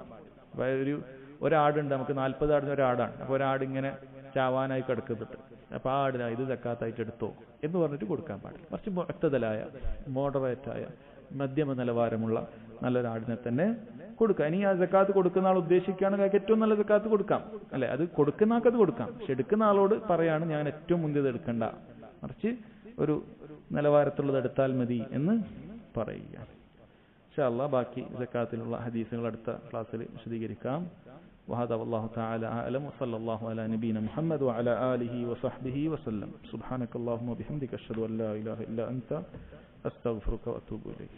ഒരാടുണ്ട്, നമുക്ക് 40 ആടിന് ഒരാടാണ്. അപ്പൊ ഒരാടിങ്ങനെ ചാവാനായി കിടക്കുന്നുണ്ട്, അപ്പൊ ആ ആടിനാ ഇത് സക്കാത്തായിട്ട് എടുത്തോ എന്ന് പറഞ്ഞിട്ട് കൊടുക്കാൻ പാടില്ല. കുറച്ച് വ്യക്തതലായ, മോഡറേറ്റായ, മധ്യമ നിലവാരമുള്ള നല്ലൊരാടിനെ തന്നെ കൊടുക്കാം. ഇനി ആ സക്കാത്ത് കൊടുക്കുന്ന ആൾ ഉദ്ദേശിക്കുകയാണെങ്കിൽ ഏറ്റവും നല്ല സക്കാത്ത് കൊടുക്കാം, അല്ലെ? അത് കൊടുക്കുന്ന ആൾക്ക് അത് കൊടുക്കാം. പക്ഷെ എടുക്കുന്ന ആളോട് പറയാണ് ഞാൻ ഏറ്റവും മുന്തിയത് എടുക്കണ്ട, മറിച്ച് ഒരു നിലവാരത്തിലുള്ളത് എടുത്താൽ മതി എന്ന് പറയുക. ഇൻഷാ അല്ലാഹ് ബാക്കി സക്കാത്തിലുള്ള ഹദീസുകൾ അടുത്ത ക്ലാസ്സിൽ വിശദീകരിക്കാം. وهذا والله تعالى أعلم وصلى الله على نبينا محمد وعلى آله وصحبه وسلم. سبحانك اللهم وبحمدك أشهد أن لا إله إلا أنت أستغفرك وأتوب إليك.